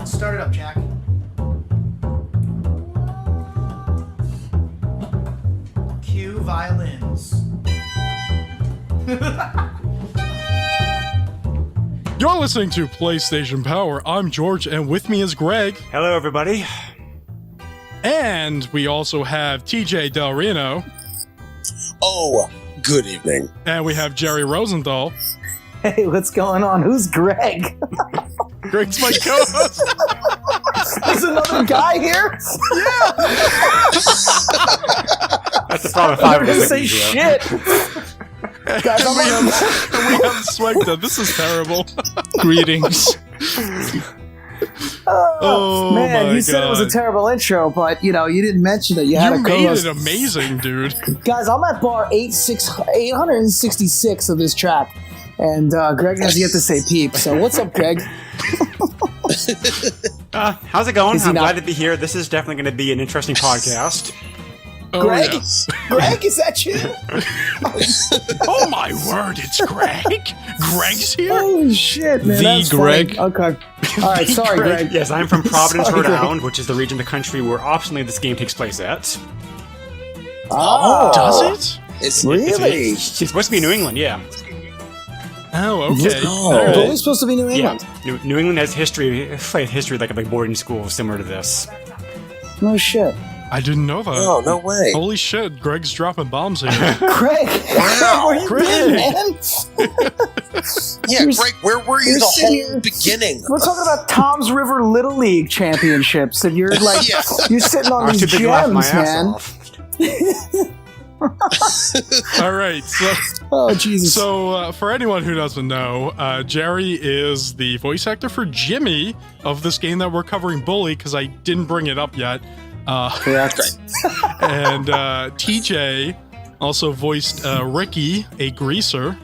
Start it up, Jack. Cue violins. You're listening to PlayStation Power. I'm George, and with me is Greg. Hello, everybody. And we also have TJ Del Reno. Oh, good evening. And we have Jerry Rosenthal. Hey, what's going on? Who's Greg? Greg's my co-host. There's another guy here? That's the problem. Five of I'm us. gonna say shit. Guys, And we have Swegda. This is terrible. Greetings. Oh, man, my you said it was a God. terrible intro, but you didn't mention that you had You a made co-host. it amazing, dude. Guys, I'm at bar 866 of this track, and Greg has yet to say peep. So what's up, Greg? How's it going? Is he I'm not- glad to be here. This is definitely going to be an interesting podcast. Oh, Greg? yes. Greg, is that you? Oh, my word, it's Greg. Greg's here? Holy shit, man. The that's Greg. funny. Okay. All right, sorry, Greg. Yes, I'm from Providence, Sorry, Rhode Greg. Island, which is the region of the country where optionally this game takes place at. Oh, Does it? It's really? It's supposed to be New England, yeah. Oh, okay. Oh. All right. Really supposed to be New Yeah. England? New England has history like a boarding school similar to this. No shit. I didn't know that. Oh, no way. Holy shit, Greg's dropping bombs here. Greg, Wow. where you Greg. been, man? Yeah, You're- Greg, where were you you're the sitting whole here- beginning? We're talking about Tom's River Little League championships, and you're like, Yeah. you're sitting I on was these too big to laugh my gems, ass man. off. All right, Oh Jesus! so for anyone who doesn't know, Jerry is the voice actor for Jimmy of this game that we're covering, Bully, because I didn't bring it up yet. Correct. And TJ also voiced Ricky, a greaser.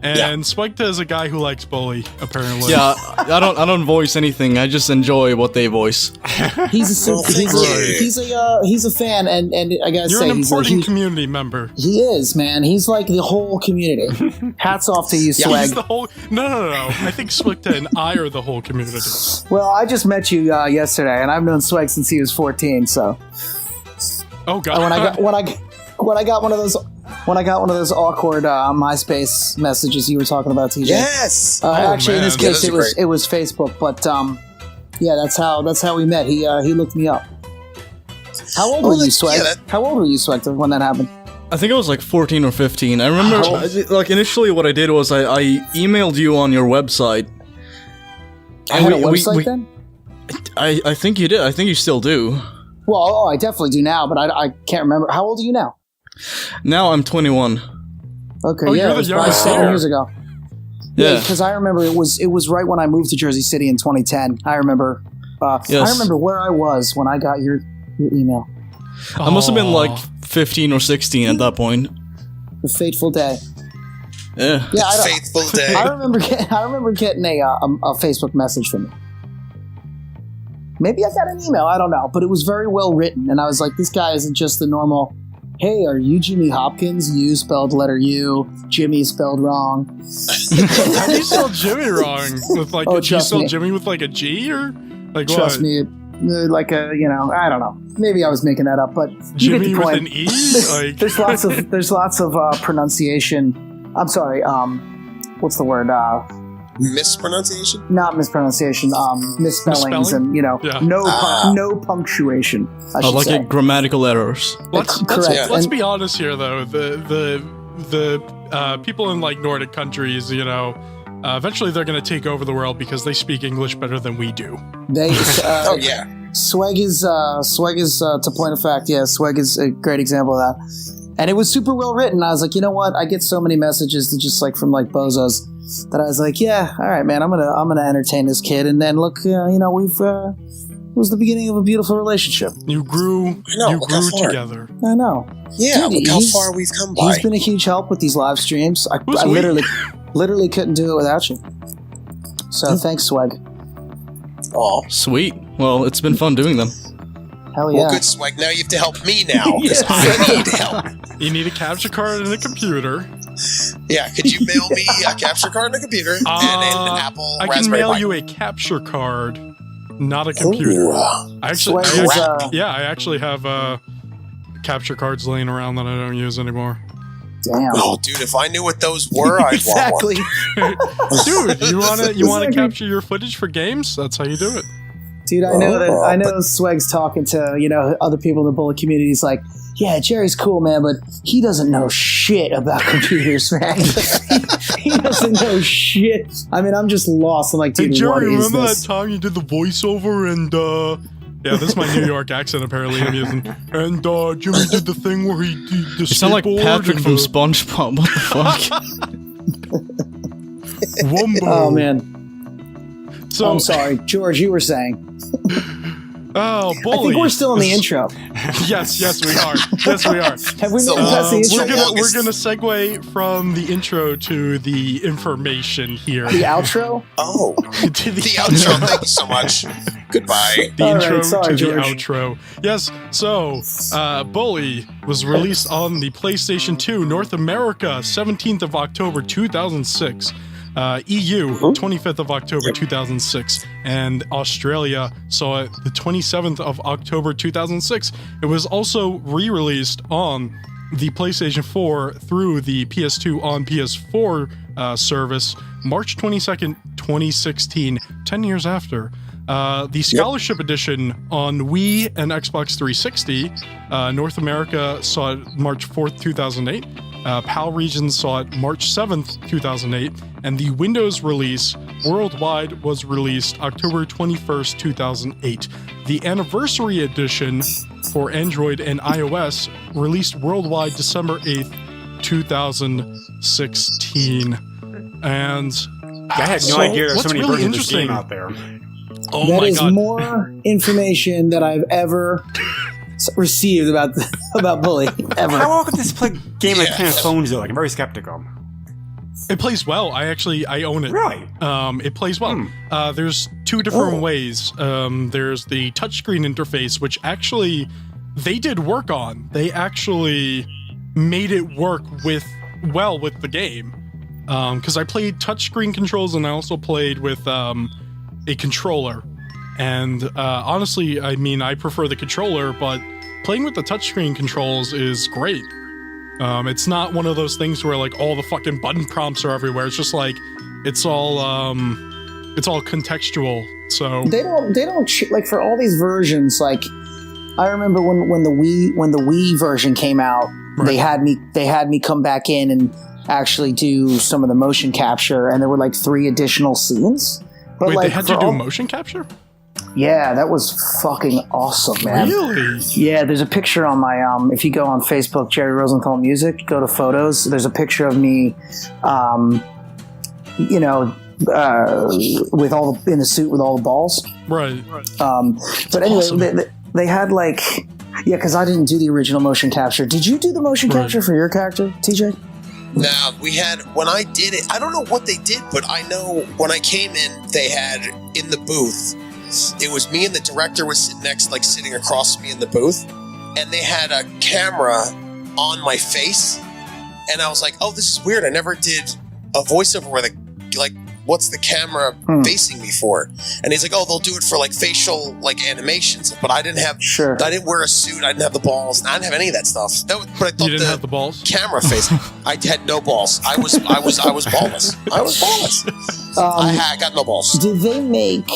And Spiketa is a guy who likes Bully, apparently. Yeah, I don't voice anything. I just enjoy what they voice. He's a Well, thank you. he's a fan, and I gotta You're say an he's important community member. he is, man. He's like the whole community. Hats off to you, Yeah, Swag. He's the whole. No. I think Spiketa and I are the whole community. Well, I just met you yesterday, and I've known Swag since he was 14. So Oh God. when I got one of those awkward MySpace messages you were talking about, TJ. Yes. Actually, in man. this Yeah, case, those are it was Facebook, but yeah, that's how we met. He looked me up. How old were you, Swag? yeah, How old were you, Swag, when that happened? I think I was like 14 or 15. I remember, Oh. like, initially what I did was I emailed you on your website. I had a website then. I think you did. I think you still do. Well, I definitely do now, but I can't remember. How old are you now? Now I'm 21. Okay, Oh, yeah, you're it the was probably youngest 7 here. years ago. Yeah. Because I remember it was right when I moved to Jersey City in 2010. I remember. Yes. I remember where I was when I got your email. I must have been like Aw. 15 or 16 at that point. The fateful day. Yeah. Yeah, I, Faithful day. I remember getting a Facebook message from you. Maybe I got an email. I don't know, but it was very well written, and I was like, this guy isn't just the normal. Hey, are you Jimmy Hopkins? You spelled letter U. Jimmy spelled wrong. How do you spell Jimmy wrong? With like, Oh, do you trust spell me. Jimmy with like a G or like Trust what? me, like a I don't know. Maybe I was making that up, but you get Jimmy the with point. an E? Like, There's lots of pronunciation. I'm sorry. What's the word? Mispronunciation? Not mispronunciation. Misspellings Misspelling? and Yeah. no punctuation. I I should like say. it, grammatical errors. Correct. Let's And- be honest here, though. The people in like Nordic countries, eventually they're going to take over the world because they speak English better than we do. They. Oh, yeah. Swag is to point of fact. Yeah, Swag is a great example of that. And it was super well written. I was like, you know what? I get so many messages that just like from like bozos that I was like, yeah, all right, man, I'm gonna entertain this kid. And then look, we've it was the beginning of a beautiful relationship. You grew. I know, You look how grew far. together. I know. Yeah, Dude, look how he's- far we've come by. He's been a huge help with these live streams. I Who's we? literally couldn't do it without you. So thanks, Swag. Aw. Sweet. Well, it's been fun doing them. Hell yeah. Well, good, Swag. Now you have to help me now, because Yes. I need help. You need a capture card and a computer. Yeah, could you mail me a capture card and a computer and an Apple I can Raspberry mail Pi? you a capture card not a computer. Ooh. I actually, Swag is, I actually have capture cards laying around that I don't use anymore. Damn. Oh, dude, if I knew what those were, I'd Exactly. want Dude, you want to Exactly. capture your footage for games? That's how you do it. Dude, I know Swag's talking to, other people in the bullet community. He's like, yeah, Jerry's cool, man, but he doesn't know shit about computers, man. he doesn't know shit. I mean, I'm just lost. I'm like, dude, Hey Jerry, what is remember this? that time you did the voiceover and yeah, this is my New York accent apparently I'm using. And Jimmy did the thing where he did the You sound like skateboard Patrick and from the SpongeBob. What the fuck? Wumbo. Oh, man. So, I'm sorry. George, you were saying. oh, bully. I think we're still in the intro. Yes, we are. Yes, we are. Have we So, made it past the we're intro? We're gonna segue from the intro to the information here. The outro? Oh, to the outro. Thank you so much. Goodbye. The All intro right, sorry, to George. the outro. Yes, so Bully was released on the PlayStation 2 North America 17th of October 2006. EU 25th of October 2006, and Australia saw it the 27th of October 2006. It was also re-released on the PlayStation 4 through the PS2 on PS4 service March 22nd, 2016, 10 years after. The Scholarship Edition on Wii and Xbox 360, North America saw it March 4th, 2008. PAL regions saw it March 7th, 2008, and the Windows release worldwide was released October 21st, 2008. The Anniversary Edition for Android and iOS released worldwide December 8th, 2016. And I had no So, idea there's so what's many really versions of this game interesting- out there. oh That my is god, more information that I've ever received about Bully. Ever. How well could this game like Yeah. 10 phones though? Like, I'm very skeptical. it plays well. I own it. Really? It plays well. There's two different ways. There's the touchscreen interface, which actually they did work on. They actually made it work with the game. Because I played touchscreen controls and I also played with a controller. And honestly, I mean, I prefer the controller, but playing with the touchscreen controls is great. It's not one of those things where like all the fucking button prompts are everywhere. It's just like it's all contextual. So They don't like for all these versions. Like I remember when the Wii version came out, they had me come back in and actually do some of the motion capture, and there were like 3 additional scenes. But wait, like they had for to do all- motion capture? Yeah, that was fucking awesome, man. Really? Yeah, there's a picture on my if you go on Facebook, Jerry Rosenthal Music, go to photos. There's a picture of me, with all in the suit with all the balls. Right. But anyway, awesome. they had like, yeah, because I didn't do the original motion capture. Did you do the motion Right. capture for your character, TJ? Now, we had, when I did it, I don't know what they did, but I know when I came in, they had in the booth, it was me and the director was sitting across from me in the booth, and they had a camera on my face, and I was like, oh, this is weird. I never did a voiceover where what's the camera facing me for? And he's like, oh, they'll do it for like facial animations, but I didn't wear a suit, I didn't have the balls, I didn't have any of that stuff. But I thought You didn't have the balls? camera face. I had no balls. I was ballless. I was ballless. I got no balls. Do they make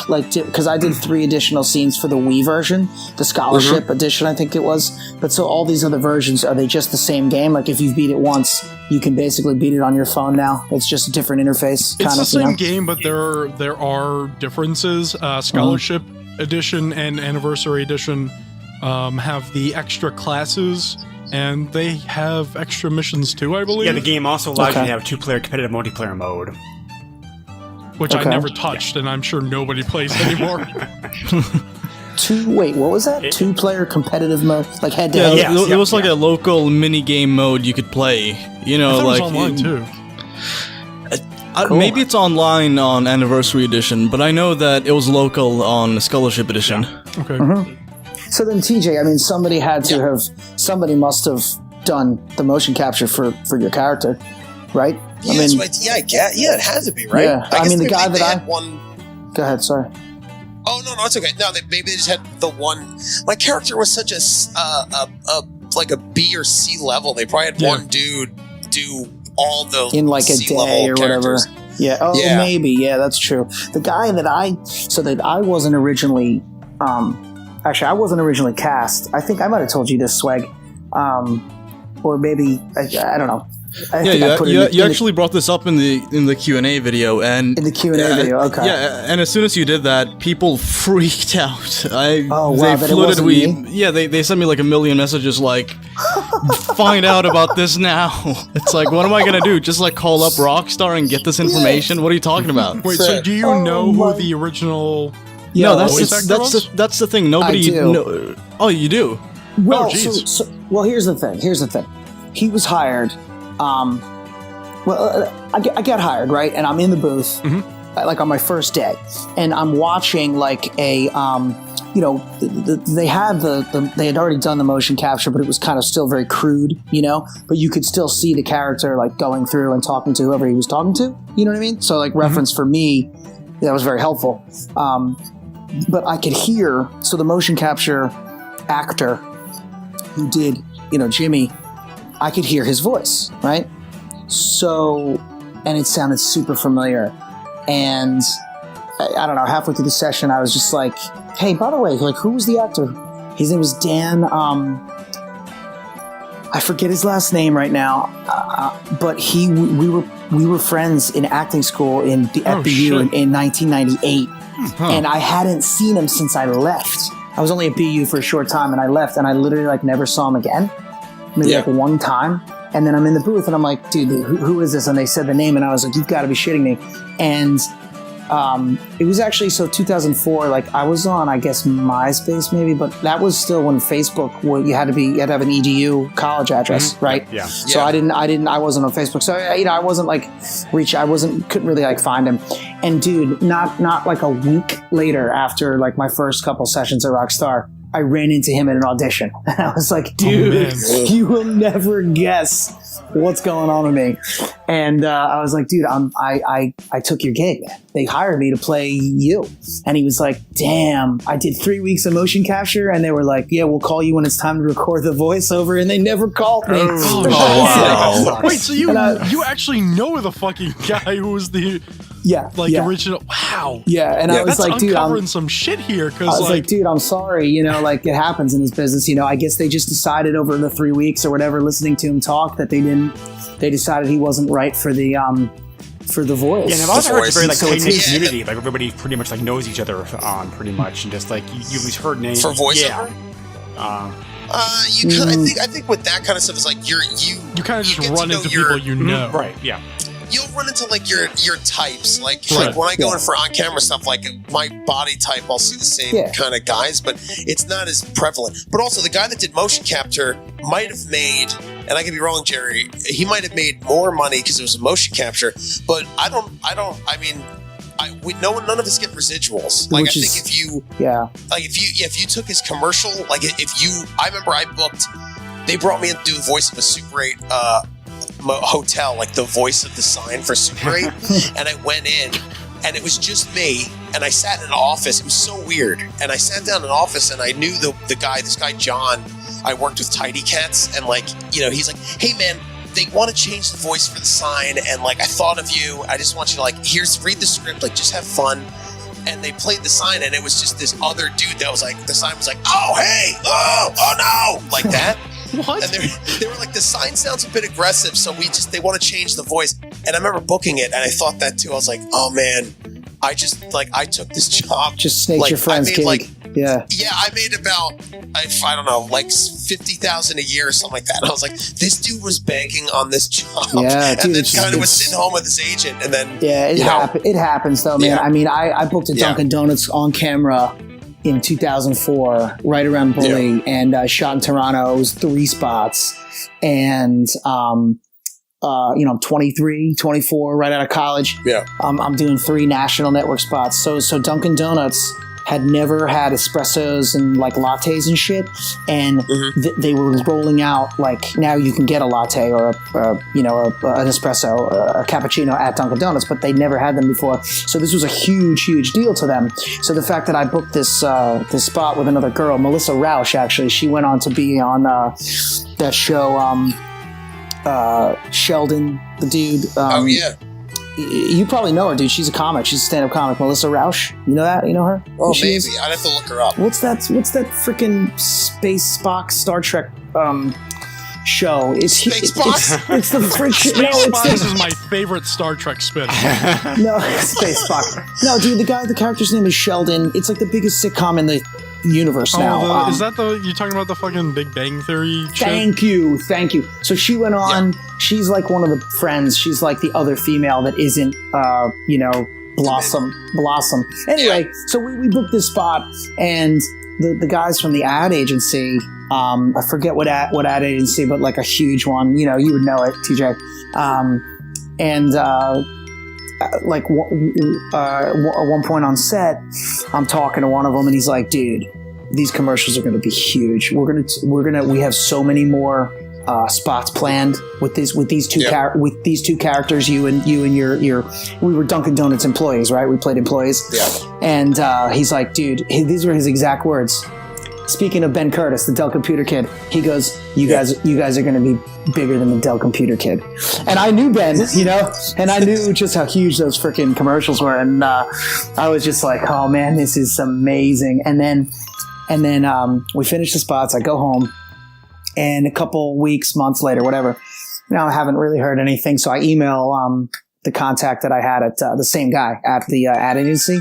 like, because I did 3 additional scenes for the Wii version, the Scholarship Edition, I think it was. But so all these other versions, are they just the same game? Like if you beat it once, you can basically beat it on your phone now. It's just a different interface. It's kind the of, same game, but there are differences. Scholarship Edition and Anniversary Edition have the extra classes, and they have extra missions too, I believe. Yeah, the game also allows you to have 2-player competitive multiplayer mode. Which I Okay. never touched, and I'm sure nobody plays anymore. Wait, what was that? 2-player competitive mode, like head to Yeah, head. Yes, there was like yeah. a local mini game mode you could play. You I know, thought like it was online too. Cool. maybe it's online on Anniversary Edition, but I know that it was local on Scholarship Edition. Okay. So then, TJ, I mean, somebody must have done the motion capture for your character, right? Yeah, it has to be, right? Yeah, I guess mean, the they- guy they that had one. Go ahead, sorry. Oh no, it's okay. No, maybe they just had the one. My character was such like a B or C level. They probably had one dude do all the in like a day or characters. whatever. Yeah. Oh, Yeah. maybe. Yeah, that's true. The guy that I wasn't originally. Actually, I wasn't originally cast. I think I might have told you this, Swag. Or maybe I don't know. I think I put it you actually brought this up in the Q&A video, and in the Q&A video. Okay. Yeah, and as soon as you did that, people freaked out. Oh, wow, they that it wasn't me? Yeah, they sent me like a million messages like, find out about this now. It's like, what am I gonna do? Just like call up Rockstar and get this information? What are you talking about? Wait, so do you know who the original? Yeah, No, voice actor was? that's the thing. Nobody. I do. No, oh, you do. Well, Oh, jeez. well, here's the thing. He was hired. I got hired, right? And I'm in the booth, like on my first day, and I'm watching like a, they had they had already done the motion capture, but it was kind of still very crude, but you could still see the character like going through and talking to whoever he was talking to. You know what I mean? So like reference for me, that was very helpful. But I could hear, so the motion capture actor who did, Jimmy, I could hear his voice, right? So, and it sounded super familiar. And I don't know, halfway through the session, I was just like, hey, by the way, like, who was the actor? His name was Dan, I forget his last name right now, but we were friends in acting school at BU in 1998. And I hadn't seen him since I left. I was only at BU for a short time, and I left, and I literally like never saw him again. Maybe like one time. And then I'm in the booth, and I'm like, dude, who is this? And they said the name, and I was like, you've got to be shitting me. And it was actually, 2004, like I was on, I guess, MySpace maybe, but that was still when Facebook, you had to have an EDU college address, right? Yeah. So I wasn't on Facebook. So, I wasn't like couldn't really like find him. And dude, not like a week later after like my first couple sessions at Rockstar, I ran into him at an audition. And I was like, dude, you will never guess what's going on with me. And I was like, dude, I took your gig. They hired me to play you. And he was like, damn, I did 3 weeks of motion capture. And they were like, yeah, we'll call you when it's time to record the voiceover. And they never called me. Oh, wow. Wait, so you And you actually know the fucking guy who was the original? Wow. Yeah, and I was that's like, dude, uncovering some shit here. I was like, dude, I'm sorry. Like it happens in this business. I guess they just decided over the 3 weeks or whatever, listening to him talk, that they decided he wasn't right for the voice. Yeah, and I've also heard it's a very like So it's- tight-knit community. Like everybody pretty much like knows each other pretty much, and just like you at least heard names For voiceover? Yeah. I think with that kind of stuff, it's like you kind of just get to run know into your- people you know. Right. Yeah. You'll run into like your types. Like Right. when I go in for on camera stuff, like my body type, I'll see the same kind of guys, but it's not as prevalent. But also the guy that did motion capture might have made, and I could be wrong, Jerry, he might have made more money because it was a motion capture. But none of us get residuals. Like Which I is- think if you took his commercial, like I remember I booked, they brought me in to do the voice of a Super 8 hotel, like the voice of the sign for Super 8, and I went in, and it was just me, and I sat in an office. It was so weird, and I sat down in an office, and I knew this guy John. I worked with Tidy Cats, and he's like, hey man, they want to change the voice for the sign, and like I thought of you. I just want you to read the script, like just have fun. And they played the sign, and it was just this other dude that was like, the sign was like, oh hey, oh no, like that. What? And they were like, the sign sounds a bit aggressive, so they want to change the voice. And I remember booking it, and I thought that too. I was like, oh man, I took this job. Just snaked your friend's gig. Yeah, I made about, I don't know, like 50,000 a year or something like that. And I was like, this dude was banking on this job. Yeah, and dude, then kind of was sitting home with his agent, and then it happens though, man. Yeah. I mean, I booked a Dunkin' Donuts on camera in 2004, right around Bully, and shot in Toronto. It was 3 spots, and I'm 23, 24, right out of college. Yeah. I'm doing 3 national network spots. So Dunkin' Donuts had never had espressos and like lattes and shit, and they were rolling out like now you can get a latte or an espresso, a cappuccino at Dunkin' Donuts, but they never had them before. So this was a huge deal to them. So the fact that I booked this spot with another girl, Melissa Rausch, actually, she went on to be on that show, Sheldon, the dude. Oh yeah. You probably know her, dude. She's a comic. She's a stand-up comic. Melissa Rausch. You know that? You know her? Oh, She maybe. is? I'd have to look her up. What's that freaking Space Spock Star Trek show? It's the freaking Space it's Spock is my favorite Star Trek spin. no Space Spock. No, dude, the character's name is Sheldon. It's like the biggest sitcom in the universe now. Is that you talking about the fucking Big Bang Theory shit? Thank you. So she went on. She's like one of the friends. She's like the other female that isn't, Blossom. Anyway, so we booked this spot, and the guys from the ad agency. I forget what ad agency, but like a huge one. You know, you would know it, TJ. At one point on set, I'm talking to one of them, and he's like, "Dude, these commercials are going to be huge. We have so many more spots planned with these two characters. You and your we were Dunkin' Donuts employees, right? We played employees. Yeah. And he's like, dude, these were his exact words. Speaking of Ben Curtis, the Dell Computer Kid, he goes, "You guys are going to be bigger than the Dell Computer Kid." And I knew Ben, and I knew just how huge those freaking commercials were, and I was just like, "Oh man, this is amazing." And then we finish the spots. I go home, and a couple weeks, months later, whatever, I haven't really heard anything. So I email the contact that I had at the same guy at the ad agency.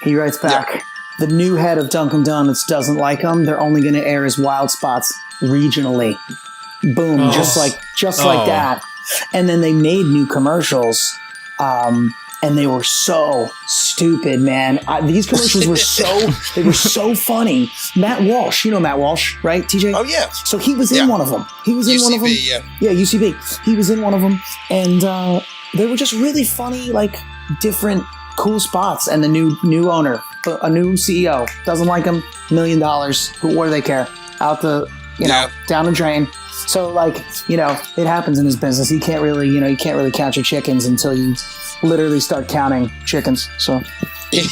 He writes back. The new head of Dunkin' Donuts doesn't like him. They're only going to air his wild spots regionally. Boom, just like that. And then they made new commercials, and they were so stupid, man. These commercials were so funny. Matt Walsh, you know Matt Walsh, right, TJ? Oh yeah. So he was in one of them. He was in one of them. Yeah, UCB. He was in one of them, and they were just really funny, like different, cool spots. And the new owner. A new CEO doesn't like him. $1 million. What do they care? Out the, down the drain. So like, it happens in his business. You can't really count your chickens until you literally start counting chickens. So yeah.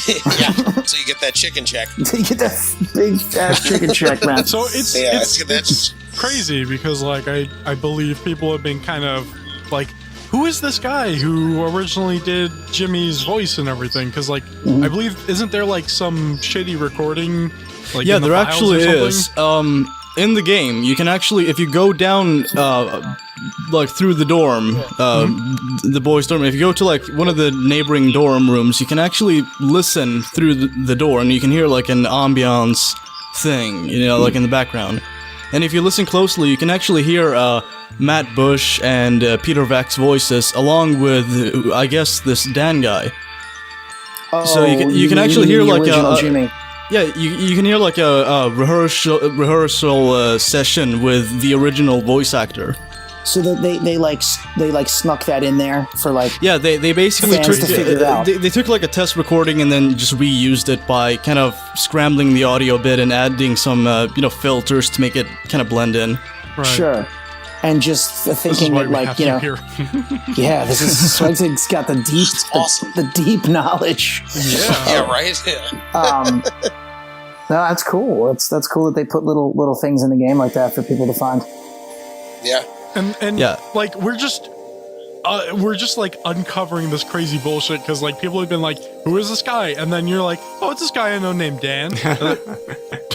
So you get that chicken check. you get that big ass chicken check, man. So it's crazy because like I believe people have been kind of like, who is this guy who originally did Jimmy's voice and everything? Because, like, I believe, isn't there, like, some shitty recording? Like, yeah, in the there files actually or something? is. In the game, you can actually, if you go down, like, through the dorm, the boys' dorm, if you go to, like, one of the neighboring dorm rooms, you can actually listen through the door, and you can hear, like, an ambiance thing, like, in the background. And if you listen closely, you can actually hear, Matt Bush and Peter Vack's voices, along with, I guess, this Dan guy. Oh, so you can actually hear like Jimmy. Yeah, you can hear like a rehearsal session with the original voice actor. So that they snuck that in there for like they basically fans took to figure it out. They took like a test recording and then just reused it by kind of scrambling the audio a bit and adding some filters to make it kind of blend in. Right. Sure. And just thinking that, like, yeah, this is Swag's got the deep, awesome. the deep knowledge. Yeah, right. Yeah. No, that's cool. That's cool that they put little things in the game like that for people to find. Yeah. And yeah. like we're just like uncovering this crazy bullshit because like people have been like, who is this guy? And then you're like, oh, it's this guy I know named Dan.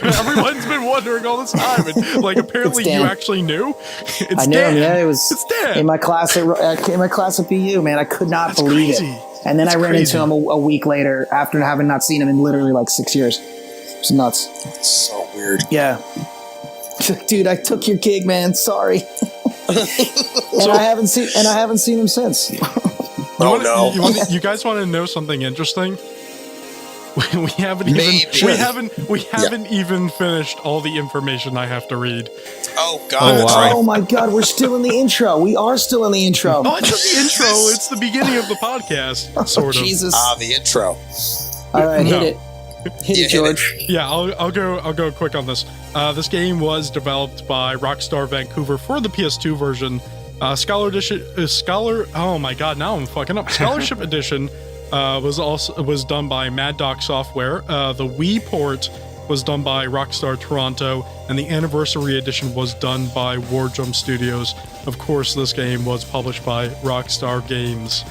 Everyone's been wondering all this time, and like apparently you actually knew. I knew him. Yeah, it's Dan in my class at BU. Man, I could not believe it. And then I ran into him a week later after having not seen him in literally like 6 years. It's nuts. It's so weird. Yeah. Dude, I took your gig, man. Sorry. And I haven't seen him since. You guys want to know something interesting? We haven't even finished all the information I have to read. Oh God! Oh, wow. Oh my God! We're still in the intro. We are still in the intro. Oh, it's not the intro. It's the beginning of the podcast, sort of. Jesus. The intro. All right, hit it. Hit Yeah, it, George. Yeah, I'll go quick on this. This game was developed by Rockstar Vancouver for the PS2 version. Scholar Edition, oh my god, now I'm fucking up. Scholarship Edition was done by Mad Dog Software. The Wii port was done by Rockstar Toronto, and the Anniversary Edition was done by Warjump Studios. Of course, this game was published by Rockstar Games.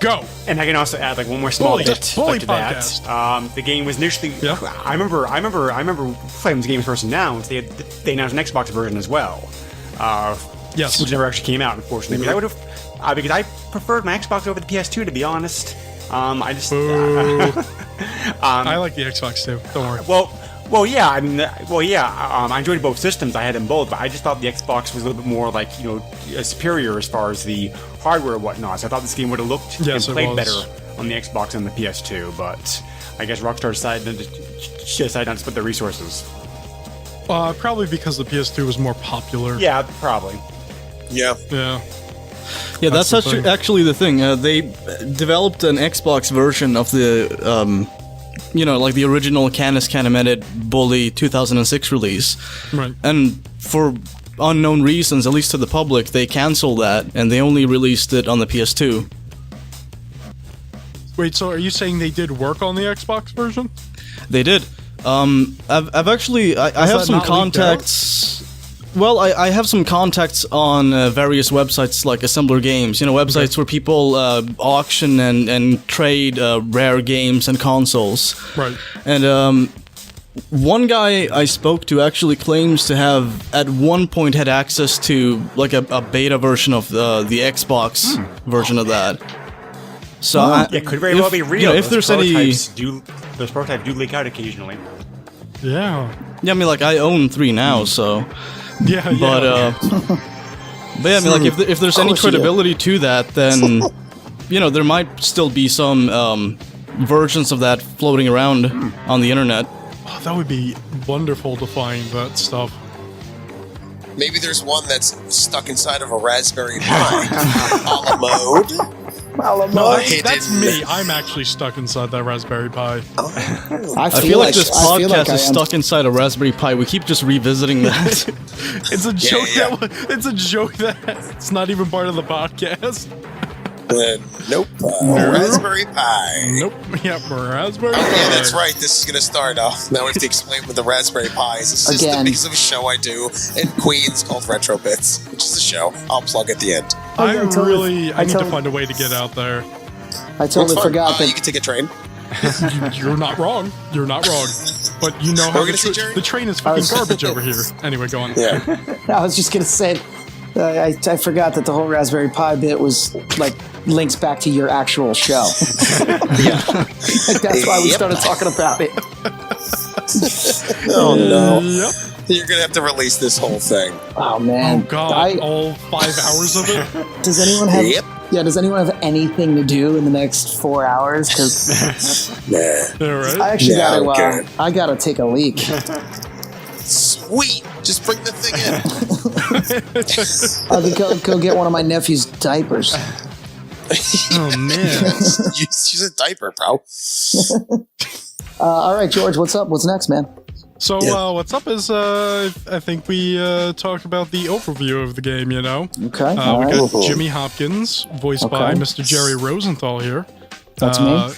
Go! And I can also add like one more small Bully- bit Bully to podcast. that. The game was initially. Yeah. I remember playing this game first announced. They announced an Xbox version as well. Yes. Which never actually came out, unfortunately. But I would have because I preferred my Xbox over the PS2, to be honest. I just. Boo. I like the Xbox too. Don't worry. Well, yeah. I mean, I enjoyed both systems. I had them both, but I just thought the Xbox was a little bit more like superior as far as the hardware and whatnot. So I thought this game would have looked Yes, and it played was. better on the Xbox than the PS2. But I guess Rockstar decided not to split their resources. Probably because the PS2 was more popular. Yeah, probably. Yeah. Yeah. Yeah, that's That's the thing. actually the thing. They developed an Xbox version of the, like the original Canis Canimated Bully 2006 release. Right. And for unknown reasons, at least to the public, they canceled that and they only released it on the PS2. Wait, so are you saying they did work on the Xbox version? They did. I've actually I have that some not leaked out? contacts. Well, I have some contacts on various websites like Assembler Games. Websites where people auction and trade rare games and consoles. Right. And one guy I spoke to actually claims to have at one point had access to like a beta version of the Xbox version of that. So Yeah, could very well be real. if there's any, those prototypes do leak out occasionally. Yeah. yeah, I mean, like I own 3 now, so. Yeah. But but yeah, I mean, like if there's any Of course you do. credibility to that, then there might still be some versions of that floating around on the internet. Oh, that would be wonderful to find that stuff. Maybe there's one that's stuck inside of a Raspberry Pi. A la mode. Hidden. That's me. I'm actually stuck inside that Raspberry Pi. I feel like this I feel podcast like I is am. stuck inside a Raspberry Pi. We keep just revisiting that. It's a joke yeah. it's a joke that it's not even part of the podcast. Nope. Raspberry Pi. Nope. Yep. Raspberry Pi. Oh, yeah, that's right. This is going to start off. Now we have to explain what the Raspberry Pi is. It's just Again. because of a show I do in Queens called Retro Bits, which is a show I'll plug at the end. I I totally- need to totally- find a way to get out there. I totally It's fun. forgot You that. can take a train. You're not wrong. You're not wrong. But you know how We're gonna see Jerry? the train is fucking was- garbage over here. Anyway, go on. Yeah. I was just gonna say. I forgot that the whole Raspberry Pi bit was like links back to your actual show. That's why we Yep. started talking about it. Oh, no. Yep. You're going to have to release this whole thing. Oh Oh man. god. All 5 hours of it. Does anyone have? Yep. Yeah. Does anyone have anything to do in the next 4 hours? Because Nah. Yeah, right. I actually Yeah, gotta. okay. I gotta take a leak. Sweet. Just bring the thing in. I could go get one of my nephew's diapers. Oh man. She's a diaper, bro. All right, George. What's up? What's next, man? So Yeah. what's up is I think we talked about the overview of the game. Okay. We all right. got Jimmy Hopkins, voiced by Okay. Mr. Jerry Rosenthal here. That's me.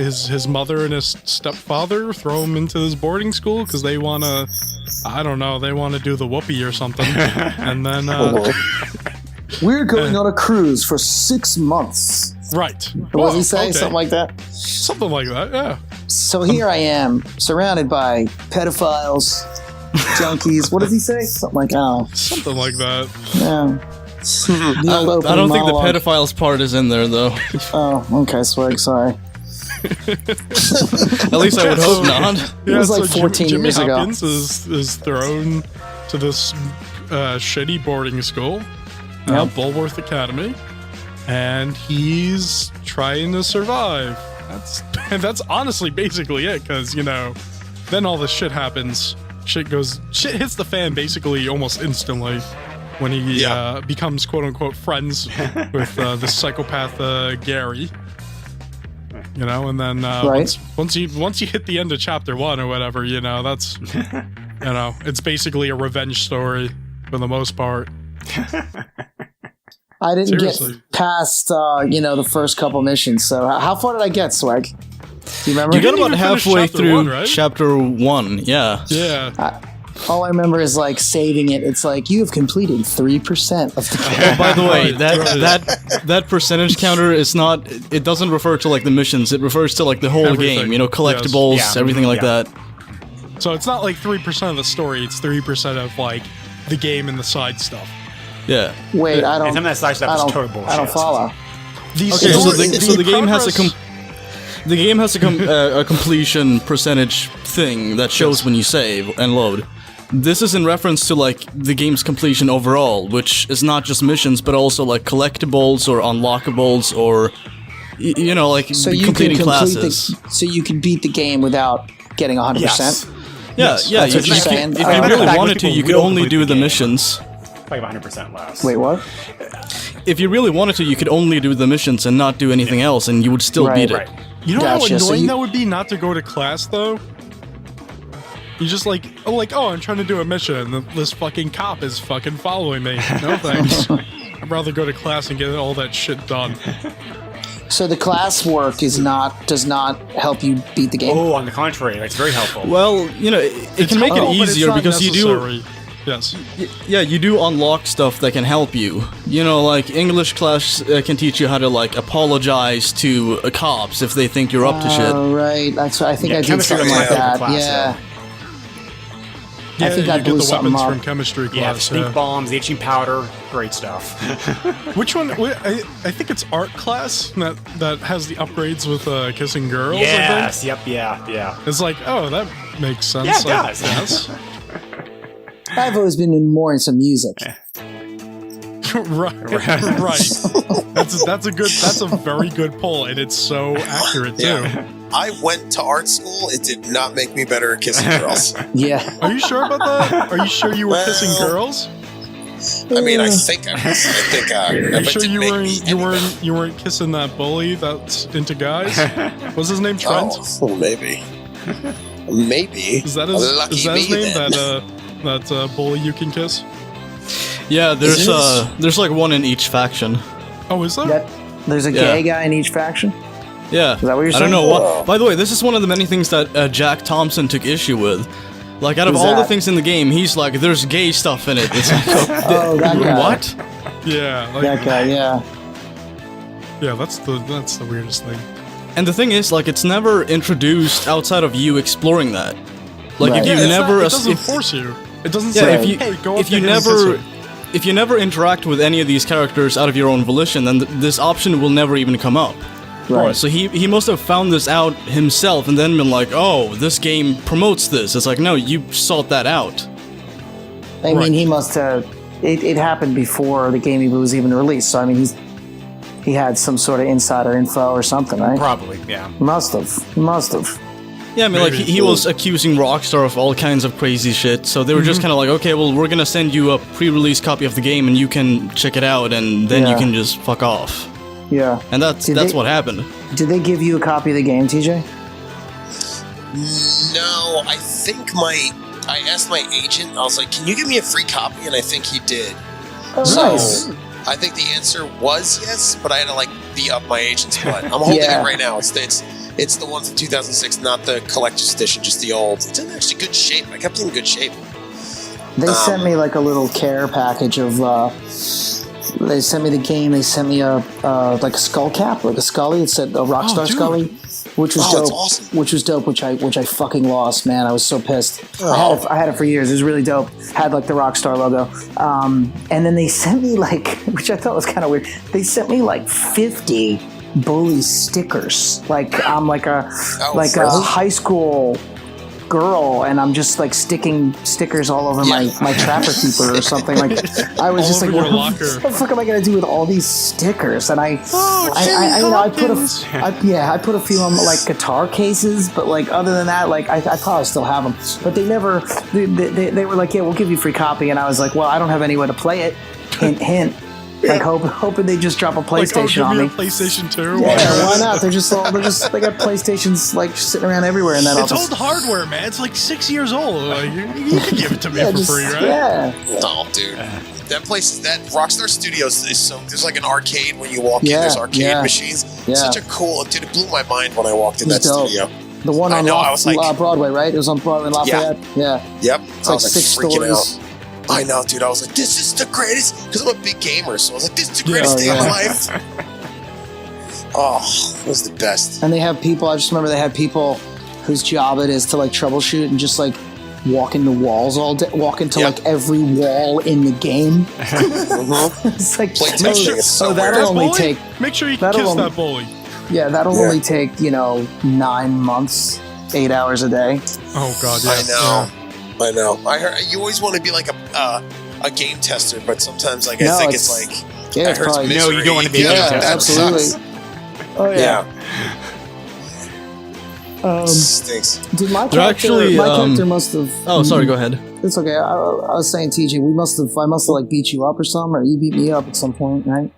His mother and his stepfather throw him into this boarding school because they want to, I don't know, they want to do the whoopee or something. And then, We're going on a cruise for 6 months. right. What does he Whoa, say? okay. Something like that. Something like that, yeah. So here I am, surrounded by pedophiles, junkies. What does he say? Something like, oh, Something like that. yeah. The old I opening don't think the monologue. pedophiles part is in there though. Oh, okay, Swag, sorry. At least I would hope not. Yeah, was like so 14 Jimmy years ago. Hopkins is thrown to this shitty boarding school, Yep. Bulworth Academy, and he's trying to survive. That's honestly basically it, because then all this shit happens. Shit hits the fan basically almost instantly when he becomes quote unquote friends with the psychopath Gary. you know, and then Right. once you hit the end of chapter 1 or whatever, you know, that's you know, it's basically a revenge story for the most part. I didn't Seriously. get past, the first couple missions. So how far did I get, Swag? Do you remember? You got didn't about even finish halfway chapter through 1, right? chapter 1, yeah. Yeah. All I remember is like saving it. It's like you have completed 3% of the game. Oh, by the way, Right, that percentage counter is not. It doesn't refer to like the missions. It refers to like the whole Everything. game. You know, collectibles, Yes. Yeah. everything like Yeah. that. So it's not like 3% of the story, it's 3% of like the game and the side stuff. Yeah. Wait, I And don't. some of that side stuff I is don't. total bullshit. I don't follow. The Okay, so story- the game has a progress- the game has a completion percentage thing that shows when you save and load. This is in reference to like the game's completion overall, which is not just missions but also like collectibles or unlockables or like So you completing can complete classes. so you can beat the game without getting 100%. Yes. Yeah, yeah. That's what you're If saying. you I bet really most wanted to, people you could will only complete do the the game. missions. Like 100% less. Wait, what? If you really wanted to, you could only do the missions and not do anything else, and you would still Right. beat it. Right. You know Gotcha, how so annoying you- that would be not to go to class though? You just like I'm trying to do a mission and this fucking cop is fucking following me. No thanks. I'd rather go to class and get all that shit done. So the class work does not help you beat the game. Oh, on the contrary, that's very helpful. Well, it can make helpful, it but it's easier not because you do. necessary. Yes. Yeah, you do unlock stuff that can help you. Like English class can teach you how to like apologize to cops if they think you're up to shit. Oh, right. That's I think Yeah, I did chemistry something was like my that. favorite class, Yeah. Yeah, I think you I get blew the something weapons up. from chemistry Yeah, the class. stink bombs, the itching powder, great stuff. Which one? I think it's art class that has the upgrades with kissing girls. Yes, yep, yeah. I think it's like, oh, that makes sense. Yeah, it I does. guess. I've always been more into music. right. That's a very good pull, and it's so accurate too. Yeah. I went to art school. It did not make me better at kissing girls. Yeah. Are you sure about that? Are you sure you were Well, kissing girls? I mean, I think I was. I think Are you but it sure didn't you make weren't me you any weren't better. you weren't kissing that bully that's into guys? Was his name Trent? Oh, maybe. Maybe. Is that his, Lucky is that his me, name? then. That bully you can kiss? Yeah, Is there's like one in each faction. Oh, is there? There's a Yeah. gay guy in each faction. Yeah. Is that what you're I don't saying? know what. By the way, this is one of the many things that Jack Thompson took issue with. Like, out of Who's all the that? things in the game, he's like, there's gay stuff in it. It's like, Oh, that guy. what? Yeah, like, That guy, yeah. yeah. That's the weirdest thing. And the thing is, like, it's never introduced outside of you exploring that. Like, Right. if Yeah, you it's never, not, it doesn't if, force you. It doesn't yeah, say, if you, hey, go up if you to him and never, kiss him. if you never interact with any of these characters out of your own volition, then this option will never even come up. Right. So he must have found this out himself and then been like, oh, this game promotes this. It's like, no, you sought that out. I Right. mean, he must have. It happened before the game was even released. So I mean, he had some sort of insider info or something, right? Probably, yeah. Must have. Yeah, I mean, like, Maybe. he was accusing Rockstar of all kinds of crazy shit, so they were just kind of like, okay, well, we're gonna send you a pre-release copy of the game and you can check it out, and then you Yeah. can just fuck off. Yeah. And that's Did they- what happened. Did they give you a copy of the game, TJ? No, I think I asked my agent. I was like, "Can you give me a free copy?" And I think he did. Oh, So nice. I think the answer was yes, but I had to like be up my agent's butt. I'm holding Yeah. it right now. It's the one from 2006, not the collector's edition, just the old. It's in actually good shape. I kept it in good shape. They sent me like a little care package of. They sent me the game. They sent me a like a skull cap, like a Scully. It said a Rockstar dude. Scully, which was Oh, dope. that's awesome. Which was dope. Which I fucking lost, man. I was so pissed. Oh. I had it for years. It was really dope. Had like the Rockstar logo. And then they sent me like, which I thought was kind of weird. They sent me like 50 bully stickers. Like I'm like a a really? high school girl, and I'm just like sticking stickers all over Yeah. my Trapper Keeper or something. Like I was All just like, over your what locker. the fuck am I gonna do with all these stickers? And I put a few on like guitar cases, but like other than that, like I probably still have them. But they never, they were like, yeah, we'll give you a free copy, and I was like, well, I don't have anywhere to play it. Hint, hint. Like hoping they just drop a Like, oh, PlayStation give on me me. a PlayStation 2. Yeah, why not? They got PlayStations like sitting around everywhere in that It's office. old hardware, man. It's like 6 years old. Like, you can give it to me Yeah, for just- free, right? Yeah. Oh, dude. That place, that Rockstar Studios is so. There's like an arcade when you walk in. Yeah, There's arcade yeah. machines. Yeah. Such a cool. Dude, it blew my mind when I walked in that It's dope. studio. The one I on know, I was like- Broadway, right? It was on Broadway in Lafayette. Yeah. Yep. It's I like was 6 freaking stories. out. I know, dude. I was like, this is the greatest. Because I'm a big gamer, so I was like, this is the Yeah. greatest Oh, day of my yeah. life. Oh, it was the best. And they have people, I just remember they had people whose job it is to like troubleshoot and just like walk into walls all day, walk into Yep. like every wall in the game. Mhm. It's like, Play oh, testing is so that'll weird. only bully? take, Make sure you That'll kiss only- that bully. yeah, that'll Yeah. only take, 9 months, 8 hours a day. Oh, God, yeah. I know. I know. I heard you always want to be like a game tester, but sometimes like I No, think it's- it's like Yeah, I it's heard it's probably, No, you don't want to be a misery. game yeah, tester. absolutely. Sucks. Oh yeah. Yeah. Stinks. Dude, my They're character, actually, my character must have. Oh, sorry. Go ahead. It's okay. I was saying, TJ, I must have like beat you up or something, or you beat me up at some point, right?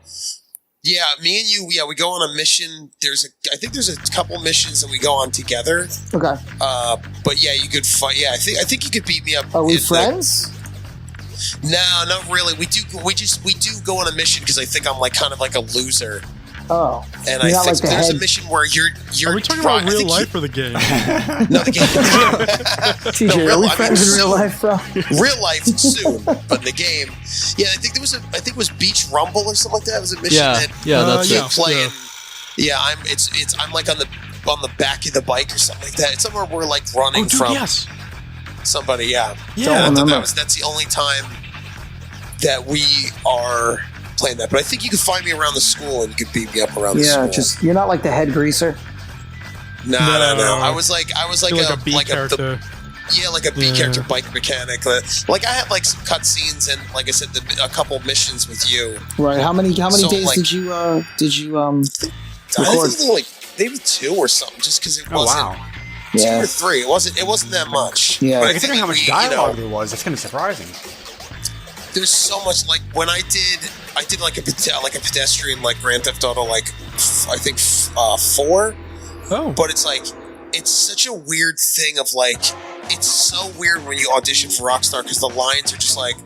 Yeah, me and you. Yeah, we go on a mission. I think there's a couple missions that we go on together. Okay. But yeah, you could fight. Yeah, I think you could beat me up. Are we in the- friends? No, not really. We do go on a mission because I think I'm like kind of like a loser, Oh. and You're I not think like the there's a head- mission where you're. Are we talking right, about I real think life or the game? No, the game. TJ, real- are we I mean, friends in real life, bro? Real life soon, but in the game, yeah, I think it was Beach Rumble or something like that. It was a mission Yeah, that yeah, that's yeah. you play. And, yeah, I'm like on the back of the bike or something like that. It's somewhere we're like running Oh, dude, from yes. somebody. Yeah, Yeah. And remember. that's the only time that we are playing that. But I think you could find me around the school and you could beat me up around the Yeah, school. just you're not like the head greaser. no. No. I was like You're like a B character. like a B Yeah. character bike mechanic. Like I had like some cutscenes and like I said, a couple missions with you. Right. How many So, days like- did you I record? think like maybe 2 or something, just because it Oh wasn't wow! 2 Yeah. or 3. It wasn't that much. Yeah. But I Considering how think much we, dialogue there was, that's kind of surprising. there's so much. Like when I did like a pedestrian like Grand Theft Auto I think 4. Oh. But it's like it's such a weird thing of like it's so weird when you audition for Rockstar because the lines are just like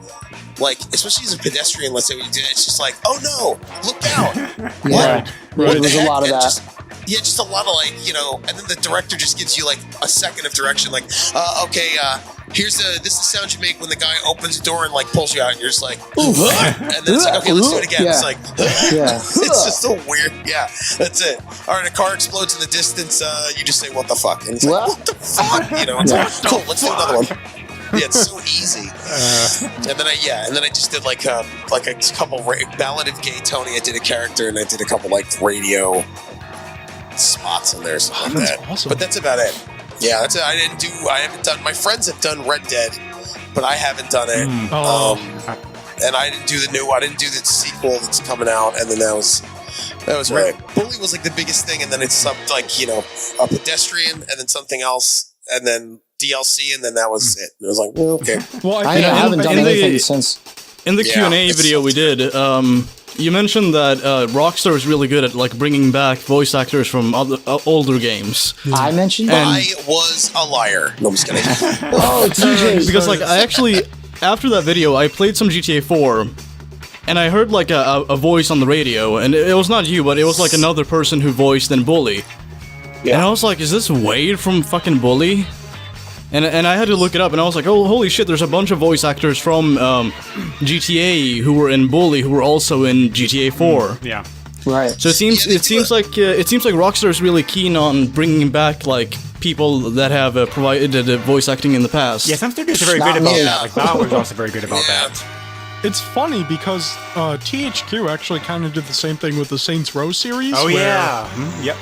especially as a pedestrian, let's say when you do it, it's just like, oh no, look out. Yeah. What There the was a heck? lot of And that. just a lot of and then the director just gives you like a second of direction, like, okay, this is the sound you make when the guy opens the door and like pulls you out, and you're just like, and then it's like, okay, let's do it again. Yeah. It's like, Yeah. it's just so weird. Yeah, that's it. All right, a car explodes in the distance. You just say, what the fuck? And it's Well- like, what the fuck? It's Yeah. like, cool, let's do another one. Yeah, it's so easy. And then I just did like a couple Ballad of Gay Tony. I did a character and I did a couple like radio spots in there, something like That's that. awesome. But that's about it. Yeah, that's it. I haven't done. My friends have done Red Dead, but I haven't done it. Oh. And I didn't do the sequel that's coming out, and then that was right. Bully was like the biggest thing, and then it's some like a pedestrian, and then something else, and then DLC, and then that was it. It was like, well, okay. Well, I think haven't done in the- anything since. In the Yeah, Q&A it's video so we did, you mentioned that Rockstar is really good at like bringing back voice actors from other, older games. I mentioned And- I was a liar. No, I'm just kidding. Oh, TJ. Because like I actually, after that video, I played some GTA 4, and I heard like a voice on the radio, and it was not you, but it was like another person who voiced in Bully. Yeah. And I was like, is this Wade from fucking Bully? And I had to look it up, and I was like, oh, holy shit, there's a bunch of voice actors from GTA who were in Bully who were also in GTA 4. Yeah. Right. So it seems Yeah, it seems like Rockstar is really keen on bringing back like people that have provided voice acting in the past. Yeah, some studios are very Not good about me. that. Like Valve was also very good about Yeah. that. It's funny because THQ actually kind of did the same thing with the Saints Row series. Oh where yeah. Yep.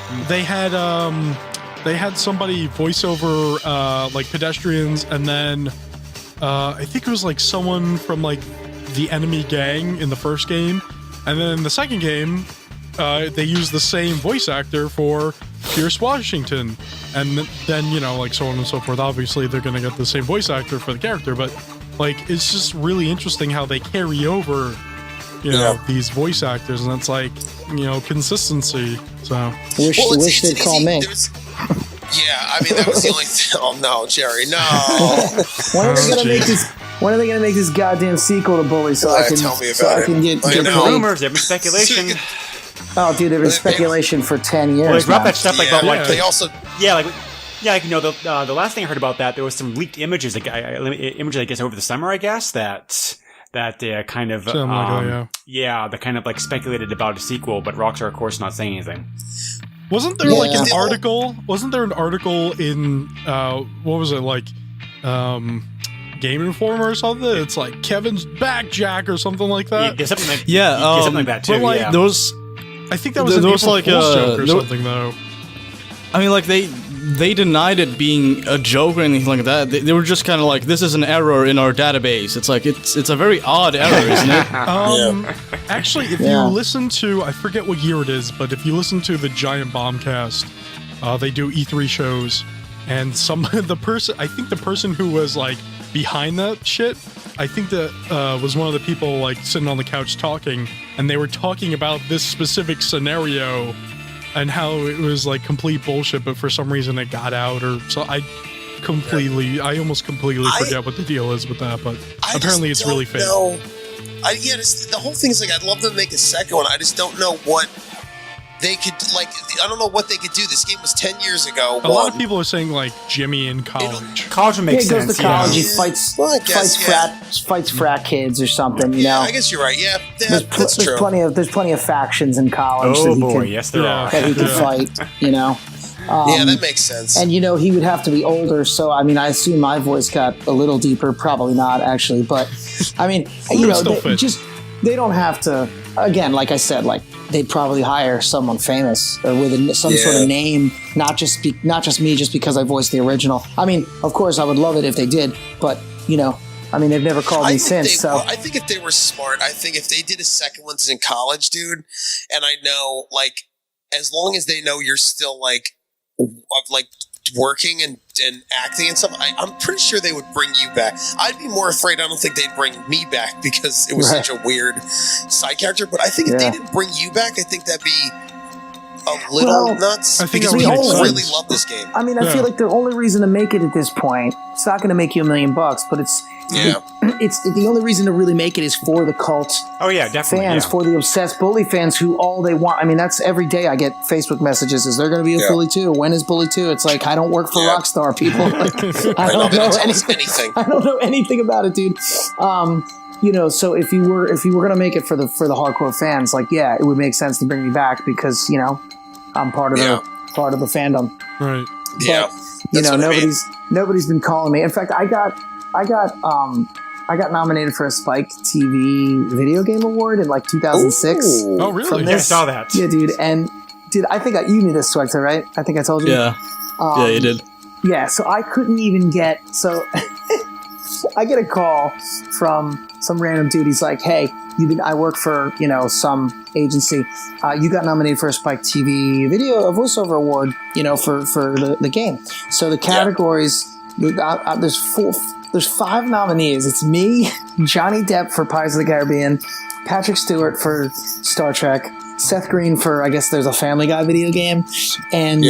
They had somebody voice over like pedestrians, and then I think it was like someone from like the enemy gang in the first game, and then in the second game they used the same voice actor for Pierce Washington, and then like so on and so forth. Obviously they're gonna get the same voice actor for the character, but like it's just really interesting how they carry over you know, these voice actors, and it's like, you know, consistency. So Wish they'd call me. Yeah, I mean that was the only thing. Oh no, Jerry, no. When are they gonna make this? When are they gonna make this goddamn sequel to Bully so I can tell me so about I can it. get I get know. paid? Rumors, there was speculation. Oh, dude, there was speculation for 10 years. Well, they dropped now. that stuff like Yeah, about like they also like you know the last thing I heard about that, there was some leaked images, like images I guess over the summer, I guess that kind of Something like that, yeah. that kind of like speculated about a sequel, but Rockstar of course not saying anything. wasn't there Yeah. like an Still- article? Wasn't there an article in what was it like? Game Informer or something? It's like Kevin's back, Jack, or something like Yeah, that. there's something like Yeah, something like that too. but, like, Yeah. Those, I think that was There an was April like Fool's a- joke or there- something, though. I mean, like they denied it being a joke or anything like that. They were just kind of like, this is an error in our database. It's like it's a very odd error, isn't it? Actually, if Yeah. you listen to, I forget what year it is, but if you listen to the Giant Bombcast, they do E3 shows, and I think the person who was like behind that shit, I think that was one of the people like sitting on the couch talking, and they were talking about this specific scenario and how it was like complete bullshit, but for some reason it got out, or so I almost completely forget what the deal is with that, but I apparently it's just really don't fake. know. The whole thing is like I'd love them to make a second one. I just don't know what they could like. I don't know what they could do. This game was 10 years ago. A lot of people are saying like Jimmy in college. College would Yeah, make he goes sense. to college. Yeah. He fights Well, I guess, fights frat kids or something. You Yeah, know, I guess you're right. Yeah, there's that's true. there's plenty of factions in college that Oh he boy, can yes there Yeah. are. that he can Yeah. fight. You know. Yeah, that makes sense. And you know, he would have to be older, so I mean, I assume my voice got a little deeper. Probably not, actually, but I mean, you know, still fit. they don't have to. Again, like I said, like they'd probably hire someone famous or with some sort of name, not just me, just because I voiced the original. I mean, of course, I would love it if they did, but you know, I mean, they've never called me since. So I think if they were smart, I think if they did a second one in college, dude, and I know, like, as long as they know you're still like working and acting and stuff, I'm pretty sure they would bring you back. I'd be more afraid. I don't think they'd bring me back because it was Right. such a weird side character. But I think if they didn't bring you back, I think that'd be a little Well, nuts I think because that would people make really sense. love this game. I mean, I Yeah. feel like the only reason to make it at this point, it's not going to make you $1 million, but it's the only reason to really make it is for the cult Oh yeah, definitely. fans, yeah. for the obsessed Bully fans who all they want. I mean, that's every day I get Facebook messages. Is there going to be a Bully 2? When is Bully 2? It's like, I don't work for Yeah. Rockstar, people. Like, I I know don't they know don't tell us anything. anything. I don't know anything about it, dude. You know, so if you were gonna make it for the hardcore fans, like, yeah, it would make sense to bring me back because, you know, I'm part of the fandom. Right. Yeah, You that's know, what I mean. nobody's been calling me. In fact, I got nominated for a Spike TV video game award in like 2006. Ooh. Oh, really? From Yeah, I this- saw that. Yeah, dude. And dude, I think you knew this, Swector, right? I think I told you. Yeah, yeah, you did. Yeah, so I couldn't even get I get a call from some random dude. He's like, "Hey, I work for, you know, some agency. You got nominated for a Spike TV video, a voiceover award, you know, for the game." So the categories, there's 5 nominees. It's me, Johnny Depp for Pirates of the Caribbean, Patrick Stewart for Star Trek, Seth Green for, I guess there's a Family Guy video game, and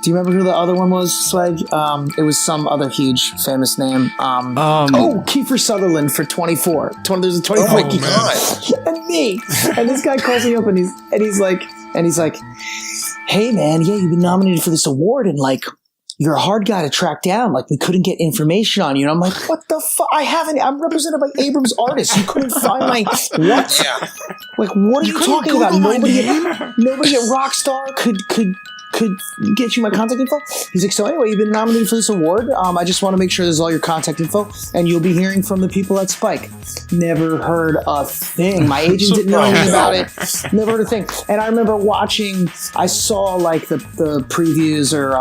do you remember who the other one was, Swag? It was some other huge famous name. Kiefer Sutherland for 24. There's a 24. Oh my Kiefer- god! and me. And this guy calls me up and he's like, "Hey man, yeah, you've been nominated for this award and like you're a hard guy to track down. Like we couldn't get information on you." And I'm like, "What the fuck? I'm represented by Abrams Artists. You couldn't find my what? Yeah, Like what are you couldn't talking about? Google my Nobody at Rockstar could get you my contact info." He's like, "So anyway, you've been nominated for this award. I just want to make sure there's all your contact info, and you'll be hearing from the people at Spike." Never heard a thing. My agent didn't know anything about it. Never heard a thing. And I remember watching. I saw like the previews or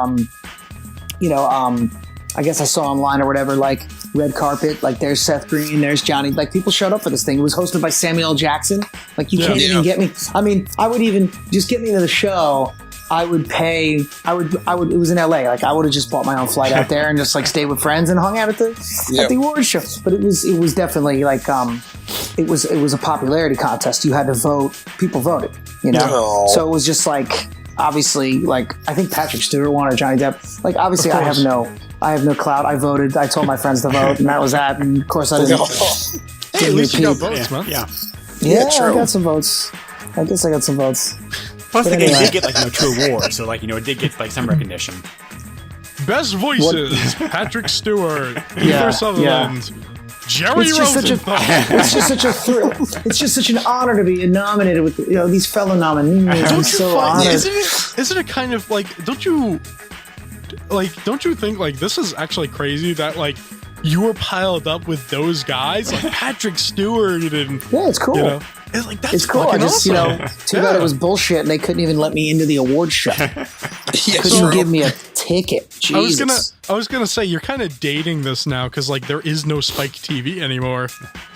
I guess I saw online or whatever, like red carpet, like there's Seth Green, there's Johnny, like people showed up for this thing. It was hosted by Samuel L. Jackson. Like you can't even get me. I mean, I would even just get me to the show I would pay. I would. It was in LA. Like I would have just bought my own flight out there and just like stayed with friends and hung out at the award show. But it was definitely like it was a popularity contest. You had to vote. People voted. You know. No. So it was just like obviously like I think Patrick Stewart won or Johnny Depp. Like obviously I have no clout. I voted. I told my friends to vote, and that was that. And of course I didn't. Hey, at least you got votes, Yeah, man. yeah. Yeah, true. I got some votes. I guess I got some votes. Plus, the But game anyway. did get like two awards, so like it did get like some recognition. Best voices: Patrick Stewart, Yeah, Kiefer Sutherland, Jerry It's just such a Rosenthal. it's just such a thrill. It's just such an honor to be nominated with these fellow nominees. I'm Don't you so find? honored. Isn't it kind of like? Don't you think like this is actually crazy that like you were piled up with those guys like Patrick Stewart and Yeah, it's cool. you know it's like that's It's cool. I fucking just awesome. too bad it was bullshit, and they couldn't even let me into the award show. Yeah, Couldn't true. give me a ticket. Jesus. I was gonna say you're kind of dating this now because like there is no Spike TV anymore.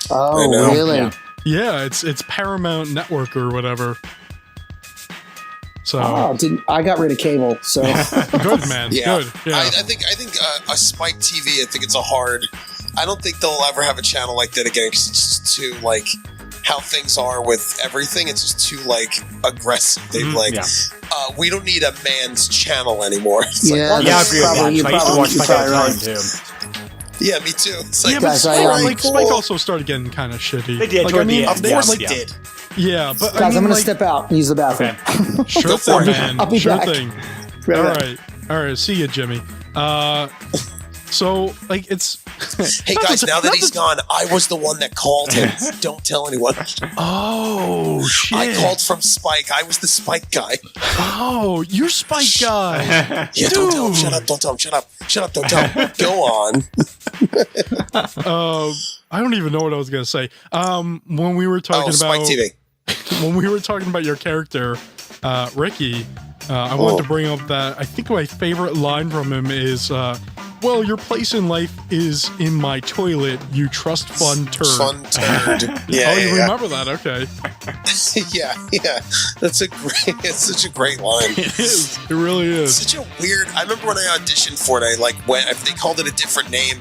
Oh, I know. really? Yeah. Yeah, it's Paramount Network or whatever. So Oh, I got rid of cable, so good, man. Yeah, Good. Yeah. I think a Spike TV. I think it's a hard. I don't think they'll ever have a channel like that again because it's just too like how things are with everything. It's just too like aggressive. They're like, yeah. we don't need a man's channel anymore. It's Yeah, like, Yeah, I that's agree with probably- that. you I used to watch probably- Spike all the you're time probably too. yeah, me too. It's like, Yeah, but Guys, Spike, I, like cool. Spike also started getting kind of shitty. They did Like, toward the end. of course Yeah. they did. Yeah, but guys, I mean, I'm gonna like, step out and use the bathroom. Okay. Sure Go for thing, it. man. I'll be sure back. thing. Right All back. right. See you, Jimmy. So like it's. Hey not guys, to- now that not he's to- gone, I was the one that called him. Don't tell anyone. Oh shit! I called from Spike. I was the Spike guy. Oh, you're Spike guy. Yeah, don't tell him. Dude. Shut up. Don't tell him. Shut up. Shut up. Don't tell him. Go on. I don't even know what I was gonna say. When we were talking Oh, Spike about TV. when we were talking about your character, Ricky, I wanted to bring up that I think my favorite line from him is, "Well, your place in life is in my toilet. You trust fund turd." Fun turd. Yeah, Oh, you yeah, remember that? Okay. yeah, yeah. That's a great. It's such a great line. It is. It really is. Such a weird. I remember when I auditioned for it. I like went. If they called it a different name,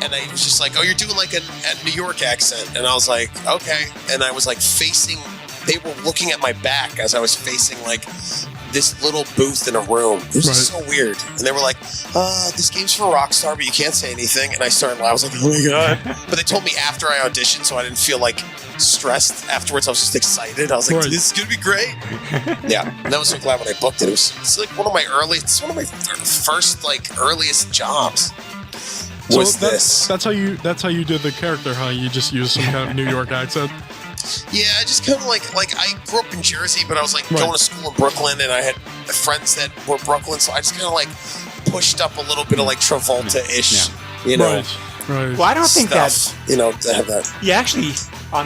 and I was just like, "Oh, you're doing like a New York accent," and I was like, "Okay," and I was like facing. They were looking at my back as I was facing like this little booth in a room. It was just so weird. And they were like, this game's for Rockstar, but you can't say anything. And I started laughing. I was like, oh my God. But they told me after I auditioned, so I didn't feel like stressed afterwards. I was just excited. I was like, Right. this is going to be great. Yeah. And I was so glad when I booked it. It's like one of my first like earliest jobs. Was this. That's how you did the character, huh? You just used some kind of New York accent. Yeah, I just kind of like I grew up in Jersey, but I was like Right. going to school in Brooklyn, and I had friends that were Brooklyn, so I just kind of like pushed up a little bit of like Travolta-ish, you know, Right. Well, I don't think that. stuff, you know, to have that. Yeah, actually, I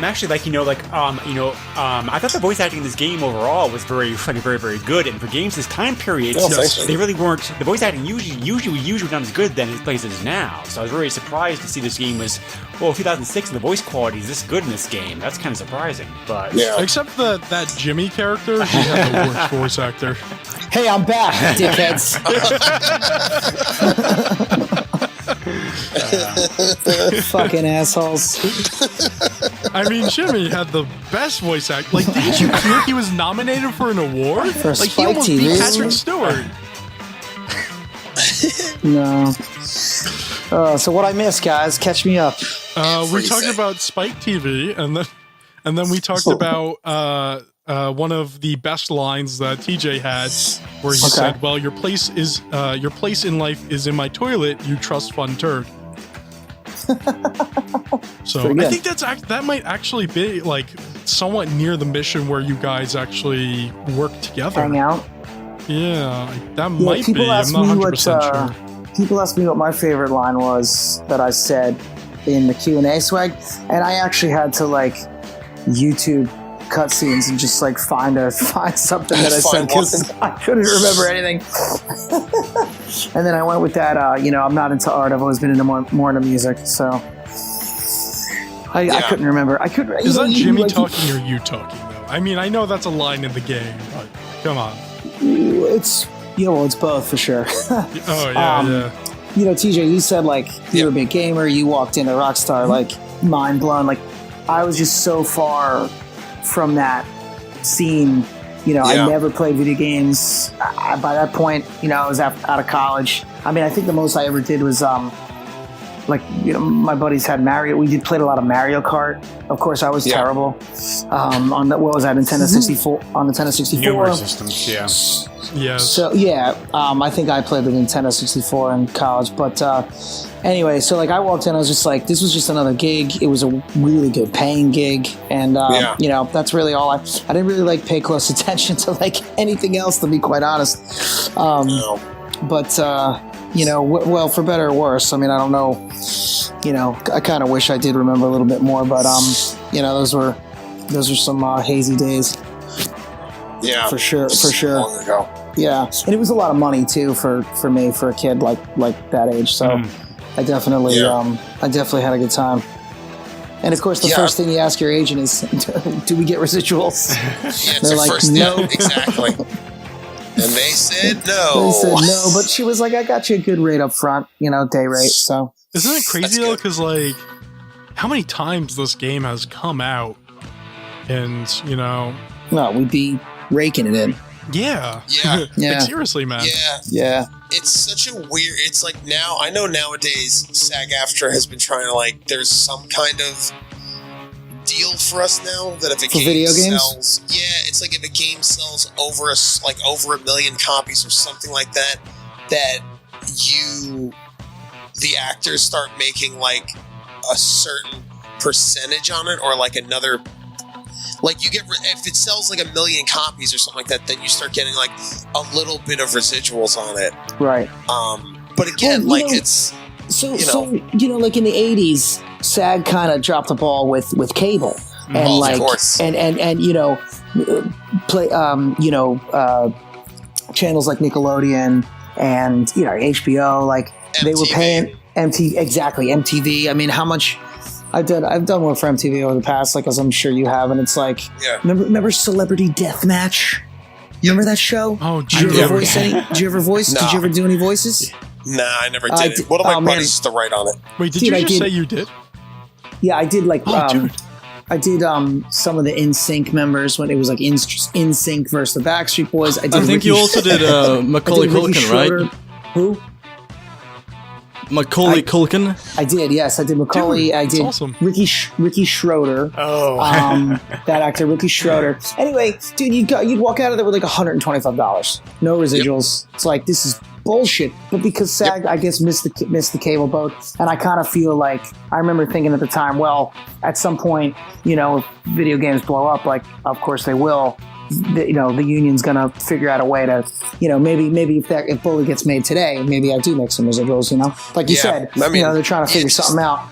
thought the voice acting in this game overall was very very good. And for games this time period, Oh, thanks, man. they really weren't. The voice acting usually not as good then as it plays is now. So I was very surprised to see this game was 2006 and the voice quality is this good in this game. That's kind of surprising. But Yeah. Except that Jimmy character, he had the worst voice actor. Hey, I'm back, dickheads. Fucking assholes. I mean, Jimmy had the best voice act. Like, didn't you hear he was nominated for an award? For like, he Spike almost TV? beat Patrick Stewart. No. So what I missed, guys? Catch me up. We Everything. talked about Spike TV, and then we talked about one of the best lines that TJ had, where he said, "Well, your place in life is in my toilet. You trust fund turd." So Pretty I good. think that might actually be like somewhat near the mission where you guys actually work together. Hang out. Yeah, that Yeah, might be. people I'm ask not me 100% what sure. people ask me what my favorite line was that I said in the Q&A swag, and I actually had to like YouTube cutscenes and just like find something that I said Find because I couldn't remember anything. And then I went with that. I'm not into art. I've always been into more into music, so I couldn't remember. I could. Is that Jimmy talking or you talking though? I mean, I know that's a line in the game, but come on. It's it's both for sure. Oh yeah, yeah. TJ, you said like you're a big gamer. You walked into Rockstar like mind blown. Like I was just so far from that scene. I never played video games. By that point, I was out of college. I mean, I think the most I ever did was my buddies had Mario. We played a lot of Mario Kart. Of course, I was terrible. On the, what was that, Nintendo 64? On Nintendo 64. Numerous systems, yeah. Yeah. So I think I played the Nintendo 64 in college. But anyway, so like I walked in, I was just like, this was just another gig. It was a really good paying gig, and that's really all. I didn't really like pay close attention to like anything else, to be quite honest. But well, for better or worse. I mean, I don't know. I kind of wish I did remember a little bit more, but those were some hazy days. Yeah, for sure. Long ago. Yeah, and it was a lot of money too for me, for a kid like that age. So I definitely had a good time. And of course, the first thing you ask your agent is, "Do we get residuals?" They're like, "No." Exactly. And they said no. They said no, but she was like, "I got you a good rate up front, day rate." So isn't it crazy though? Because like, how many times this game has come out, and no, we'd be raking it in. Yeah. Yeah. Like, seriously, man. Yeah. It's such a weird. It's like now. I know nowadays SAG-AFTRA has been trying to like. There's some kind of deal for us now that if a for game video games? sells, it's like if a game sells over over 1 million copies or something like that, that the actors start making like a certain percentage on it, or like another. Like you get, if it sells like 1 million copies or something like that, then you start getting like a little bit of residuals on it. Right. But again, it's so like in the 80s, SAG kind of dropped the ball with cable and of course. and play channels like Nickelodeon and HBO, like MTV. they were paying MTV. I mean, how much? I've done work for MTV over the past, like, as I'm sure you have, and it's like, remember Celebrity Deathmatch? Remember that show? Oh, did you ever voice any? Did you ever voice? No. Did you ever do any voices? Nah, I never did it. One of my buddies used to write on it. Wait, did you just say you did? Yeah, I did. Like, dude. I did some of the NSYNC members when it was like NSYNC versus the Backstreet Boys. I think you also did Macaulay Culkin, right? Who? Macaulay Culkin. I did, yes. I did Macaulay. Dude, I did awesome. Ricky Schroeder. Oh. That actor, Ricky Schroeder. Anyway, dude, you'd walk out of there with like $125. No residuals. Yep. It's like, this is bullshit. But because SAG, I guess, missed the cable boat, and I kind of feel like, I remember thinking at the time, well, at some point, if video games blow up, like, of course they will, the union's gonna figure out a way to, maybe if Bully gets made today, maybe I do make some residuals, like you said, I mean, they're trying to figure something out.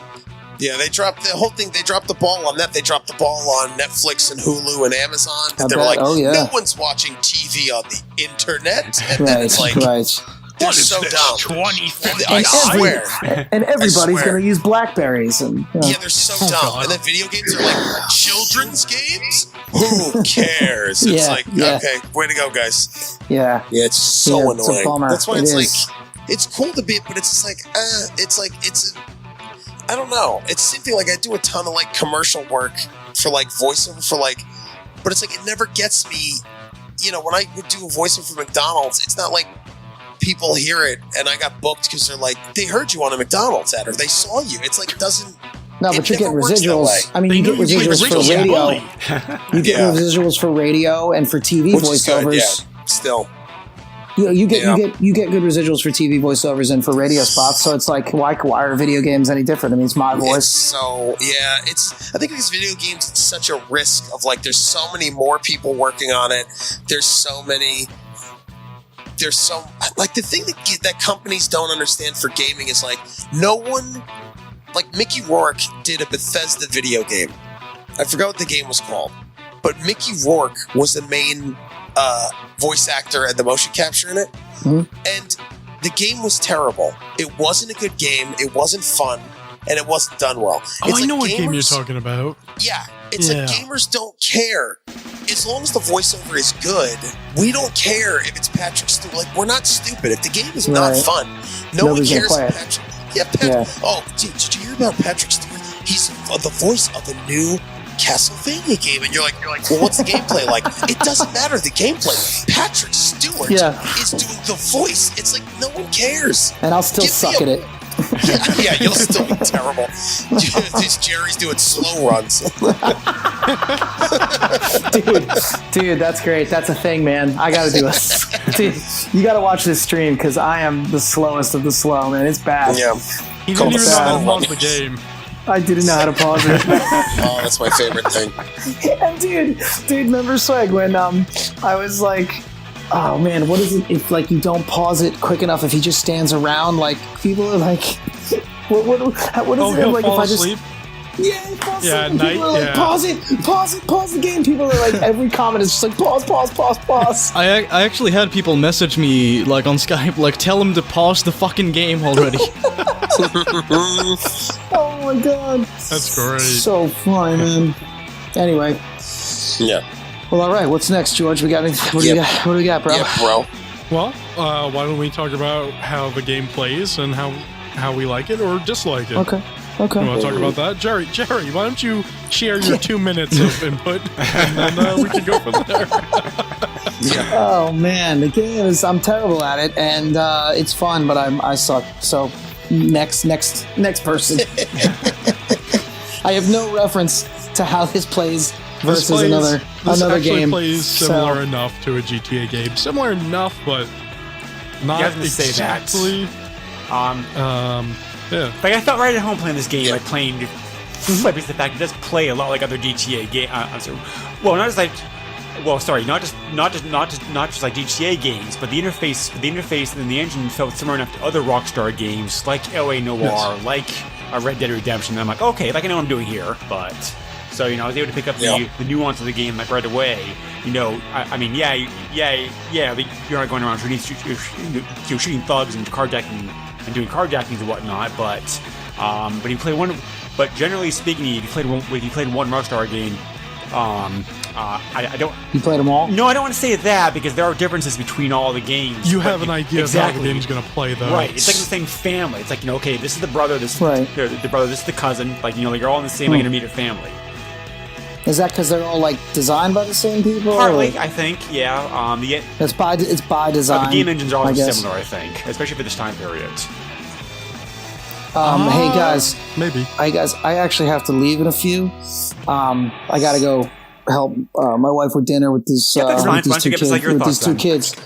Yeah, they dropped the whole thing. They dropped the ball on that. They dropped the ball on Netflix and Hulu and Amazon. They were like, no one's watching TV on the internet. And then it's like, they're so dumb. 2050. I swear. And everybody's going to use Blackberries. And yeah, they're so dumb. God. And then video games are like children's games? Who cares? It's okay, way to go, guys. Yeah. Yeah, it's so annoying. It's a bummer. That's why It it's is. like, it's cool to be, but it's just like, I don't know. It's something like I do a ton of like commercial work for like voiceover for like, but it's like, it never gets me, when I would do a voiceover for McDonald's, it's not like people hear it and I got booked because they're like, they heard you on a McDonald's ad or they saw you. It's like, it doesn't. No, but you're getting never works that residuals. way. I mean, you get residuals for radio. You get residuals for radio and for TV Which is good, voiceovers. yeah, still. You get good residuals for TV voiceovers and for radio spots. So it's like, why are video games any different? I mean, it's my voice. So I think these video games, it's such a risk of like, there's so many more people working on it. There's so like the thing that companies don't understand for gaming is like, no one, like Mickey Rourke did a Bethesda video game. I forgot what the game was called, but Mickey Rourke was the main voice actor and the motion capture in it. Mm-hmm. And the game was terrible. It wasn't a good game. It wasn't fun. And it wasn't done well. I know what game you're talking about. Yeah. It's like gamers don't care as long as the voiceover is good, we don't care if it's Patrick Stewart. Like, we're not stupid. If the game is not Right. fun, no Nobody's one gonna cares play if it. Patrick. Yeah, Patrick. Yeah. Oh, dude, did you hear about Patrick Stewart? He's the voice of the new Castlevania game, and you're like, well, what's the gameplay like? It doesn't matter the gameplay. Patrick Stewart Yeah. is doing the voice. It's like no one cares. And I'll still Give me suck a- at it. Yeah, you'll still be terrible. Jerry's doing slow runs. Dude, that's great. That's a thing, man. I gotta do it. Dude, you gotta watch this stream because I am the slowest of the slow, man. It's bad. Yeah. He didn't even know how to Sad. pause the game. I didn't know how to pause it. Oh, that's my favorite thing. And dude, remember Swag when I was like, oh man, what is it if like you don't pause it quick enough? If he just stands around, like people are like, what is Oh, it he'll like fall if asleep. Yeah, he falls Yeah, asleep and at people are night, like, yeah. pause the game. People are like, every comment is just like pause. I actually had people message me like on Skype, like tell him to pause the fucking game already. Oh my god, That's great. so funny, man. Anyway, Yeah. well, all right. What's next, George? What do we got, bro? Yeah, bro. Well, why don't we talk about how the game plays and how we like it or dislike it? Okay. You want to talk about that? Jerry, why don't you share your 2 minutes of input and then we can go from there. Oh man, the game is. I'm terrible at it, and it's fun, but I suck. So next person. I have no reference to how this plays versus This another actually game. plays similar So- enough to a GTA game. Similar enough, but not Yeah, I was gonna say that. exactly. Yeah. Like I felt right at home playing this game, like playing. Like, because the fact it does play a lot like other GTA games. Well, not just like, well, sorry, not just like GTA games, but the interface and the engine felt similar enough to other Rockstar games like LA Noire, Yes. like Red Dead Redemption. And I'm like, okay, like I know what I'm doing here, but. So, I was able to pick up Yeah. the nuance of the game like right away. I mean, you're not going around shooting thugs and carjacking and doing carjackings and whatnot, but you play one. But generally speaking, if you played one Rockstar game, I don't. You played them all? No, I don't want to say that because there are differences between all the games. You but have an idea exactly. of how the game's going to play, though. Right, it's like the same family. It's like okay, this is the brother, this is Right. the brother, this is the cousin. Like like you're all in the same like, intermediate family. Is that because they're all like designed by the same people? Partly, or- I think, yeah. It's by design. The game engines are I also guess. similar, I think, especially for this time period. Hey guys, Maybe. I actually have to leave in a few. I gotta go help my wife with dinner with this Yeah, that's fine. with Why these don't you two give us, like, kids. your With these thoughts two then? kids.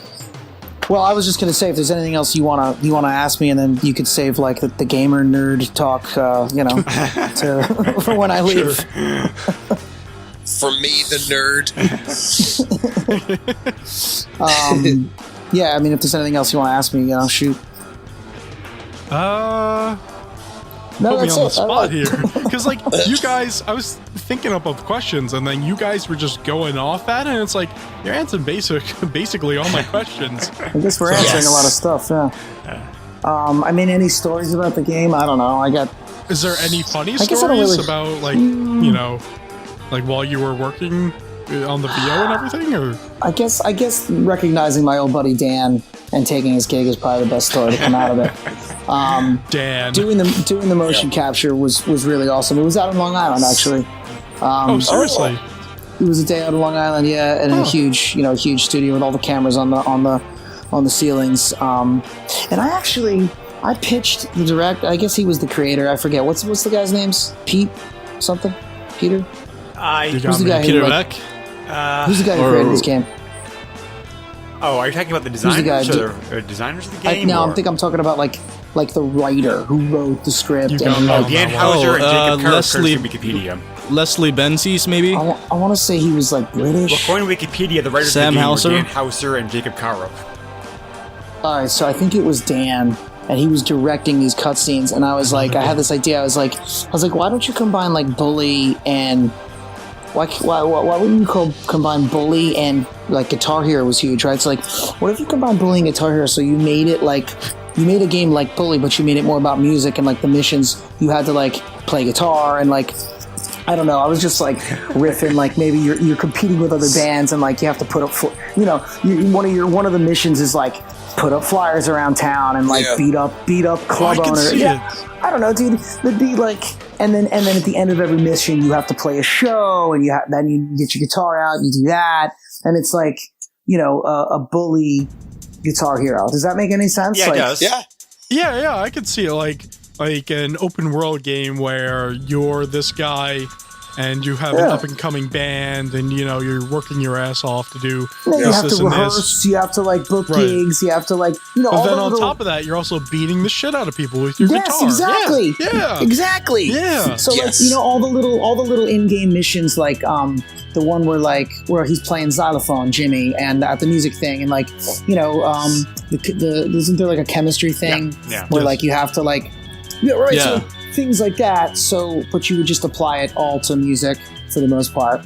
Well, I was just gonna say if there's anything else you wanna ask me, and then you could save like the gamer nerd talk, to for when I leave. For me, the nerd. Yeah, I mean, if there's anything else you want to ask me, shoot. No, Put me that's on the it. spot here. Because, like, you guys, I was thinking up of questions, and then you guys were just going off at it, and it's like, you're answering basically all my questions. I guess we're answering a lot of stuff. Yeah. I mean, any stories about the game? I don't know. I got. Is there any funny I guess I don't stories really- about, like, like while you were working on the VO and everything, or? I guess recognizing my old buddy Dan and taking his gig is probably the best story to come out of it. Dan. Doing the motion capture was really awesome. It was out on Long Island actually. Oh, seriously? It was a day out on Long Island, yeah, and a huge studio with all the cameras on the ceilings. And I pitched the director. I guess he was the creator. I forget what's the guy's names. Pete something. Peter. You Who's got the me. guy Peter who Beck? Who's the guy who Or- created this game? Oh, are you talking about the the designers guy? or designers of the game? I or- think I'm talking about like the writer who wrote the script. You got and me. like, Dan Hauser and Jacob Carr Leslie- from Wikipedia. Leslie Benzies, maybe? I want to say he was like British. According to Wikipedia, the writers Sam of the game Hauser? were Dan Hauser and Jacob Carup. All right, so I think it was Dan, and he was directing these cutscenes, and I was like, I had this idea. I was like, why don't you combine like Bully and why wouldn't you combine Bully and like Guitar Hero was huge, right? So like, what if you combine Bully and Guitar Hero? So you made a game like Bully, but you made it more about music and like the missions. You had to like play guitar and like I don't know. I was just like riffing, like maybe you're competing with other bands, and like you have to put up, one of the missions is like put up flyers around town and like beat up club I can owners. see Yeah, it. I don't know, dude. It'd be like, and then at the end of every mission, you have to play a show, and then you get your guitar out, you do that, and it's like a bully Guitar Hero. Does that make any sense? Yeah, like, it does. Yeah. Yeah, I could see it like an open world game where you're this guy and you have an up and coming band, and you're working your ass off to do You this, have this, to and rehearse. this. You have to like book Right. gigs. You have to like all But then the on little, top of that, you're also beating the shit out of people with your yes, guitar. exactly. Yeah. Exactly. Yeah. So Yes. like all the little in-game missions, like the one where he's playing xylophone, Jimmy, and at the music thing, and like isn't there like a chemistry thing Yeah. where Yes. like you have to like so things like that. So but you would just apply it all to music for the most part.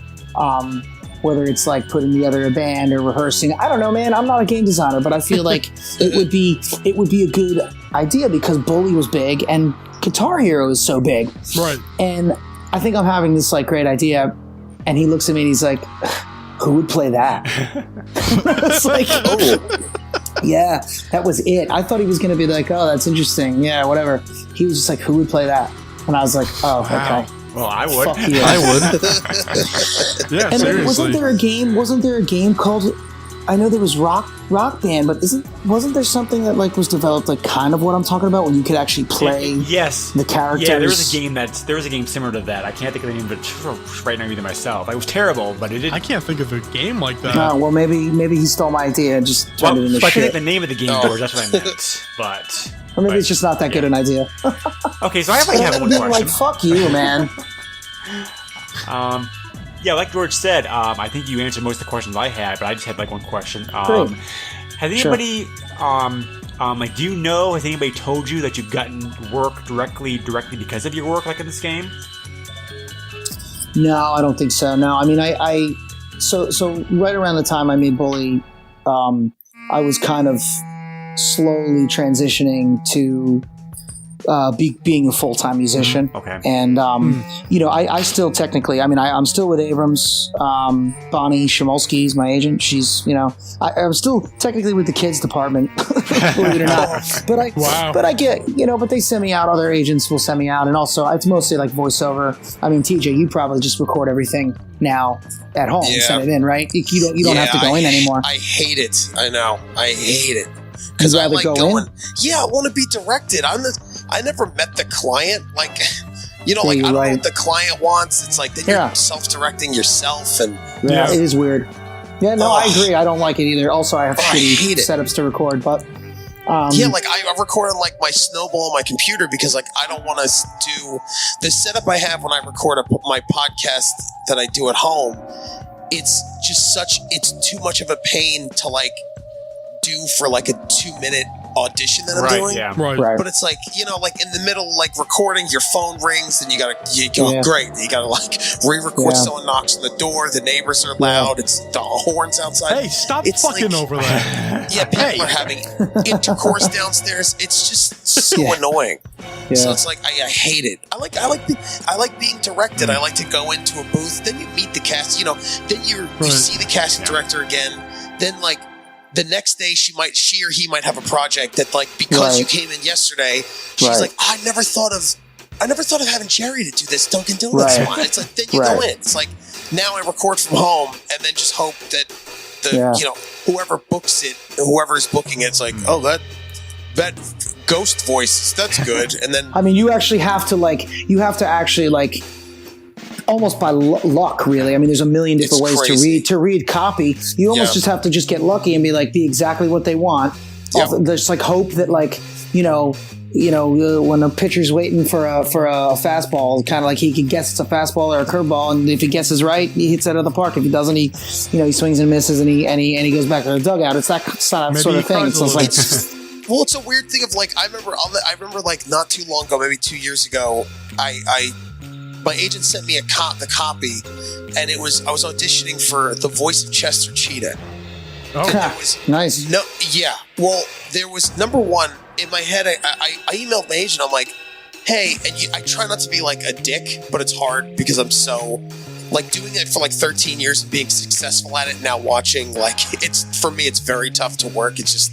Whether it's like putting together a band or rehearsing, I don't know, man. I'm not a game designer, but I feel like it would be a good idea because Bully was big and Guitar Hero is so big. Right. And I think I'm having this like great idea, and he looks at me and he's like, "Who would play that?" It's like, yeah, that was it. I thought he was gonna be like, "Oh, that's interesting. Yeah, whatever." He was just like, "Who would play that?" And I was like, "Oh, okay." Well, I would. Fuck you. I would. Yeah, And then, seriously. wasn't there a game called? I know there was Rock Band, but wasn't there something that like was developed like kind of what I'm talking about, when you could actually play? Yes. the characters. Yeah, there was a game similar to that. I can't think of the name of it right now either myself. It was terrible, but it did. I can't think of a game like that. Oh, well, maybe he stole my idea and just turned it into if I can shit. think the name of the game, George, that's what I meant. But Or maybe it's just not that good an idea. okay, so I have one Being question. like, fuck you, man. Yeah, like George said, I think you answered most of the questions I had, but I just had like one question. Great. Has anybody, like, do you know? Has anybody told you that you've gotten work directly because of your work, like in this game? No, I don't think so. No, I mean, so right around the time I made Bully, I was kind of slowly transitioning to being a full-time musician. Okay. And, I still technically, I mean, I'm still with Abrams. Bonnie Shemolsky is my agent. She's, I'm still technically with the kids department, believe it or not. But I get, but they send me out. Other agents will send me out. And also, it's mostly like voiceover. I mean, TJ, you probably just record everything now at home and send it in, right? You don't have to go in anymore. I hate it. I know. I hate it. Because I rather like go going. in? Yeah, I want to be directed. I never met the client. Like, I don't you're know right. what the client wants. It's like then Yeah. you're self-directing yourself, and Yeah, Yeah. it is weird. Yeah, no, I agree. I don't like it either. Also, I have I shitty hate it. setups to record, but yeah, like I record on like my Snowball on my computer because like I don't want to do the setup I have when I record my podcast that I do at home. It's just it's too much of a pain to like do for like a 2-minute audition that I'm doing. Yeah. Right. right. But it's like, like in the middle, like recording, your phone rings and you go, great. You gotta like re-record, Yeah. someone knocks on the door, the neighbors are loud, it's the horns outside. Hey, stop It's fucking like- over there. Yeah, people are having intercourse downstairs. It's just so Yeah. annoying. Yeah. So it's like I hate it. I like being directed. I like to go into a booth. Then you meet the cast. Then you Right. see the casting director again. Then like the next day she or he might have a project that like because you Right. came in yesterday, she's Right. like, I never thought of having Jerry to do this Dunkin' Donuts Right. one. It's like then you go Right. in. It's like now I record from home and then just hope that whoever books it, whoever is booking it's like, oh that ghost voice, that's good. And then I mean, you actually have to actually like almost by luck, really. I mean, there's a million different It's ways crazy. to read copy. You almost Yeah. just have to just get lucky and be exactly what they want. Yeah. There's like hope that like when a pitcher's waiting for a fastball, kind of like he can guess it's a fastball or a curveball, and if he guesses right, he hits it out of the park. If he doesn't, he swings and misses, and he goes back to the dugout. It's that sort Maybe of he thing. cries So a it's little like bit. well, it's a weird thing of like I remember like not too long ago, maybe 2 years ago, my agent sent me the copy, and I was auditioning for the voice of Chester Cheetah. Oh, It was nice. well, there was number one in my head. I emailed my agent. I'm like, hey, and I try not to be like a dick, but it's hard because I'm so like doing it for like 13 years and being successful at it. Now watching like it's for me, it's very tough to work. It's just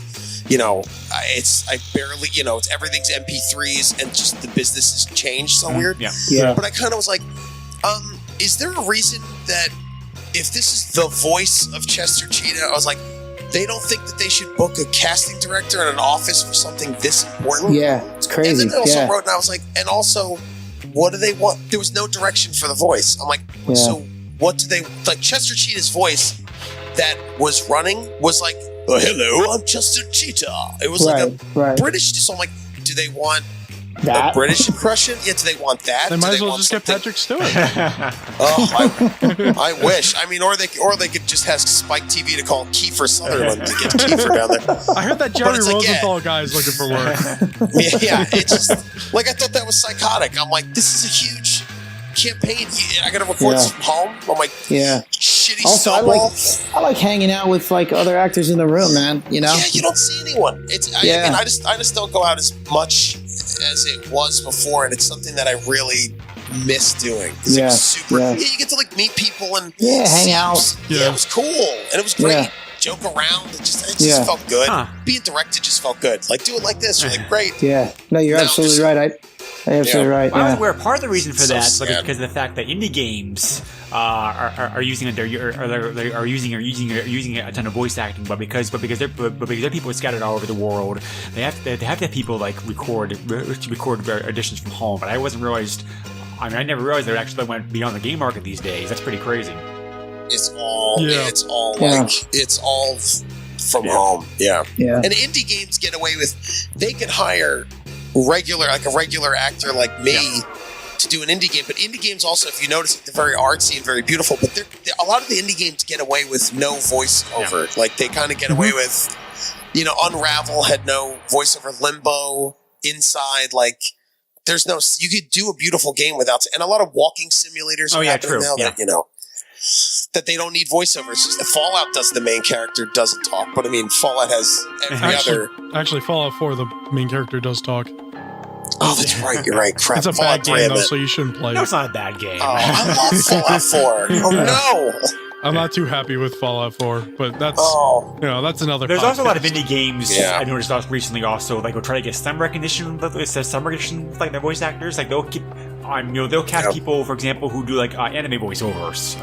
I barely it's everything's MP3s and just the business has changed so weird. Yeah. But I kind of was like, is there a reason that if this is the voice of Chester Cheetah, I was like, they don't think that they should book a casting director in an office for something this important? Yeah, it's crazy. And then I also wrote, and I was like, and also, what do they want? There was no direction for the voice. I'm like, so what do they like? Chester Cheetah's voice that was running was like, oh, hello, I'm Chester Cheetah. It was like a British. So I'm like, do they want that a British impression? Yeah, do they want that? They Do might they as well want just get something- Patrick Stewart. I wish. I mean, or they could just ask Spike TV to call Kiefer Sutherland to get Kiefer down there. I heard that Jerry it's like, Rosenthal guy is looking for work. Yeah, it's just like I thought that was psychotic. I'm like, this is a huge campaign. I got to record this from home. I'm like, shitty Also, snowball. I like hanging out with like other actors in the room, man. You know? Yeah, you don't see anyone. I mean, I just don't go out as much as it was before, and it's something that I really miss doing. It was super. Yeah. You get to like meet people and hang out. Yeah, it was cool and it was great. Yeah. Joke around. It just felt good. Huh. Being directed just felt good. Like do it like this. You're like great. Yeah. No, you're absolutely right. I'm absolutely right. I was Yeah. aware part of the reason for So that is sad. because of the fact that indie games are using a ton of voice acting, but because there are people scattered all over the world, they have to have people like record auditions from home. But I never realized they actually went beyond the game market these days. That's pretty crazy. It's all Yeah. it's all from home. Yeah. Yeah. And indie games get away with they can hire a regular actor like me to do an indie game. But indie games also, if you notice, they're very artsy and very beautiful. But a lot of the indie games get away with no voiceover. Like they kind of get away with, Unravel had no voiceover. Limbo, Inside, like there's no. You could do a beautiful game without. And a lot of walking simulators are happening now. Yeah. That that they don't need voiceovers. Fallout does the main character doesn't talk, but I mean Fallout has every other. Actually, Fallout 4, the main character does talk. Oh, that's right. You're right. Crap. It's a Fallout bad 3, game, though, man. so you shouldn't play No, it. it's not a bad game. Oh, I love Fallout 4. Oh no. I'm not too happy with Fallout 4, but that's that's another. There's also a lot of podcast. indie games Yeah. I noticed recently also, like, will try to get some recognition, like their voice actors. Like, they'll keep they'll cast people, for example, who do, like, anime voiceovers.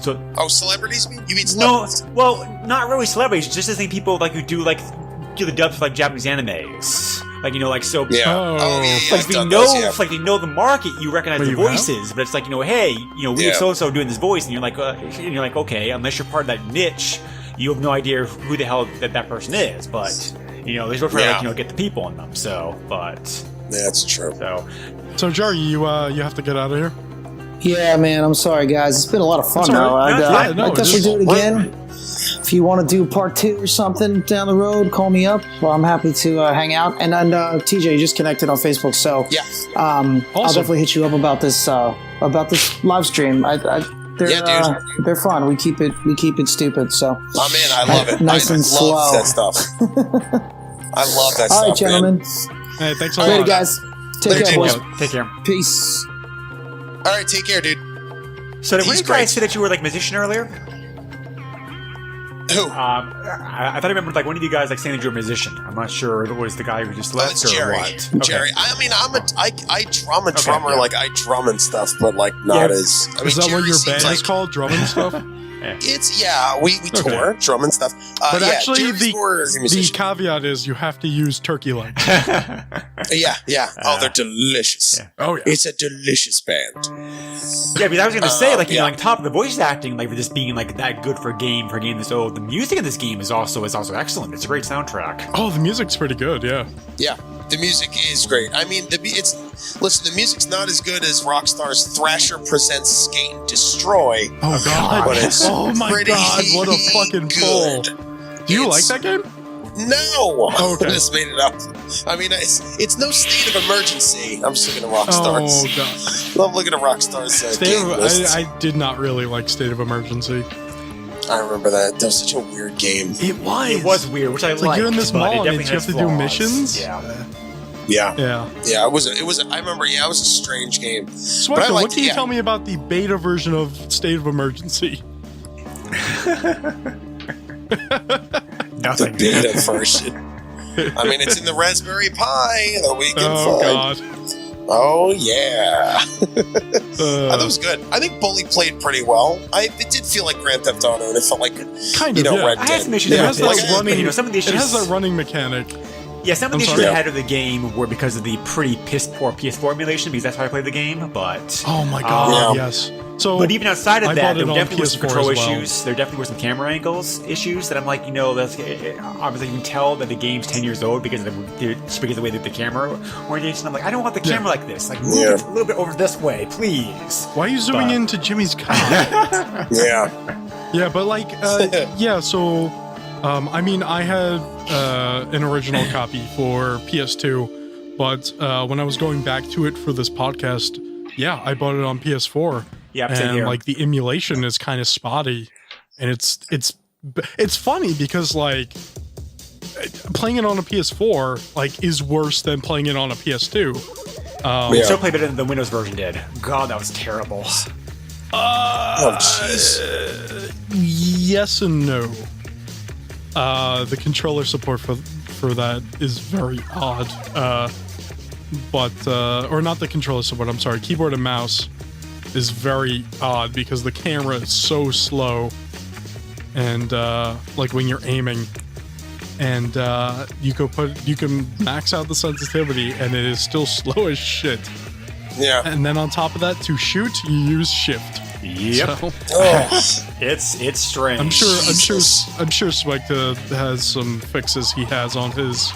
So, Celebrities? You mean no, celebrities? well, not really celebrities, just the thing people, like, who do the dubs for, like, Japanese animes. Like, so... Yeah. Oh. yeah. Like, I've done those, yeah. they know the market, you recognize But the you have? voices, but it's like, hey, we Yeah. have so-and-so doing this voice, and you're like, okay, unless you're part of that niche, you have no idea who the hell that person is, but, they still try to, get the people in them, Yeah, that's true. So, Jerry, you have to get out of here. Yeah, man. I'm sorry, guys. It's been a lot of fun, That's all though. right. I'd, No, it's fine. No, I'd definitely it's do it again. If you want to do part 2 or something down the road, call me up. Well, I'm happy to hang out. And then TJ just connected on Facebook, so Yeah. I'll definitely hit you up about this live stream. They're, Yeah, they're fun. We keep it stupid. So Oh man, I love it. Nice I and love slow. that stuff. I love that all right, stuff, man. gentlemen. Hey, thanks a Later, lot. guys. Take Later, care, boys. Take care. Peace. All right, take care, dude. So, did He's you guys great. say that you were, like, a musician earlier? Who? I thought I remembered, like, one of you guys, like, saying that you're a musician. I'm not sure if it was the guy who just Oh, left it's or Jerry. what. Okay. Jerry. I mean, I drum a drummer, yeah. like I drum and stuff, but like not as. I mean, Is that Jerry what your seems band is like, called? Drum and stuff? It's we Okay. tour drum and stuff. But yeah, actually, Jerry's more as a the musician. caveat is you have to use turkey legs. Yeah. Oh, they're delicious. Yeah. Oh, yeah. It's a delicious band. Yeah, because I was going to say, like, yeah. like, top of the voice acting, like, for this being, like, that good for a game this old. The music in this game is also excellent. It's a great soundtrack. Oh, the music's pretty good, yeah. Yeah, the music is great. I mean, the music's not as good as Rockstar's Thrasher Presents Skate and Destroy. Oh, God. But it's Oh, my pretty God. What a fucking pull. good. Do you like It's- that game? No, Okay. I just made it up. I mean, it's no state of emergency. I'm just looking at Rockstar's. Oh, God. I'm looking at Rockstar's State game of, lists. I did not really like State of Emergency. I remember that. That was such a weird game. It was. It was weird, which I It's like liked, you're in this but it mall and definitely you have has to do flaws. missions? Yeah. Yeah. Yeah. It was. I remember. Yeah, it was a strange game. Swecta, But I what liked can you it, yeah. tell me about the beta version of State of Emergency? The Nothing. beta version. I mean, it's in the Raspberry Pi that we can Oh find. God. Oh yeah. That was good. I think Bully played pretty well. It did feel like Grand Theft Auto, and it felt like Kind you of. know Yeah. Red I had Dead. some issues It with has this. that running. You know, some of the issues. It has that running mechanic. Yeah, some of the I'm issues sorry. I had of the game were because of the pretty piss poor PS4 emulation, because that's how I played the game. But Oh my God. Yeah. Yes. So, but even outside of I that, bought there it on definitely were some PS4 control as well. issues. There definitely were some camera angles issues that I'm like, that's obviously you can tell that the game's 10 years old because of the way that the camera orientation. I'm like, I don't want the camera like this. Like, move it a little bit over this way, please. why are you zooming But- into Jimmy's cock? Yeah. Yeah, but like, yeah. So, I mean, I had an original copy for PS2, but when I was going back to it for this podcast, yeah, I bought it on PS4. Yeah, same and here. like the emulation is kind of spotty, and it's funny because like playing it on a PS4 like is worse than playing it on a PS2. It still played better than the Windows version did. God, that was terrible. Oh jeez. Yes and no. The controller support for that is very odd. But or not the controller support. I'm sorry, keyboard and mouse is very odd because the camera is so slow, and like when you're aiming, and you can max out the sensitivity, and it is still slow as shit. Yeah. And then on top of that, to shoot, you use shift. Yep. So, Oh. It's strange. I'm sure Jesus. Swecta has some fixes he has on his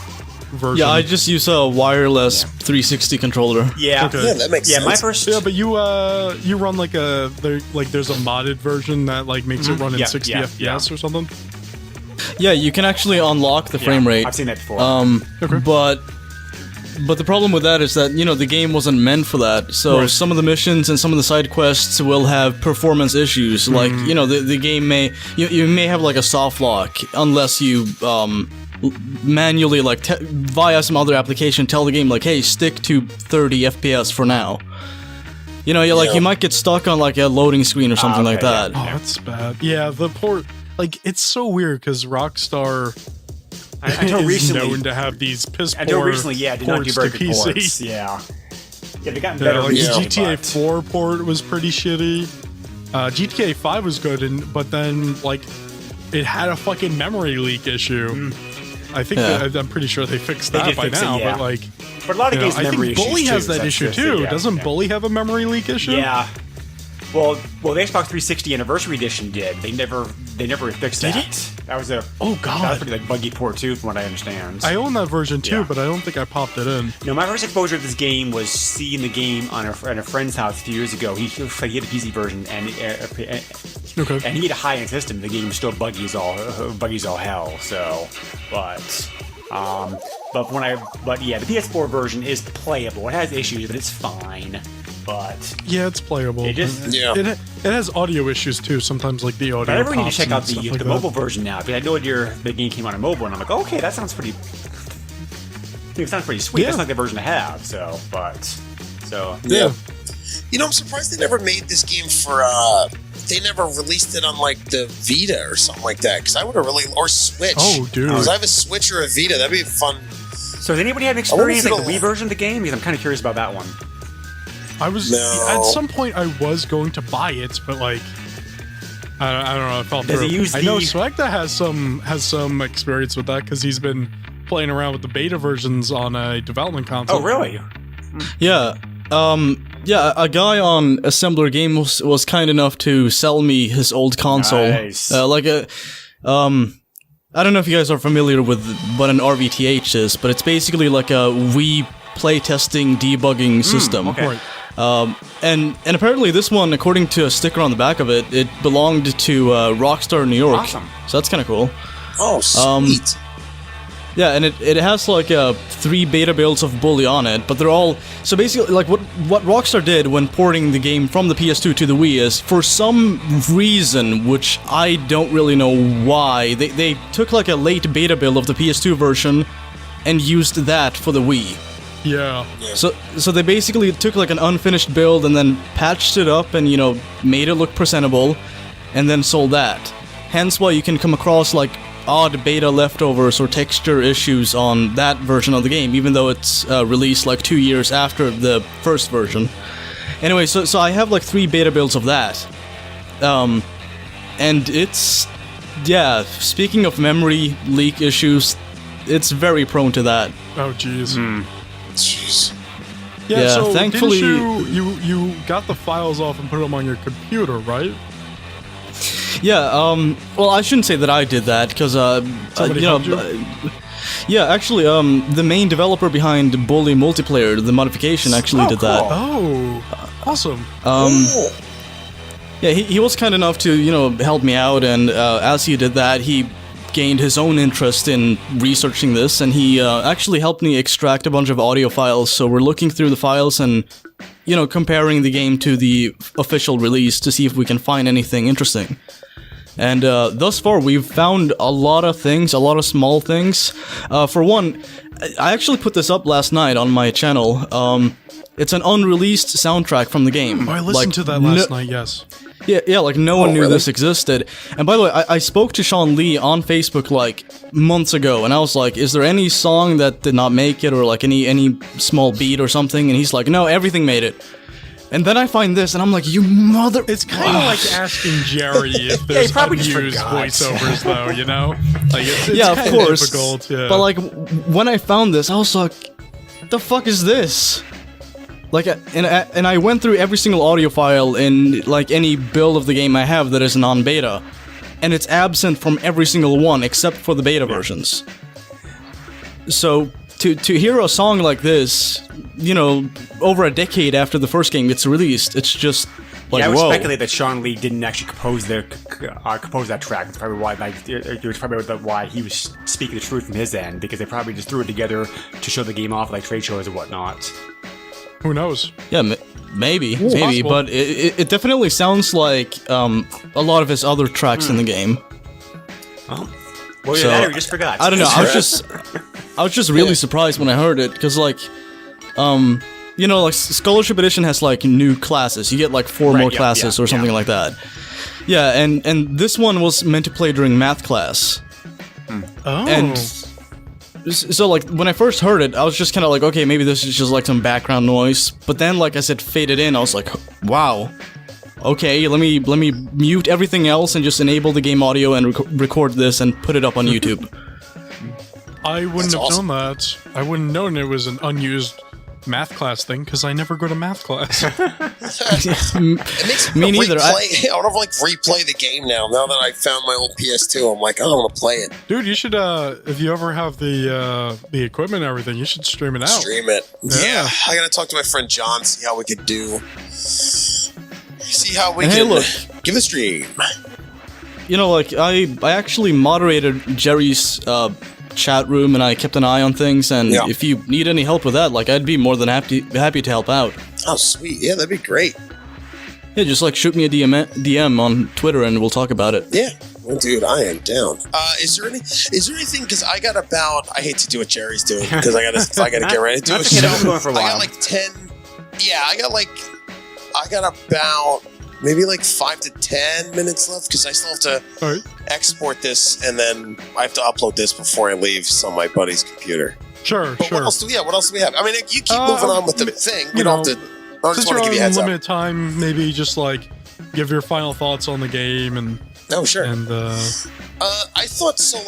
version. Yeah, I just use a wireless 360 controller. Yeah. Okay. Yeah, that makes sense. My first. Yeah, but you run like there's a modded version that like makes it run in Yeah, 60 yeah, FPS or something. Yeah, you can actually unlock the frame rate. I've seen that before. But the problem with that is that, the game wasn't meant for that. So Right. some of the missions and some of the side quests will have performance issues. Like, the game may you may have like a soft lock unless you manually like via some other application tell the game like, hey, stick to 30 FPS for now. You might get stuck on like a loading screen or something like okay, that. Oh, that's bad. Yeah, the port, like, it's so weird because Rockstar Until is recently, known to have these piss poor until recently, yeah, did not do ports very to good PC. ports. Yeah. Yeah, they gotten Yeah, better like the recently. GTA but- 4 port was pretty shitty. GTA 5 was good, but then like it had a fucking memory leak issue. I think Yeah. I'm pretty sure they fixed They that did by fix it, now. yeah. But like, But a lot of games I have memory think issues Bully too, has so that that's issue just too. it, yeah. Doesn't Yeah. Bully have a memory leak issue? Yeah. Well, the Xbox 360 Anniversary Edition did. They never fixed that. That was a Oh that was god. pretty like buggy port too, from what I understand. I own that version too, Yeah. but I don't think I popped it in. No, my first exposure to this game was seeing the game at a friend's house a few years ago. He had a PC version, and Okay. he had a high-end system. The game was still buggy as all hell. So, but yeah, the PS4 version is playable. It has issues, but it's fine. But Yeah, it's playable. It just- Yeah. It has audio issues too. Sometimes like the audio. But I really need to pops check and out stuff the like that. mobile version now, because I know the game came out on mobile, and I'm like, okay, that sounds pretty. It sounds pretty sweet. Yeah. That's not the version I have. So. Yeah. I'm surprised they never made this game for. They never released it on like the Vita or something like that. Because I would have really or Switch. Oh, dude. Because I have a Switch or a Vita. That'd be fun. So, has anybody had an wonder if experience like the it'll- Wii version of the game? Because I'm kind of curious about that one. I was No. at some point I was going to buy it, but like I don't know. I fell Does through. it use I know the- Swagda has some experience with that because he's been playing around with the beta versions on a development console. Oh, really? Yeah. A guy on Assembler Games was kind enough to sell me his old console. Nice. I don't know if you guys are familiar with what an RVTH is, but it's basically like a Wii playtesting debugging system. okay. Right. And apparently this one, according to a sticker on the back of it, it belonged to Rockstar New York. Awesome. So that's kind of cool. Oh, sweet. Yeah, and it has like 3 beta builds of Bully on it, but they're all so basically like what Rockstar did when porting the game from the PS2 to the Wii is for some reason, which I don't really know why, they took like a late beta build of the PS2 version and used that for the Wii. Yeah. So they basically took like an unfinished build and then patched it up and made it look presentable, and then sold that. Hence why you can come across like odd beta leftovers or texture issues on that version of the game, even though it's released like 2 years after the first version. Anyway, so I have like 3 beta builds of that, and it's speaking of memory leak issues, it's very prone to that. Oh, jeez. Jeez. Yeah, Yeah, so thankfully- didn't you got the files off and put them on your computer, right? Yeah, well, I shouldn't say that I did that, because, Somebody helped you? yeah, actually, the main developer behind Bully Multiplayer, the modification, actually did that. Oh, awesome. Oh. Yeah, he was kind enough to, help me out, and as he did that, he gained his own interest in researching this, and he actually helped me extract a bunch of audio files, so we're looking through the files and, comparing the game to the official release to see if we can find anything interesting. And thus far, we've found a lot of things, a lot of small things. For one, I actually put this up last night on my channel. It's an unreleased soundtrack from the game. I listened to that last night, yes. Yeah, like no one knew really? this existed. And by the way, I spoke to Sean Lee on Facebook like months ago, and I was like, "Is there any song that did not make it, or like any small beat or something?" And he's like, "No, everything made it." And then I find this, and I'm like, "You mother!" It's kind of like asking Jerry if there's he probably just unused forgot. voiceovers, though, you know? Like, it's yeah, of kinda course. difficult, yeah. But like, when I found this, I was like, "The fuck is this?" Like, and I went through every single audio file in like any build of the game I have that is non-beta, and it's absent from every single one except for the beta versions. So to hear a song like this, over a decade after the first game gets released, it's just like, I would whoa. speculate that Sean Lee didn't actually compose that track. That's probably why, it was probably why he was speaking the truth from his end, because they probably just threw it together to show the game off like trade shows and whatnot. Who knows? Yeah, maybe, possible. but it definitely sounds like a lot of his other tracks in the game. Well, yeah, So, that or you just forgot. I don't know. I was just really surprised when I heard it, because like Scholarship Edition has like new classes. You get like 4 more classes or something like that. Yeah, and this one was meant to play during math class. Oh. And so like when I first heard it, I was just kind of like, okay, maybe this is just like some background noise. But then like as it faded in, I was like, wow. Okay, let me mute everything else and just enable the game audio and record this and put it up on YouTube. I wouldn't That's have awesome. known that. I wouldn't have known it was an unused math class thing, because I never go to math class. It makes Me neither. I want to like replay the game now. Now that I found my old PS2, I'm like, I don't want to play it. Dude, you should, if you ever have the equipment and everything, you should stream it out. Stream it. Yeah. Yeah. I gotta talk to my friend John, see how we could do. See how we And hey, can look. give a stream. Like I actually moderated Jerry's chat room, and I kept an eye on things, and Yeah. if you need any help with that, like I'd be more than happy to help out. Oh, sweet. Yeah, that'd be great. Yeah, just like shoot me a DM on Twitter and we'll talk about it. Yeah. Well, dude, I am down. Is there anything? Because I got about. I hate to do what Jerry's doing because I gotta get ready to do a That's okay, show. that was going for a I while. got like 10. Yeah, I got about maybe like 5 to 10 minutes left because I still have to All right. export this and then I have to upload this before I leave on my buddy's computer. Sure, But sure. what else do we have? What else do we have? I mean, you keep moving on with the thing. You you don't know, have to. I just Since want you're to give on you a heads up. limited time, maybe just like give your final thoughts on the game and Oh, sure. I thought so.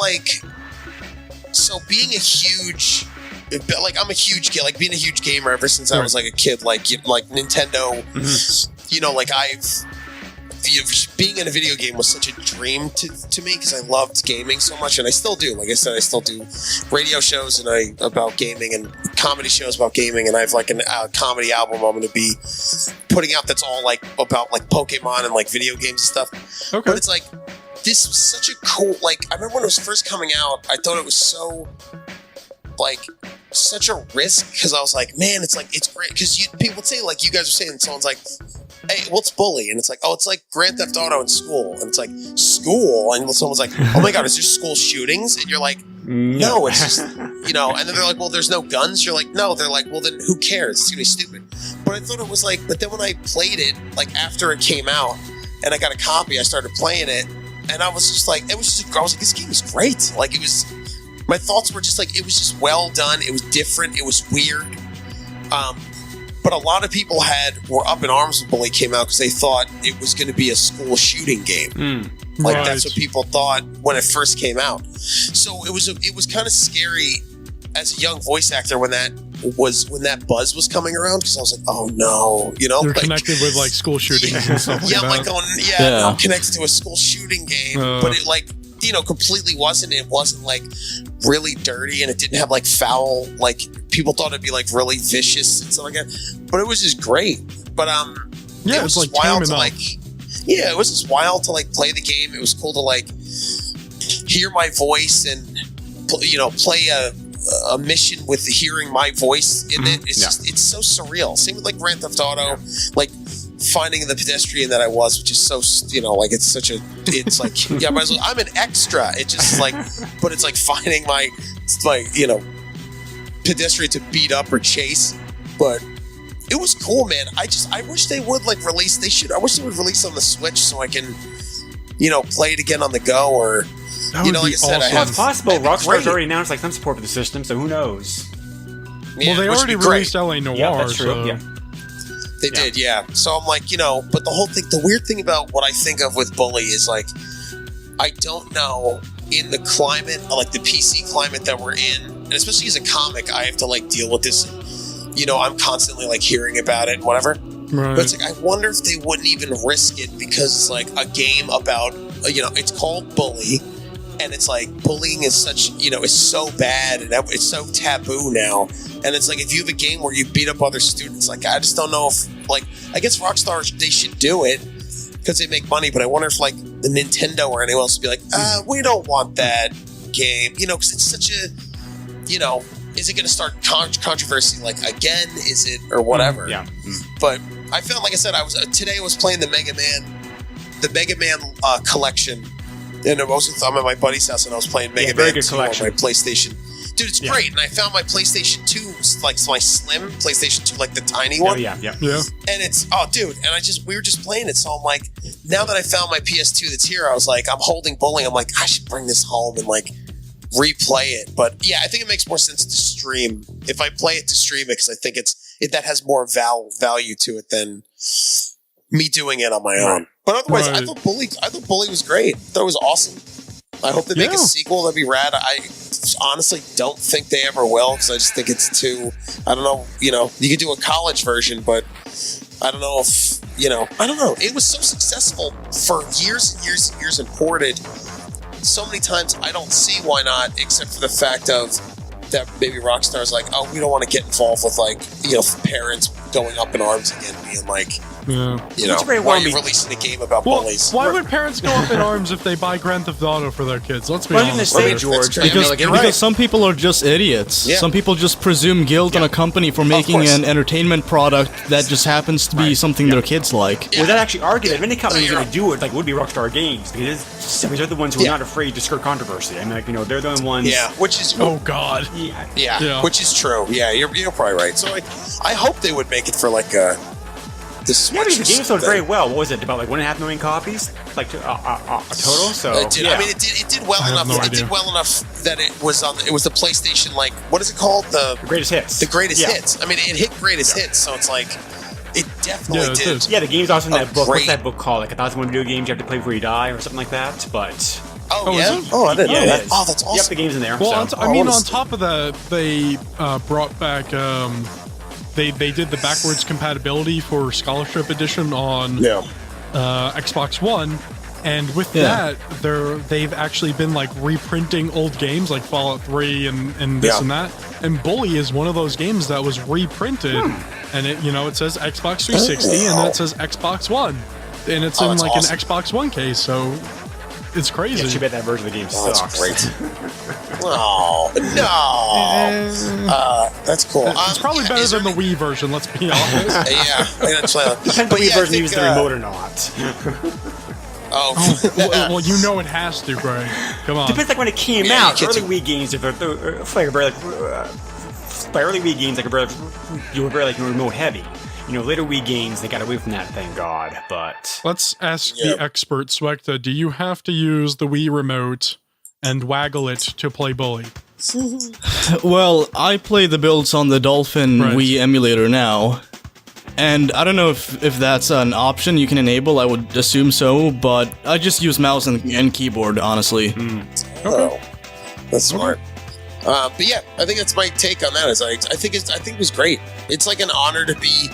Being a huge, I'm a huge kid. Like being a huge gamer ever since I was like a kid. Like Nintendo. Being in a video game was such a dream to me because I loved gaming so much, and I still do. Like I said, I still do radio shows about gaming and comedy shows about gaming, and I have like a comedy album I'm going to be putting out that's all like about like Pokemon and like video games and stuff. Okay. But it's like this was such a cool. Like I remember when it was first coming out, I thought it was so like such a risk because I was like, man, it's great because people would say like you guys are saying someone's like. hey, what's Bully? And it's like, oh, it's like Grand Theft Auto in school. And it's like, school? And someone's like, oh my God, is there school shootings? And you're like, no, it's just, you know, and then they're like, well, there's no guns. You're like, no. They're like, well, then who cares? It's gonna be stupid. But I thought it was like, but then when I played it, like after it came out and I got a copy, I started playing it and I was just like, I was like, this game is great. Like it was, my thoughts were just like, it was just well done. It was different. It was weird. But a lot of people were up in arms when Bully came out because they thought it was going to be a school shooting game. Like that's what people thought when it first came out. So it was kind of scary as a young voice actor when that buzz was coming around because I was like, oh no, you know, You're like, connected with like school shootings and stuff like yeah, that. I'm like going, yeah, I'm connected to a school shooting game, but it like, you know, completely wasn't. It wasn't like really dirty and it didn't have like foul, like people thought it'd be like really vicious and stuff like that. But it was just great. But yeah, it was it's like wild tame to enough. like, yeah, it was just wild to like play the game. It was cool to like hear my voice and you know play a mission with hearing my voice in it. It's just it's so surreal. Same with like Grand Theft Auto, like finding the pedestrian that I was, which is so, you know, like it's such a, it's like, yeah, might as well, I'm an extra. It's just like, but it's like finding my, you know, pedestrian to beat up or chase. But it was cool, man. I wish they would like release, I wish they would release on the Switch so I can, you know, play it again on the go or, That you would know, like be I said, I awesome. have, It's possible. that'd be Rockstar's great. already announced like some support for the system, so who knows? Yeah, Well, they which already would be great. released LA Noir, Yeah, that's true. so Yeah. They did, yeah. So I'm like, you know, but the weird thing about what I think of with Bully is like, I don't know in the climate, like the PC climate that we're in, and especially as a comic, I have to like deal with this. You know, I'm constantly like hearing about it and whatever. right. But it's like, I wonder if they wouldn't even risk it because it's like a game about, you know, it's called Bully. And it's like bullying is such, you know, it's so bad and it's so taboo now. And it's like if you have a game where you beat up other students, like I just don't know if, like, I guess Rockstar, they should do it because they make money. But I wonder if like the Nintendo or anyone else would be like, we don't want that game, you know, because it's such a, you know, is it going to start controversy like again? Is it or whatever? Yeah. But I felt like I said today I was playing the Mega Man collection. And I was I'm at my buddy's house and I was playing Mega very Man good 2 on collection. my PlayStation. Dude, it's great. And I found my PlayStation 2, like my slim PlayStation 2, like the tiny Oh, one. yeah. yeah. And it's, oh, dude. And we were just playing it. So I'm like, now that I found my PS2 that's here, I was like, I'm holding bowling. I'm like, I should bring this home and like replay it. But yeah, I think it makes more sense to stream. If I play it to stream it, because I think that has more value to it than me doing it on my own. But otherwise, Right. I thought Bully was great. I thought it was awesome. I hope they make a sequel. That'd be rad. I honestly don't think they ever will because I just think it's too, I don't know, you know, you could do a college version, but I don't know if, you know, I don't know. It was so successful for years and years and years and ported so many times. I don't see why not, except for the fact of that maybe Rockstar's like, oh, we don't want to get involved with like, you know, parents going up in arms again, being like, Yeah. you know, It's very why are well you releasing a game about Well, bullies? why would parents go up in arms if they buy Grand Theft Auto for their kids? Let's be Well, I was honest. gonna say, here. George, true. I mean, Because, like, because some people are just idiots. Yeah. Some people just presume guilt on a company for making course. an entertainment product that just happens to be something their kids like. Well, that actually argued that if any company No, was you're going to do it, like, it would be Rockstar Games because they're the ones who are Yeah. not afraid to skirt controversy. I mean, like, you know, they're the ones. Yeah, which is Oh God. Yeah. yeah, which is true. Yeah, you're probably right. So I hope they would make it for like the Switch. Yeah, because the or game sold something. very well. What was it? About like 1.5 million copies, like total. So It did, yeah. I mean, it did well I have enough. no it idea. did well enough that it was on. It was the PlayStation. Like, what is it called? the greatest hits. The greatest Yeah. hits. I mean, it hit greatest hits. So it's like, it definitely Yeah, it did. is. Yeah, the game's also in Oh, that book. great. What's that book called? Like 1,001 video games you have to play before you die, or something like that. But Oh, is yeah. it? Oh, I didn't yeah, know it that. is. Oh, that's awesome. Yep, the game's in there. Well, so. I mean, on honestly. top of that, they brought back. They did the backwards compatibility for Scholarship Edition on Yeah. Xbox One, and with Yeah. that, they've actually been like reprinting old games like Fallout 3 and this Yeah. and that. And Bully is one of those games that was reprinted, and it says Xbox 360 and then it says Xbox One, and it's Oh, in that's like awesome. an Xbox One case. So it's crazy. Yeah, too bad that version of the game Oh, sucks. that's great. Oh no! That's cool. It's probably better than the Wii version. Let's be honest. Yeah, that's Depends on the Wii version uses the remote or not. Oh, well, you know it has to, Greg. Come on. Depends like when it came Yeah, out. you Early get Wii games, if they're by early Wii games, you were very like remote heavy. You know, later Wii games, they got away from that, thank God. But Let's ask Yeah. the expert, Swekta. Do you have to use the Wii remote and waggle it to play Bully? Well, I play the builds on the Dolphin Right. Wii emulator now, and I don't know if that's an option you can enable. I would assume so, but I just use mouse and keyboard, honestly. oh, that's smart. But yeah, I think that's my take on that. Is I think it was great. It's like an honor to be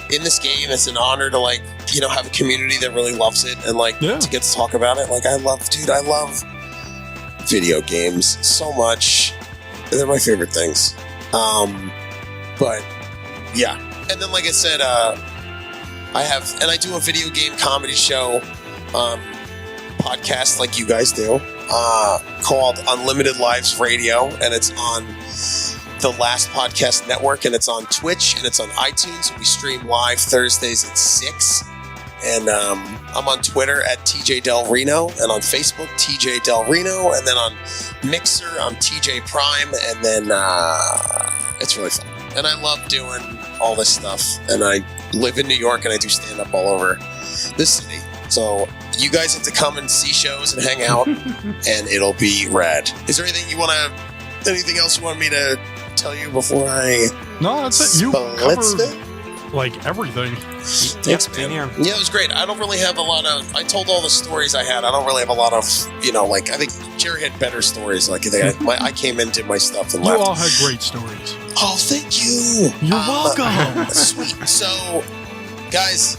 in this game. It's an honor to like have a community that really loves it and like Yeah. to get to talk about it. Like I love video games so much. They're my favorite things. But yeah, and then like I said, I do a video game comedy show podcast like you guys do called Unlimited Lives Radio, and it's on the Last Podcast Network, and it's on Twitch, and it's on iTunes. We stream live Thursdays at 6. And I'm on Twitter at TJ Del Reno, and on Facebook, TJ Del Reno, and then on Mixer, I'm TJ Prime, and then it's really fun. And I love doing all this stuff, and I live in New York, and I do stand-up all over the city. So you guys have to come and see shows and hang out, and it'll be rad. Is there anything anything else you want me to tell you before I No, that's it. You Let's covered like everything. Thanks, Yep, man. here. Yeah, it was great. I don't really have a lot of. I told all the stories I had. I don't really have a lot of. Like I think Jerry had better stories. Like I came in, did my stuff, and You left. all had great stories. Oh, thank you. You're welcome. Sweet. So, guys,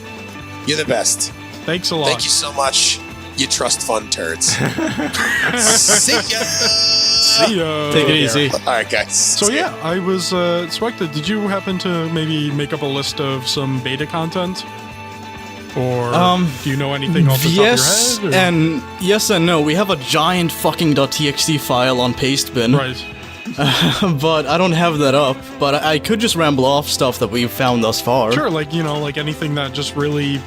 you're the best. Thanks a lot. Thank you so much. You trust fund turds. See ya. See ya. Take it easy. All right, guys. So See ya. yeah, I was Swekta. Did you happen to maybe make up a list of some beta content, or do you know anything off the Yes top of your head? and yes and no. We have a giant fucking .txt file on Pastebin, Right. but I don't have that up. But I could just ramble off stuff that we've found thus far. Sure, like like anything that just really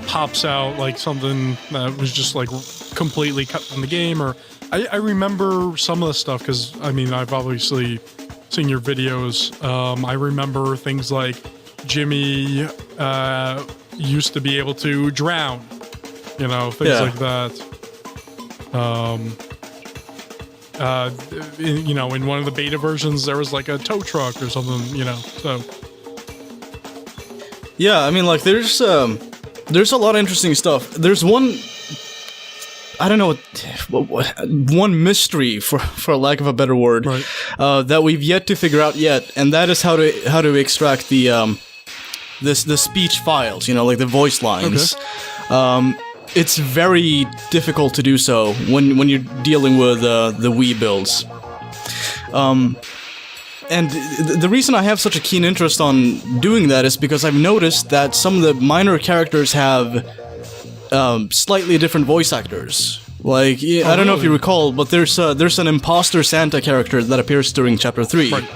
pops out, like something that was just like completely cut from the game, or I remember some of the stuff because I mean I've obviously seen your videos. I remember things like Jimmy used to be able to drown, things Yeah. like that. In one of the beta versions there was like a tow truck or something, so. Yeah, I mean, like, there's a lot of interesting stuff. There's one, I don't know, one mystery, for lack of a better word, Right. that we've yet to figure out yet, and that is how to extract the speech files, like the voice lines. It's very difficult to do so when you're dealing with the Wii builds. And the reason I have such a keen interest on doing that is because I've noticed that some of the minor characters have slightly different voice actors. Like, I don't know if you really? recall, but there's an imposter Santa character that appears during Chapter 3. Right.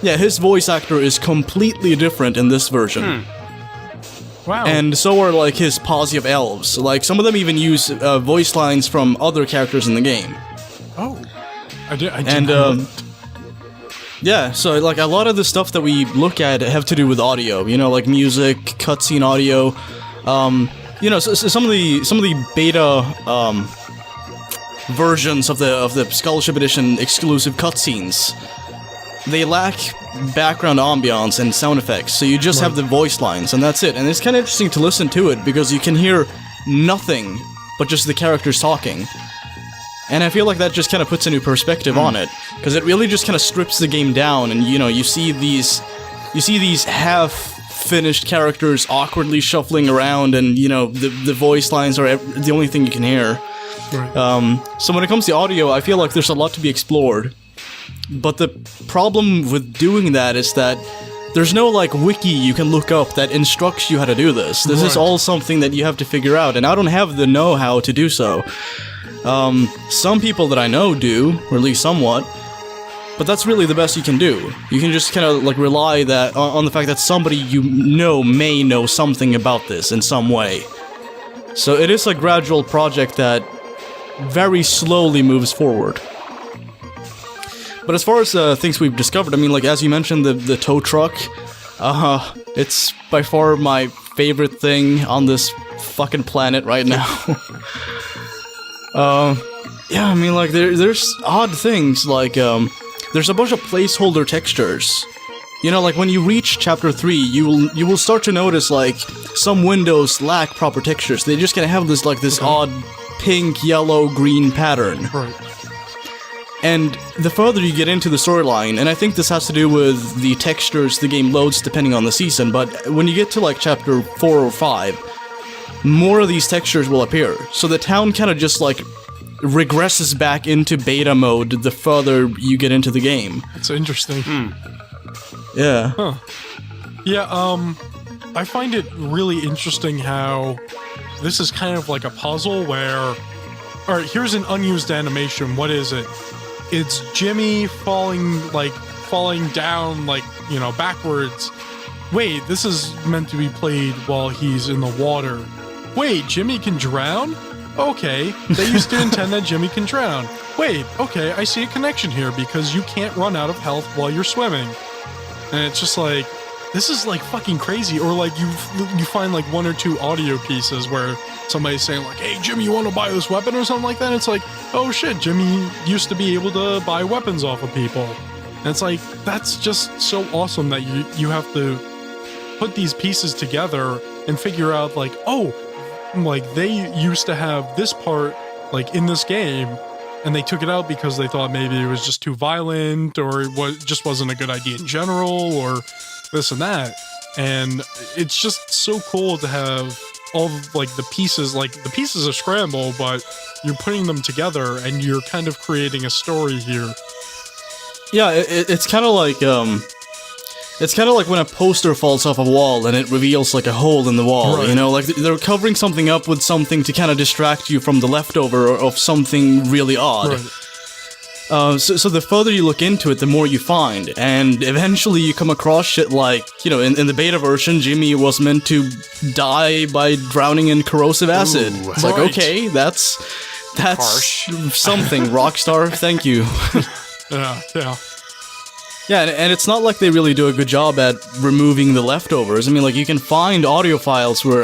Yeah, his voice actor is completely different in this version. Wow. And so are, like, his posse of elves. Like, some of them even use voice lines from other characters in the game. oh, I did And, not know. yeah, so, like, a lot of the stuff that we look at have to do with audio, like music, cutscene audio. So some of the beta versions of the Scholarship Edition exclusive cutscenes, they lack background ambiance and sound effects, so you just have the voice lines, and that's it. And it's kind of interesting to listen to it, because you can hear nothing but just the characters talking. And I feel like that just kind of puts a new perspective on it, because it really just kind of strips the game down, and you see these half-finished characters awkwardly shuffling around, and the voice lines are the only thing you can hear. Right. So when it comes to audio, I feel like there's a lot to be explored. But the problem with doing that is that there's no, like, wiki you can look up that instructs you how to do this. This is Right. all something that you have to figure out, and I don't have the know-how to do so. Some people that I know do, or at least somewhat. But that's really the best you can do. You can just kind of like rely that on the fact that somebody you know may know something about this in some way. So it is a gradual project that very slowly moves forward. But as far as things we've discovered, I mean, like as you mentioned, the tow truck, it's by far my favorite thing on this fucking planet right now. Yeah, I mean, like there's odd things like there's a bunch of placeholder textures. You know, like when you reach chapter 3, you will start to notice like some windows lack proper textures. They just gonna have this like this odd pink, yellow, green pattern. Right. And the further you get into the storyline, and I think this has to do with the textures the game loads depending on the season, but when you get to like chapter 4 or 5, more of these textures will appear. So the town kind of just like regresses back into beta mode the further you get into the game. It's interesting. Yeah. Huh. Yeah, I find it really interesting how this is kind of like a puzzle where... Alright, here's an unused animation. What is it? It's Jimmy falling down, like, you know, backwards. Wait, this is meant to be played while he's in the water. Wait, Jimmy can drown? Okay, they used to intend that Jimmy can drown. Wait, okay, I see a connection here because you can't run out of health while you're swimming. And it's just like, this is like fucking crazy. Or like you find like one or two audio pieces where somebody's saying like, hey Jimmy, you want to buy this weapon or something like that? And it's like, oh shit, Jimmy used to be able to buy weapons off of people. And it's like, that's just so awesome that you have to put these pieces together and figure out like, oh, like they used to have this part like in this game and they took it out because they thought maybe it was just too violent or it just wasn't a good idea in general or this and that. And it's just so cool to have all of, like the pieces are scrambled, but you're putting them together and you're kind of creating a story here. Yeah, it's kind of like when a poster falls off a wall and it reveals like a hole in the wall, Right. you know, like they're covering something up with something to kind of distract you from the leftover of something really odd. Right. So the further you look into it, the more you find, and eventually you come across shit like, you know, in the beta version, Jimmy was meant to die by drowning in corrosive acid. Ooh. It's like, Right. okay, that's Harsh. something. Rockstar, thank you. Yeah. Yeah, and it's not like they really do a good job at removing the leftovers. I mean, like, you can find audio files where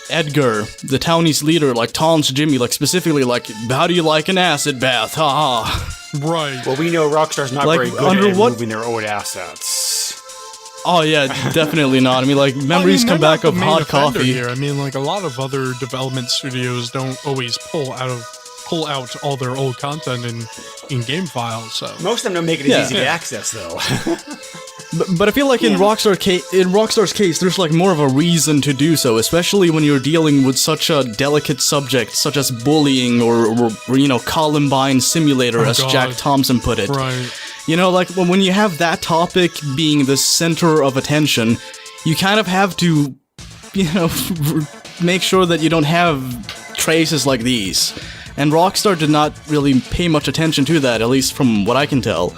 Edgar, the townie's leader, like, taunts Jimmy, like, specifically, like, how do you like an acid bath? Haha. Right. Well, we know Rockstar's not Like, very good under at what- moving their old assets. Oh, yeah, definitely not. I mean, like, memories come back of hot coffee. Here. I mean, like a lot of other development studios don't always pull out all their old content in game files. So Most of them don't make it as Yeah. easy to access, though. But I feel like in Rockstar's case, there's like more of a reason to do so, especially when you're dealing with such a delicate subject, such as bullying or you know, Columbine Simulator, as God. Jack Thompson put it. right. You know, like when you have that topic being the center of attention, you kind of have to, you know, make sure that you don't have traces like these. And Rockstar did not really pay much attention to that, at least from what I can tell.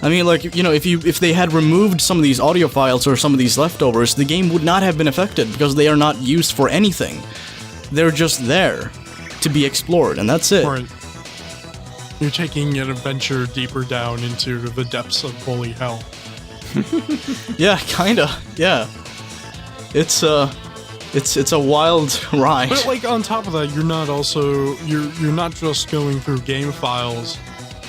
I mean, like, you know, if they had removed some of these audio files or some of these leftovers, the game would not have been affected because they are not used for anything. They're just there to be explored, and that's it. Right. You're taking an adventure deeper down into the depths of bully hell. Yeah, kinda. Yeah. It's a wild ride. But like on top of that, you're not not just going through game files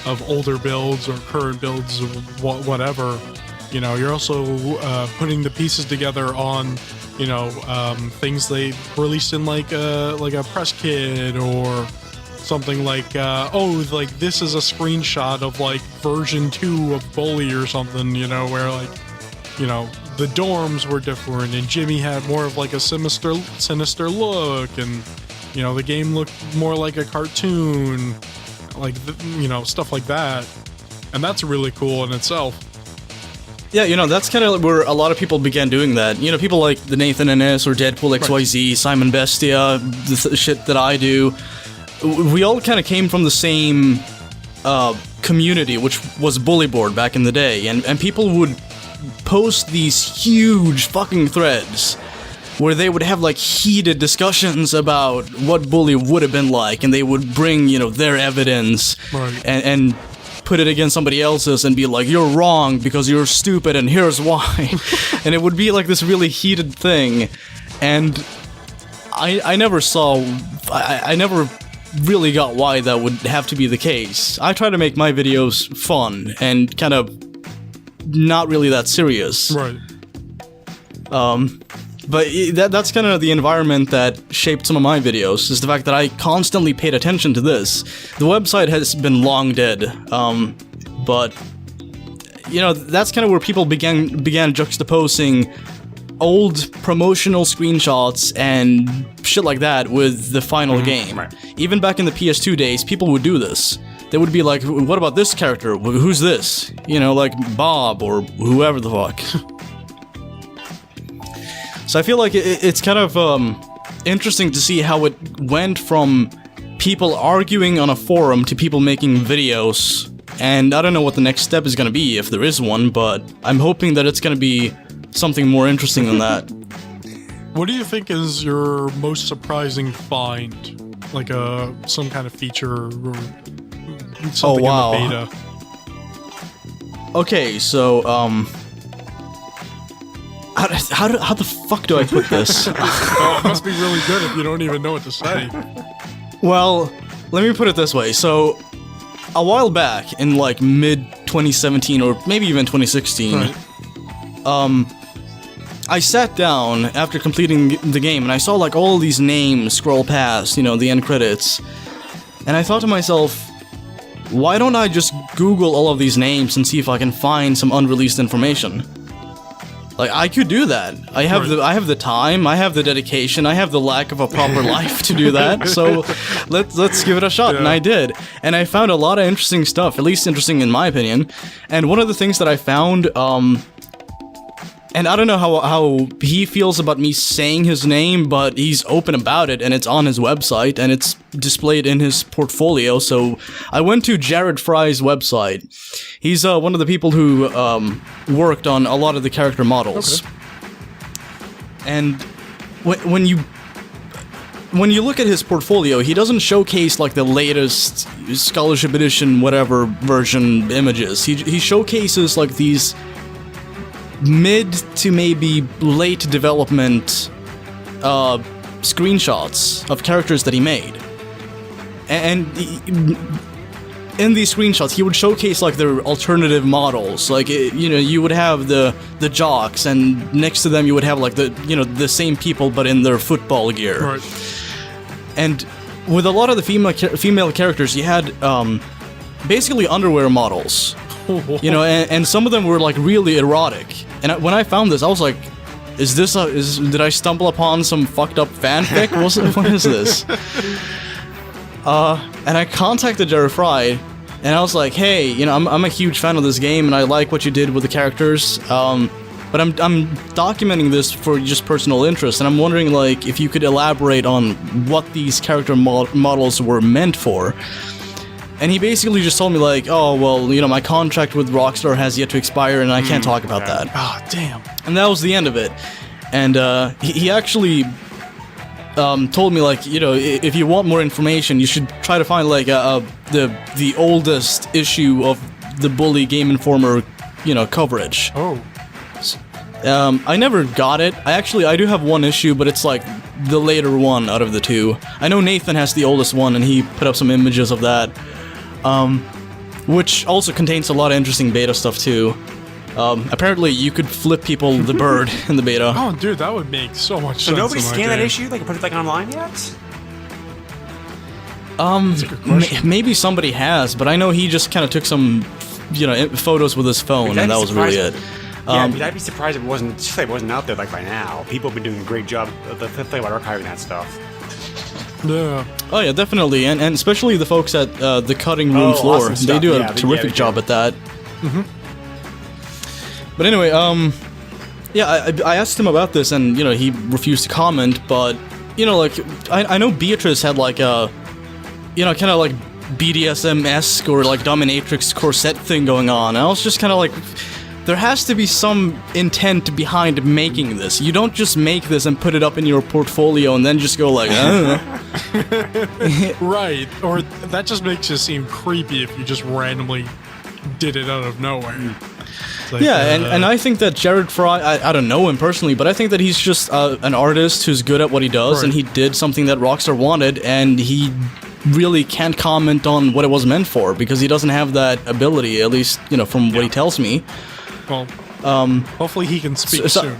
of older builds or current builds or whatever. You know, you're also putting the pieces together on, you know, things they released in like a press kit or something like, like this is a screenshot of like version 2 of Bully or something, you know, where like, you know, the dorms were different and Jimmy had more of like a sinister look and, you know, the game looked more like a cartoon, like, you know, stuff like that. And that's really cool in itself. Yeah, you know, that's kind of where a lot of people began doing that. You know, people like the Nathan NS or Deadpool XYZ, Simon Bestia, the shit that I do. we all kind of came from the same community, which was Bully Board back in the day, and people would post these huge fucking threads where they would have like heated discussions about what Bully would have been like, and they would bring, you know, their evidence Right. and put it against somebody else's and be like, you're wrong because you're stupid and here's why. And it would be like this really heated thing, and I never saw, I never really got why that would have to be the case. I try to make my videos fun and kind of not really that serious. Right. But that's kind of the environment that shaped some of my videos, is the fact that I constantly paid attention to this. The website has been long dead, but, you know, that's kind of where people began juxtaposing old promotional screenshots and shit like that with the final game. right. Even back in the PS2 days, people would do this. They would be like, what about this character? Who's this? You know, like Bob or whoever the fuck. So I feel like it's kind of interesting to see how it went from people arguing on a forum to people making videos. And I don't know what the next step is going to be, if there is one, but I'm hoping that it's going to be something more interesting than that. What do you think is your most surprising find? Like some kind of feature or something wow. in the beta? Okay, so, how the fuck do I put this? Oh, it must be really good if you don't even know what to say. Well, let me put it this way. So, a while back, in like mid-2017 or maybe even 2016, Right. I sat down after completing the game and I saw like all these names scroll past, you know, the end credits. And I thought to myself, why don't I just Google all of these names and see if I can find some unreleased information? Like, I could do that. I have the time, I have the dedication, I have the lack of a proper life to do that. So let's give it a shot. And I did. And I found a lot of interesting stuff, at least interesting in my opinion. And one of the things that I found, and I don't know how he feels about me saying his name, but he's open about it, and it's on his website, and it's displayed in his portfolio. So I went to Jared Fry's website. He's one of the people who worked on a lot of the character models. Okay. And when you look at his portfolio, he doesn't showcase like the latest Scholarship Edition whatever version images. He showcases like these mid to maybe late development screenshots of characters that he made. And in these screenshots, he would showcase like their alternative models. Like, you know, you would have the jocks, and next to them you would have like the same people but in their football gear. Right. And with a lot of the female characters, you had basically underwear models. You know, and some of them were like really erotic. And when I found this, I was like, did I stumble upon some fucked up fanfic? What is this? And I contacted Jared Fry, and I was like, hey, you know, I'm a huge fan of this game, and I like what you did with the characters, but I'm documenting this for just personal interest, and I'm wondering, like, if you could elaborate on what these character models were meant for. And he basically just told me, like, oh, well, you know, my contract with Rockstar has yet to expire, and I can't talk about that. Oh, damn. And that was the end of it. And he actually told me, like, you know, if you want more information, you should try to find like the oldest issue of the Bully Game Informer, you know, coverage. Oh. I never got it. I do have one issue, but it's like the later one out of the two. I know Nathan has the oldest one, and he put up some images of that, which also contains a lot of interesting beta stuff too. Apparently, you could flip people the bird in the beta. Oh, dude, that would make so much sense. So nobody in my scanned that game. issue? They can put it like online yet? Maybe somebody has, but I know he just kind of took some, you know, photos with his phone, and that was really it. Yeah, I'd be surprised if it wasn't out there like by now. People have been doing a great job of the thing about archiving that stuff. Yeah. Oh yeah, definitely, and especially the folks at the cutting room floor. awesome They stuff. do Yeah, a terrific they job do. at that. But anyway, yeah, I asked him about this, and you know, he refused to comment. But you know, like I know Beatrice had like a kind of like BDSM-esque or like dominatrix corset thing going on. And I was just kind of like, there has to be some intent behind making this. You don't just make this and put it up in your portfolio and then just go like, Right. Or that just makes it seem creepy if you just randomly did it out of nowhere. It's like, Yeah, and I think that Jared Fry, I don't know him personally, but I think that he's just an artist who's good at what he does, and Right. he did something that Rockstar wanted, and he really can't comment on what it was meant for, because he doesn't have that ability, at least, from what he tells me. Well, hopefully he can speak so- soon.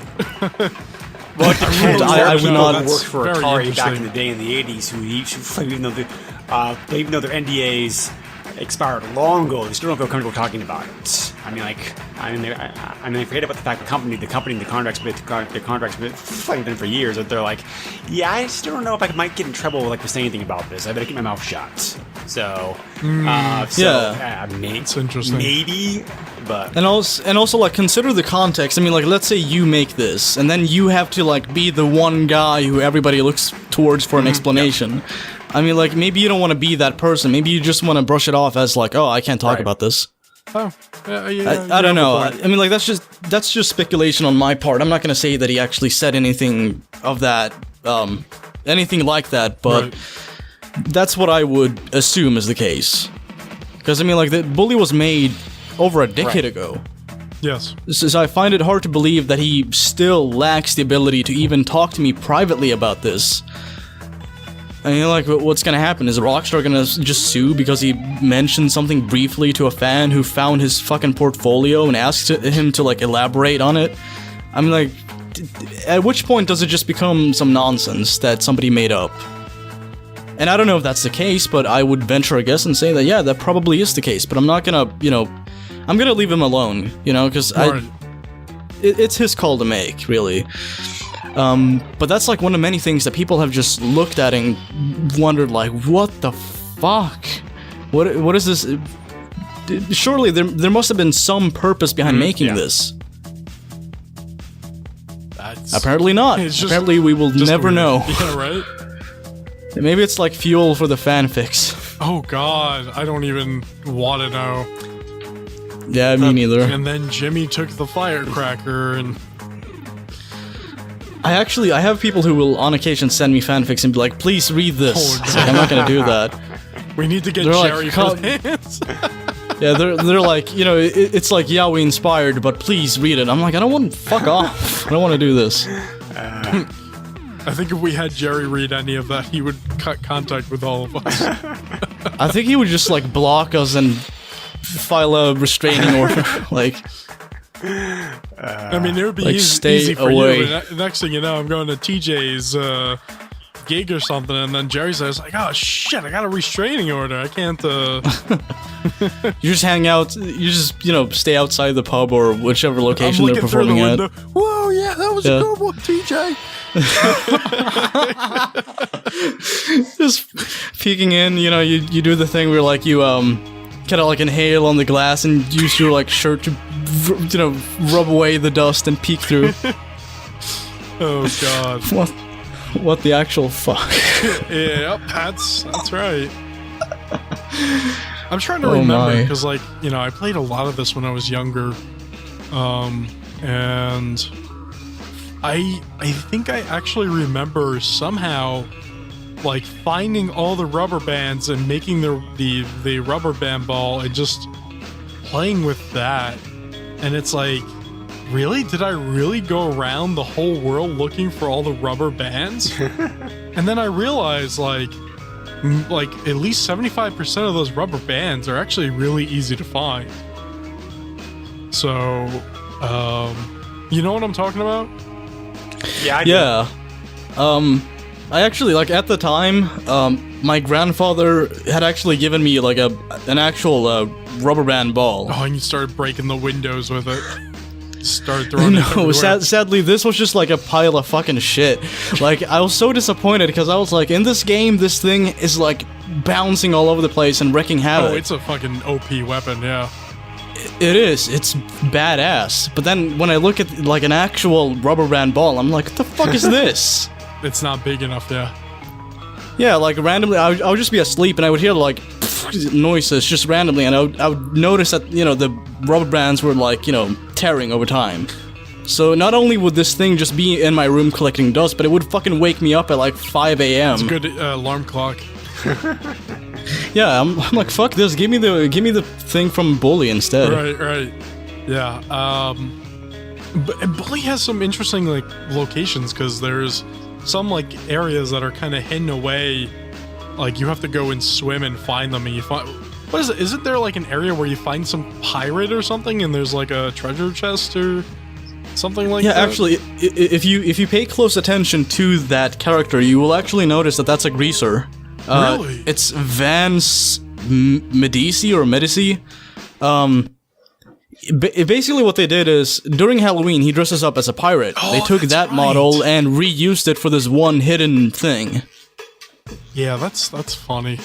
Well, I would not- worked for Very Atari back in interesting. the day in the '80s. Who even though their NDAs expired long ago, they still don't feel comfortable talking about it. They forget about the fact the company, the contracts with fighting them for years. That they're like, yeah, I still don't know if I might get in trouble for saying anything about this. I better keep my mouth shut. So, It's interesting. Maybe, but And also, like, consider the context. I mean, like, let's say you make this, and then you have to, like, be the one guy who everybody looks towards for an explanation. I mean, like, maybe you don't want to be that person. Maybe you just want to brush it off as, like, oh, I can't talk Right. about this. Oh, yeah, I don't know. I mean, like, that's just speculation on my part. I'm not gonna say that he actually said anything of that, anything like that, but Right. that's what I would assume is the case. Because, I mean, like, the Bully was made over a decade ago. Yes. So I find it hard to believe that he still lacks the ability to even talk to me privately about this. I mean, like, what's gonna happen? Is Rockstar gonna just sue because he mentioned something briefly to a fan who found his fucking portfolio and asked him to, like, elaborate on it? I mean, like, at which point does it just become some nonsense that somebody made up? And I don't know if that's the case, but I would venture a guess and say that, yeah, that probably is the case, but I'm not gonna, I'm gonna leave him alone, because Right. it's his call to make, really. But that's like one of many things that people have just looked at and wondered, like, what the fuck? What is this? Surely there must have been some purpose behind making yeah. this. That's Apparently not. It's just- Apparently we will just never weird. know. Yeah, right? Maybe it's like fuel for the fanfics. Oh god, I don't even want to know. Yeah, me neither. And then Jimmy took the firecracker and I have people who will on occasion send me fanfics and be like, please read this. Oh, It's like, I'm not gonna do that. we need to get They're like, Jerry for "Come- this. Yeah, they're like, it's like Yaoi inspired, but please read it. I'm like, I don't want, fuck off. I don't want to do this. I think if we had Jerry read any of that, he would cut contact with all of us. I think he would just like block us and file a restraining order. Like, I mean, it would be Like, easy, stay easy for away. you. But next thing you know, I'm going to TJ's gig or something, and then Jerry says, like, oh shit, I got a restraining order. I can't. you just hang out, you just, stay outside the pub or whichever I'm location they're looking through the performing at. window. Whoa, yeah, that was Yeah. a good one, TJ. Just peeking in, you do the thing where like you kind of like inhale on the glass and use your like shirt to rub away the dust and peek through. Oh god. What the actual fuck? Yep, that's right. I'm trying to Oh remember my. because, like, I played a lot of this when I was younger, and I think I actually remember somehow, like, finding all the rubber bands and making the rubber band ball and just playing with that, and it's like, really? Did I really go around the whole world looking for all the rubber bands? And then I realized, like at least 75% of those rubber bands are actually really easy to find. So, you know what I'm talking about? yeah, I do. Yeah. I actually, like, at the time, my grandfather had actually given me like an actual rubber band ball. Oh, and you started breaking the windows with it. Started throwing it No, everywhere. sadly, this was just like a pile of fucking shit. Like, I was so disappointed because I was like, in this game, this thing is like bouncing all over the place and wreaking havoc. Oh, it's a fucking OP weapon, yeah. It is. It's badass. But then when I look at like an actual rubber band ball, I'm like, what the fuck is this? It's not big enough, yeah. Yeah, like randomly, I would just be asleep and I would hear like noises just randomly, and I would notice that the rubber bands were like tearing over time. So not only would this thing just be in my room collecting dust, but it would fucking wake me up at like 5 a.m. It's a good alarm clock. Yeah, I'm like, fuck this. Give me the thing from Bully instead. Right. Yeah. But Bully has some interesting like locations because there's some like areas that are kind of hidden away. Like you have to go and swim and find them, and you find. What is it? Isn't there like an area where you find some pirate or something, and there's like a treasure chest or something like that? Yeah, actually, if you pay close attention to that character, you will actually notice that that's a greaser. Really? It's Vance Medici or Medici. Basically what they did is, during Halloween, he dresses up as a pirate. Oh, they took that's that right. model and reused it for this one hidden thing. Yeah, that's funny.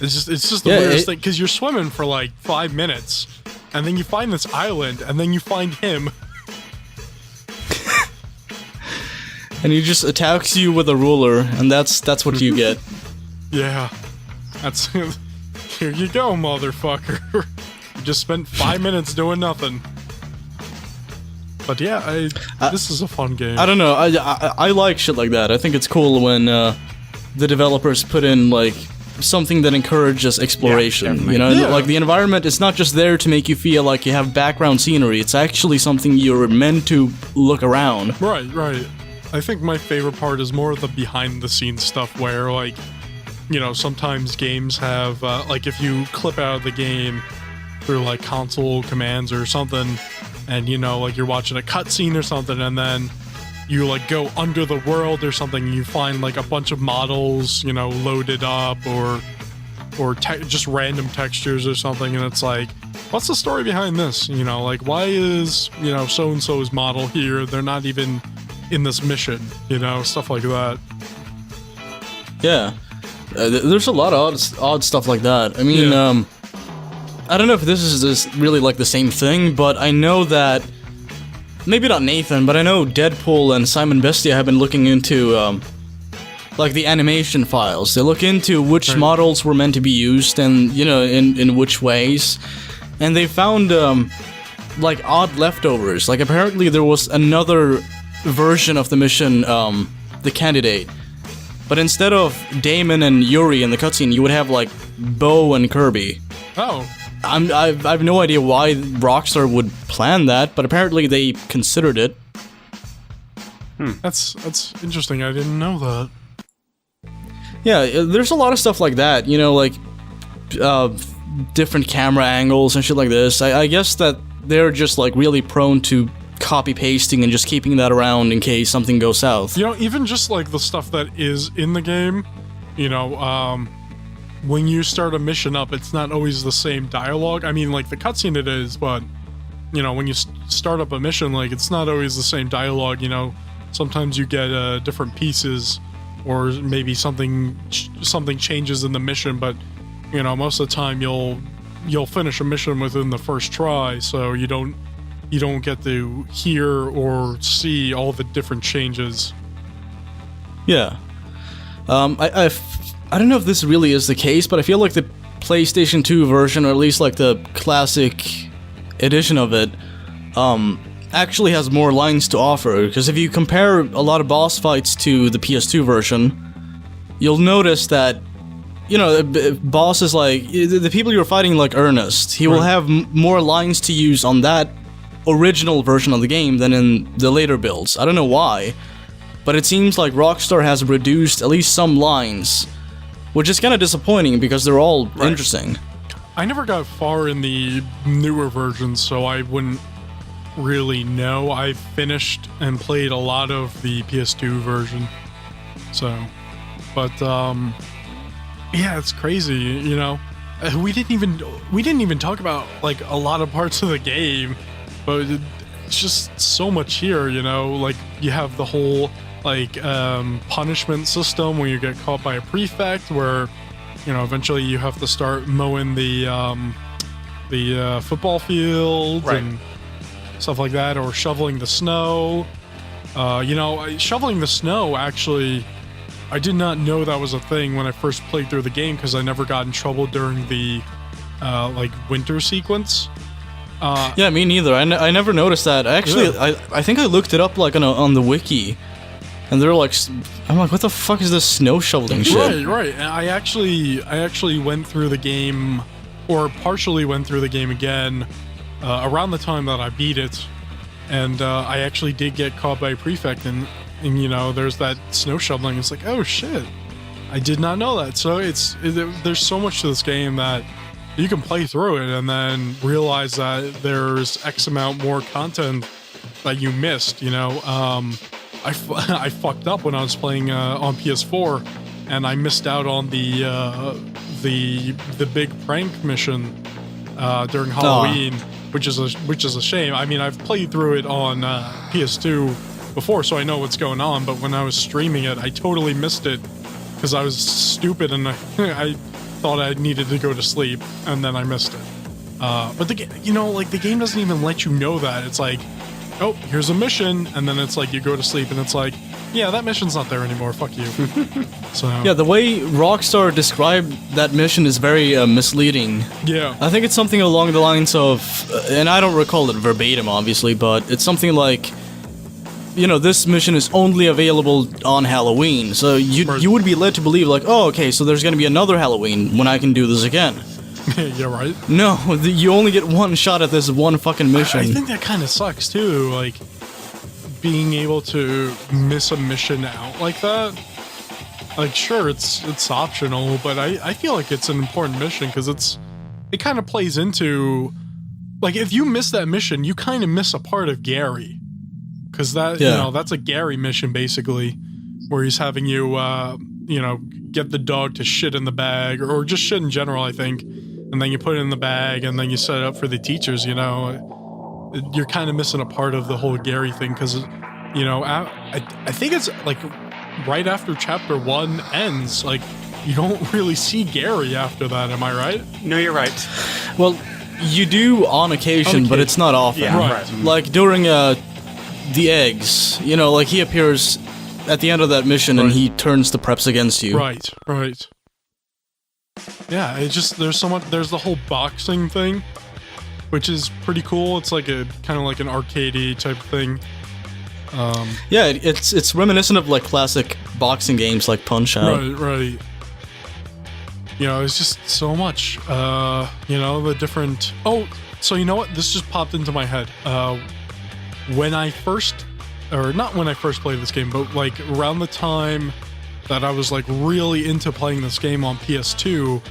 It's just the Yeah, weirdest thing because you're swimming for like 5 minutes, and then you find this island, and then you find him. And he just attacks you with a ruler, and that's what you get. Yeah, that's here you go, motherfucker. You just spent 5 minutes doing nothing. But yeah, this is a fun game. I don't know, I like shit like that. I think it's cool when the developers put in like something that encourages exploration. definitely. Yeah. Like the environment is not just there to make you feel like you have background scenery. It's actually something you're meant to look around. Right. I think my favorite part is more of the behind-the-scenes stuff where, like, sometimes games have, like, if you clip out of the game through, like, console commands or something, and, like, you're watching a cutscene or something, and then you, like, go under the world or something, and you find, like, a bunch of models, loaded up, or just random textures or something, and it's like, what's the story behind this? Like, why is, so-and-so's model here? They're not even in this mission, stuff like that. Yeah, there's a lot of odd stuff like that. I mean, Yeah. I don't know if this is just really like the same thing, but I know that maybe not Nathan, but I know Deadpool and Simon Bestia have been looking into like the animation files. They look into which Right. models were meant to be used and in which ways, and they found like odd leftovers. Like apparently there was another version of the mission, the candidate, but instead of Damon and Yuri in the cutscene, you would have like Bo and Kirby. Oh, I have no idea why Rockstar would plan that, but apparently they considered it. that's interesting. I didn't know that. Yeah, there's a lot of stuff like that, like different camera angles and shit like this. I guess that they're just like really prone to copy pasting and just keeping that around in case something goes south. Even just like the stuff that is in the game, when you start a mission up, it's not always the same dialogue. I mean, like the cutscene it is, but when you start up a mission, like it's not always the same dialogue. Sometimes you get different pieces, or maybe something changes in the mission. But most of the time you'll finish a mission within the first try, so you don't get to hear or see all the different changes. Yeah. I don't know if this really is the case, but I feel like the PlayStation 2 version, or at least like the classic edition of it, actually has more lines to offer. Because if you compare a lot of boss fights to the PS2 version, you'll notice that, bosses like the people you're fighting, like Ernest, he will have more lines to use on that original version of the game than in the later builds. I don't know why, but it seems like Rockstar has reduced at least some lines, which is kind of disappointing because they're all interesting. I never got far in the newer versions, so I wouldn't really know. I finished and played a lot of the PS2 version, so, but yeah, it's crazy. We didn't even talk about like a lot of parts of the game, but it's just so much here. Like you have the whole like punishment system when you get caught by a prefect, where eventually you have to start mowing the football field and stuff like that, or shoveling the snow. Shoveling the snow actually I did not know that was a thing when I first played through the game because I never got in trouble during the like winter sequence. Yeah, me neither. I never noticed that. Actually, Yeah. I think I looked it up like on the wiki, and they're like, I'm like, what the fuck is this snow shoveling shit? Right. And I actually went through the game, or partially went through the game again, around the time that I beat it, and I actually did get caught by a prefect, and you know, there's that snow shoveling. It's like, oh shit, I did not know that. So there's so much to this game that you can play through it and then realize that there's X amount more content that you missed. You know, I fucked up when I was playing on PS4, and I missed out on the big prank mission during Halloween, which is a shame. I mean, I've played through it on PS2 before, so I know what's going on. But when I was streaming it, I totally missed it because I was stupid and I thought I needed to go to sleep, and then I missed it. But the game doesn't even let you know that. It's like, oh, here's a mission, and then it's like you go to sleep, and it's like, yeah, that mission's not there anymore. Fuck you. So Yeah, the way Rockstar described that mission is very misleading. yeah, I think it's something along the lines of, and I don't recall it verbatim, obviously, but it's something like, you know, this mission is only available on Halloween, so you would be led to believe, like, oh, okay, so there's gonna be another Halloween when I can do this again. yeah, right. No, you only get one shot at this one fucking mission. I think that kind of sucks too, like being able to miss a mission out like that. Like, sure, it's optional, but I feel like it's an important mission because it kind of plays into, like, if you miss that mission, you kind of miss a part of Gary, because that you know, that's a Gary mission basically, where he's having you you know, get the dog to shit in the bag, or just shit in general, I think, and then you put it in the bag and then you set it up for the teachers. You know, you're kind of missing a part of the whole Gary thing because, you know, I think it's like right after chapter 1 ends, like, you don't really see Gary after that. Am I right? No, you're right. Well, you do on occasion, but it's not often. Yeah, Right. Like during the eggs, you know, like he appears at the end of that mission and he turns the preps against you. Right. Yeah, it just, there's so much, there's the whole boxing thing, which is pretty cool. It's like a kind of like an arcadey type thing. Yeah, it's reminiscent of like classic boxing games like Punch Out. Right. You know, it's just so much. You know, the different. Oh, so you know what? This just popped into my head. When I first, or not when I first played this game, but like around the time that I was like really into playing this game on PS2,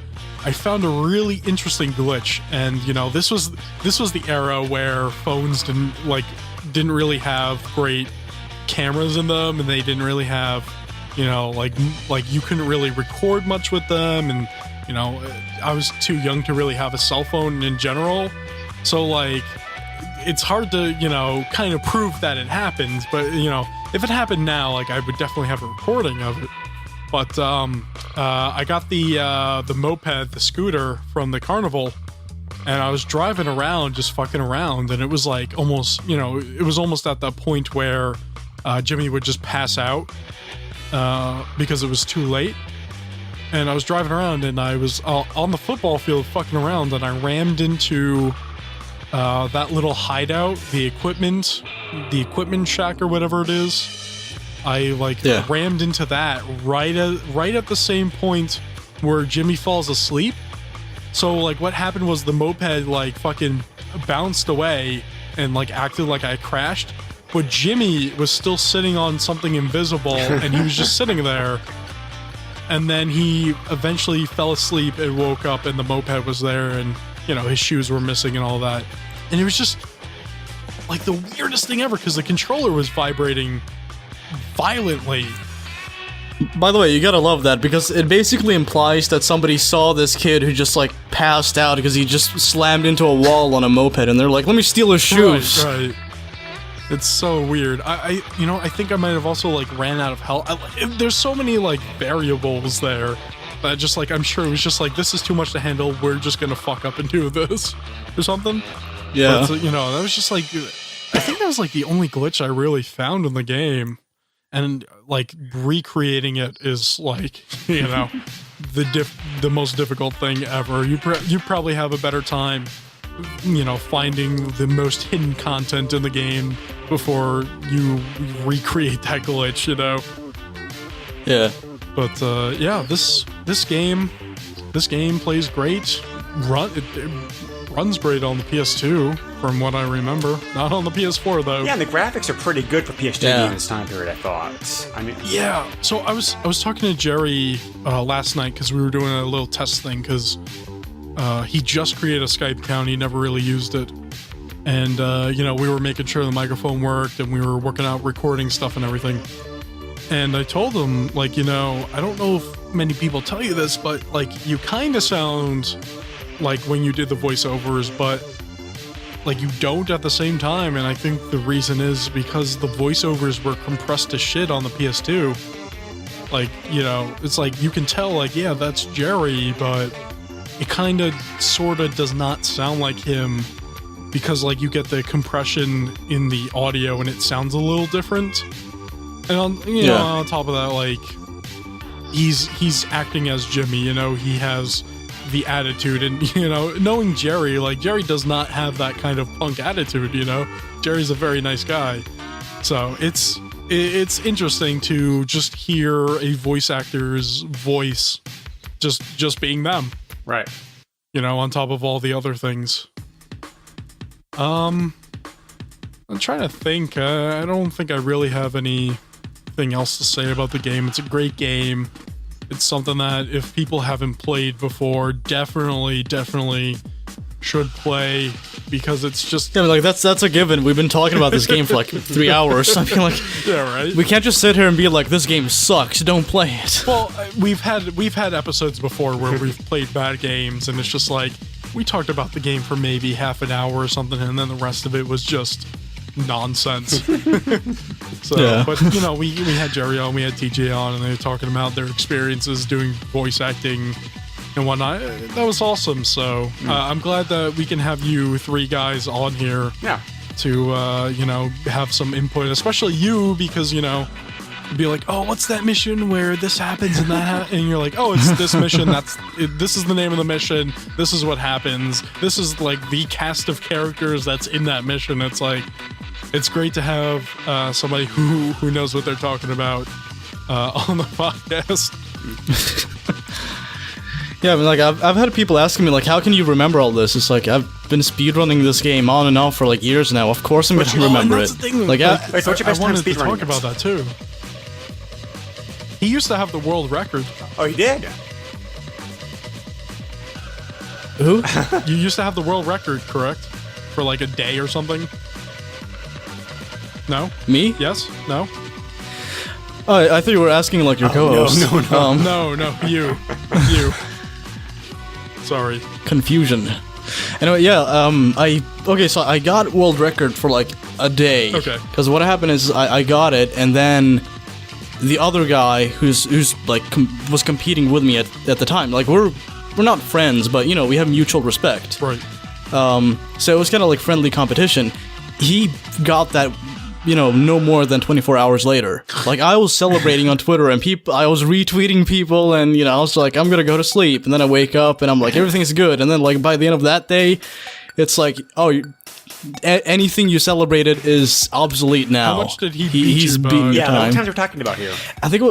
I found a really interesting glitch. And you know, this was the era where phones didn't really have great cameras in them, and they didn't really have, you know, like you couldn't really record much with them, and you know, I was too young to really have a cell phone in general, so like it's hard to, you know, kind of prove that it happened. But you know, if it happened now, like, I would definitely have a recording of it. But I got the moped, the scooter from the carnival, and I was driving around, just fucking around, and it was like almost, you know, it was almost at that point where Jimmy would just pass out because it was too late. And I was driving around, and I was on the football field fucking around, and I rammed into that little hideout, the equipment shack or whatever it is. I rammed into that right at the same point where Jimmy falls asleep. So like what happened was the moped like fucking bounced away and like acted like I crashed, but Jimmy was still sitting on something invisible and he was just sitting there. And then he eventually fell asleep and woke up, and the moped was there, and you know, his shoes were missing and all that. And it was just like the weirdest thing ever because the controller was vibrating violently. By the way, you gotta love that because it basically implies that somebody saw this kid who just like passed out because he just slammed into a wall on a moped, and they're like, let me steal his shoes. Right. It's so weird. I think I might have also like ran out of health. There's so many like variables there that just like, I'm sure it was just like, this is too much to handle. We're just gonna fuck up and do this or something. Yeah. But, you know, that was just like, I think that was like the only glitch I really found in the game. and like recreating it is like the most difficult thing ever. You probably have a better time finding the most hidden content in the game before you recreate that glitch, Yeah. But this game plays great. It runs great on the PS2 from what I remember. Not on the PS4 though. Yeah, and the graphics are pretty good for PS2 Yeah. in this time period, I thought. I mean, Yeah. So I was talking to Jerry last night because we were doing a little test thing because he just created a Skype account. He never really used it. And, we were making sure the microphone worked and we were working out recording stuff and everything. And I told him, I don't know if many people tell you this, but, you kind of sound like when you did the voiceovers, but, you don't at the same time. And I think the reason is because the voiceovers were compressed to shit on the PS2. It's like you can tell, yeah, that's Jerry, but it kind of sort of does not sound like him because you get the compression in the audio and it sounds a little different. And on top of that, he's acting as Jimmy, he has the attitude and, knowing Jerry, Jerry does not have that kind of punk attitude, Jerry's a very nice guy. So it's interesting to just hear a voice actor's voice just being them. right. On top of all the other things. I'm trying to think. I don't think I really have anything else to say about the game. It's a great game. It's something that if people haven't played before, definitely should play because it's just... Yeah, that's a given. We've been talking about this game for 3 hours. I mean, yeah, right? we can't just sit here and be like, this game sucks, don't play it. Well, we've had episodes before where we've played bad games and it's just we talked about the game for maybe half an hour or something and then the rest of it was just nonsense. So, Yeah. But we had Jerry on, we had TJ on, and they were talking about their experiences doing voice acting and whatnot. That was awesome. So I'm glad that we can have you three guys on here Yeah. to have some input, especially you because be like, oh, what's that mission where this happens and that and you're like, oh, it's this mission, this is the name of the mission, this is what happens, this is the cast of characters that's in that mission. It's great to have somebody who knows what they're talking about on the podcast. Yeah, I mean, I've had people asking me, how can you remember all this? It's I've been speedrunning this game on and off for years now. Of course I'm gonna remember it. Wait, so what's your I best time wanted to speedrunning talk it? about that too. He used to have the world record. Oh, he did? Who? You used to have the world record, correct? For a day or something? No? Me? Yes? No? Oh, I thought you were asking your co-host. No, you. Sorry. Confusion. Anyway, yeah, so I got world record for a day. Okay. Because what happened is I got it, and then the other guy who's was competing with me at the time, we're not friends, but we have mutual respect. Right. So it was kind of friendly competition. He got that, no more than 24 hours later. I was celebrating on Twitter and I was retweeting people and, I was like, I'm gonna go to sleep. And then I wake up and I'm like, everything's good. And then by the end of that day, it's anything you celebrated is obsolete now. How much did he beat He's you by? beaten your Yeah, how many time. times we're talking about here? I think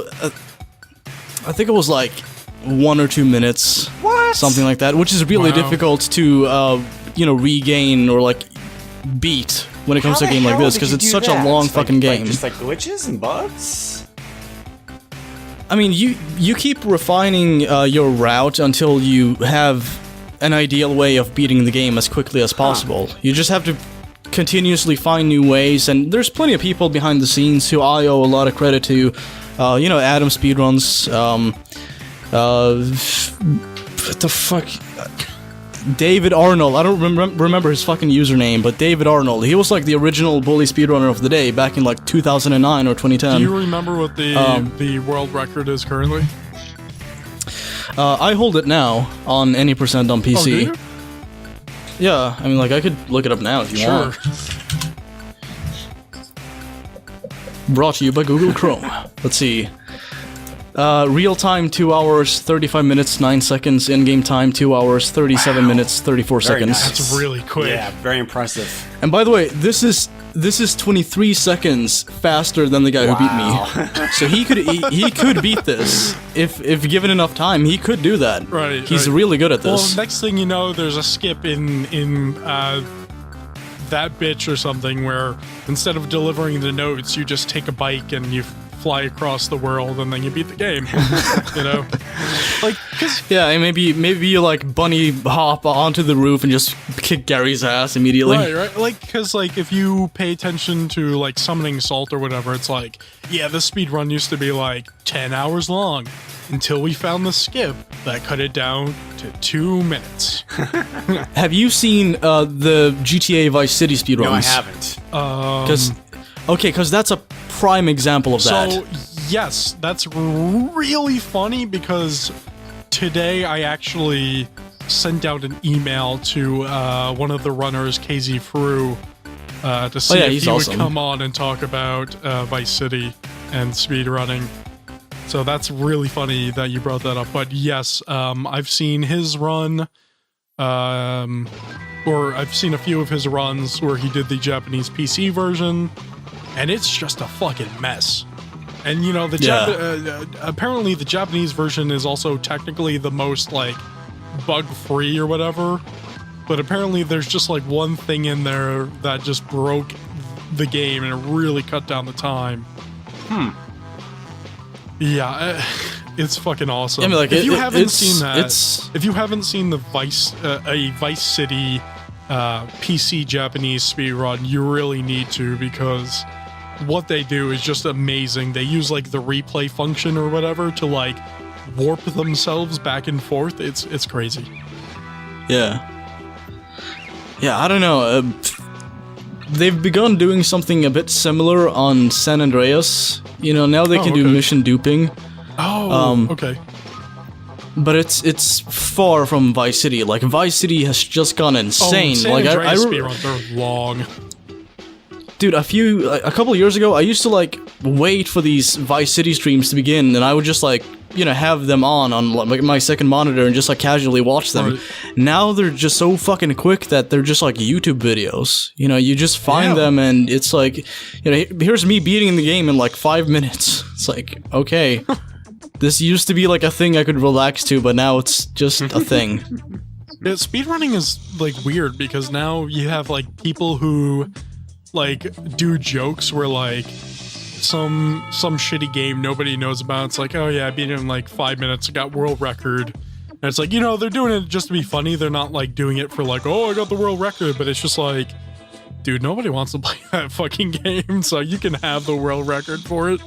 it was 1 or 2 minutes. What? Something like that, which is really Wow. difficult to, regain or beat when it comes to a game like this, because it's such a long fucking game. Just glitches and bugs? I mean, you keep refining your route until you have an ideal way of beating the game as quickly as possible. You just have to continuously find new ways, and there's plenty of people behind the scenes who I owe a lot of credit to. Adam Speedruns, what the fuck? David Arnold. I don't remember his fucking username, but David Arnold. He was the original bully speedrunner of the day back in 2009 or 2010. Do you remember what the world record is currently? I hold it now on any percent on PC. Oh, do you? Yeah, I mean, I could look it up now if you want. Brought to you by Google Chrome. Let's see. Real time 2 hours 35 minutes 9 seconds. In game time 2 hours 37 minutes 34 Very seconds. nice. That's really quick. Yeah, very impressive. And by the way, this is 23 seconds faster than the guy who beat me. So he could beat this if given enough time. He could do that. Right, He's right. really good at Well, this. next thing you know, there's a skip in that bitch or something where instead of delivering the notes, you just take a bike and you fly across the world and then you beat the game. You know, like because Yeah, and maybe you like bunny hop onto the roof and just kick Gary's ass immediately. right, like because like if you pay attention to like summoning salt or whatever, it's like the speed run used to be like 10 hours long until we found the skip that cut it down to 2 minutes. Have you seen the GTA Vice City speedruns? No, I haven't. Because that's a prime example of that. So, yes, that's really funny because today I actually sent out an email to one of the runners, KZ Fru, to see if he's he awesome. would come on and talk about Vice City and speedrunning. So that's really funny that you brought that up. But yes, I've seen his run, or I've seen a few of his runs where he did the Japanese PC version, and it's just a fucking mess. And you know, apparently the Japanese version is also technically the most like bug-free or whatever, but apparently there's just like one thing in there that just broke the game and it really cut down the time. Yeah, it's fucking awesome. I mean, like, if you haven't it's- seen that, it's- if you haven't seen the Vice City PC Japanese speedrun, you really need to, because what they do is just amazing. They use like the replay function or whatever to like warp themselves back and forth. It's crazy. Yeah. Yeah, I don't know. They've begun doing something a bit similar on San Andreas. You know, now they can do okay. mission duping, Oh, okay. but it's far from Vice City. Like, Vice City has just gone insane. Oh, San like, Andreas speedruns, they're long. Dude, a couple of years ago, I used to like wait for these Vice City streams to begin, and I would just like, you know, have them on like my second monitor and just like casually watch them. Right. Now they're just so fucking quick that they're just like YouTube videos. You know, you just find Yeah. them and it's like, you know, here's me beating the game in like 5 minutes. It's like, okay, this used to be like a thing I could relax to, but now it's just a thing. Yeah, speedrunning is like weird because now you have like people who like do jokes where like some shitty game nobody knows about. It's like, oh yeah, I beat it in like 5 minutes, I got world record. And it's like, you know, they're doing it just to be funny. They're not like doing it for like, oh, I got the world record, but it's just like, dude, nobody wants to play that fucking game, so you can have the world record for it.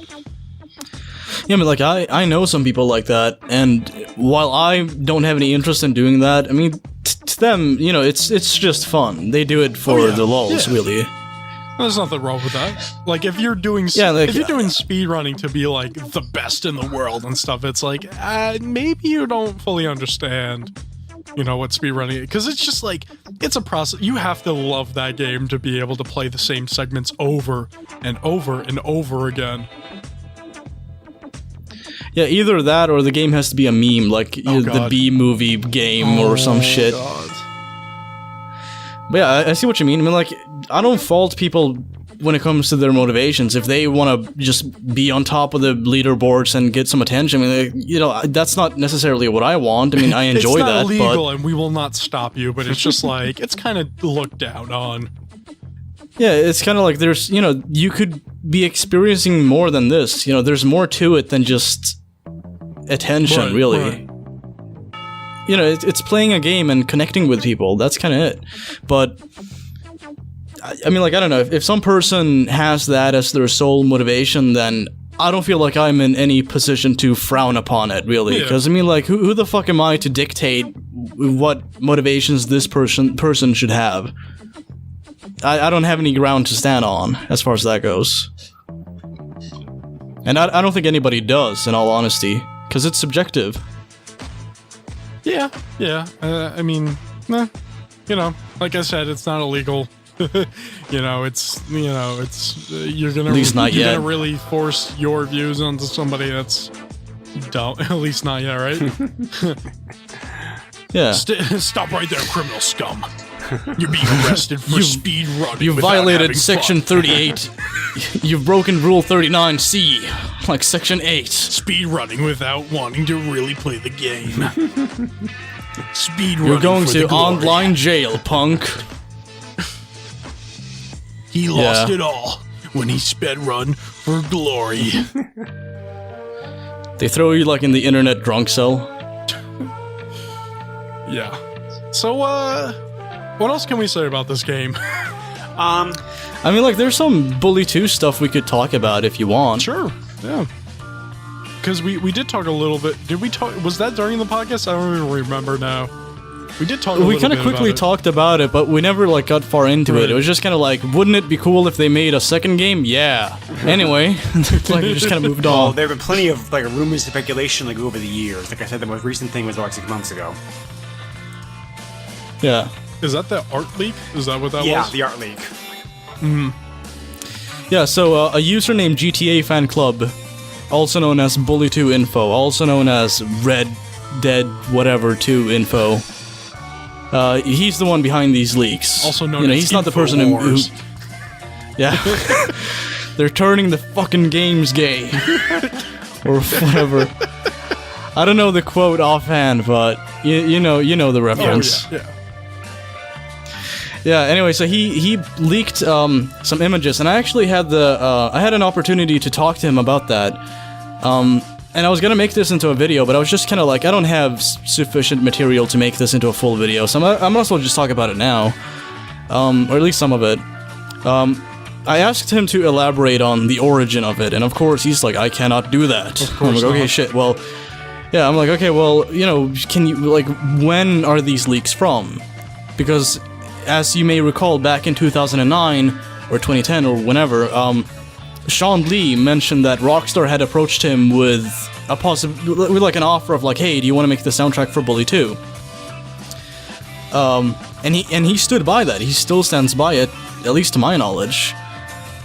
Yeah, I mean, like, I know some people like that, and while I don't have any interest in doing that, I mean, to them, you know, it's just fun. They do it for yeah. the lulz, Yeah. really. There's nothing wrong with that. Like if you're doing like- if you're doing speedrunning to be like the best in the world and stuff, it's like maybe you don't fully understand, you know, what speedrunning is, because it's just like it's a process. You have to love that game to be able to play the same segments over and over and over again. Yeah, either that or the game has to be a meme, like the God. B-movie game or some shit. God. But yeah, I see what you mean. I mean, like, I don't fault people when it comes to their motivations. If they want to just be on top of the leaderboards and get some attention, I mean, like, you know, that's not necessarily what I want. I mean, I enjoy it's not that, illegal and we will not stop you, but it's just like it's kind of looked down on. yeah, it's kind of like there's, you know, you could be experiencing more than this. You know, there's more to it than just attention, Right, really. right. You know, it's playing a game and connecting with people. That's kind of it. But I mean, like, I don't know. If some person has that as their sole motivation, then I don't feel like I'm in any position to frown upon it, really. Yeah. Because I mean, like, who the fuck am I to dictate what motivations this person should have? I don't have any ground to stand on as far as that goes. And I don't think anybody does, in all honesty, because it's subjective. Yeah. I mean, you know, like I said, it's not illegal. you know, you're gonna At least not you're yet. gonna really force your views onto somebody that's dumb. At least not yet, right? Yeah. Stop right there, criminal scum. You're being arrested for speed running. You without violated having Section fun. 38. You've broken Rule 39C, like Section 8. Speed running without wanting to really play the game. Speed running. You're going for to the glory. online jail, punk. He lost Yeah. it all when he sped run for glory. They throw you like in the internet drunk cell. Yeah. So, what else can we say about this game? I mean, like, there's some Bully 2 stuff we could talk about if you want. Sure. Yeah. Because we did talk a little bit. Did we talk? Was that during the podcast? I don't even remember now. We did talk. We kind of quickly talked about it, but we never like got far into it. Right. It was just kind of like, wouldn't it be cool if they made a second game? Yeah. Anyway, like we just kind of moved Well, on. there have been plenty of like rumors and speculation like over the years. Like I said, the most recent thing was about 6 months ago. Yeah. Is that the art leak? Is that what that Yeah, was? the art leak. Yeah. So a user named GTA Fan Club, also known as Bully 2 Info, also known as Red Dead whatever 2 Info. He's the one behind these leaks. Also known you know, as he's not the person who Infowars. yeah. They're turning the fucking games gay. Or whatever. I don't know the quote offhand, but you know the reference. Oh, yeah. Yeah. Anyway, so he leaked some images, and I actually had I had an opportunity to talk to him about that. And I was gonna make this into a video, but I was just kind of like, I don't have sufficient material to make this into a full video, so I might as well just talk about it now, or at least some of it. I asked him to elaborate on the origin of it, and of course he's like, I cannot do that. I'm like, okay, not. shit. Well, yeah. I'm like, okay, well, you know, can you like, when are these leaks from? Because as you may recall, back in 2009 or 2010 or whenever, Sean Lee mentioned that Rockstar had approached him with with like an offer of like, hey, do you want to make the soundtrack for Bully 2? And he stood by that. He still stands by it, at least to my knowledge.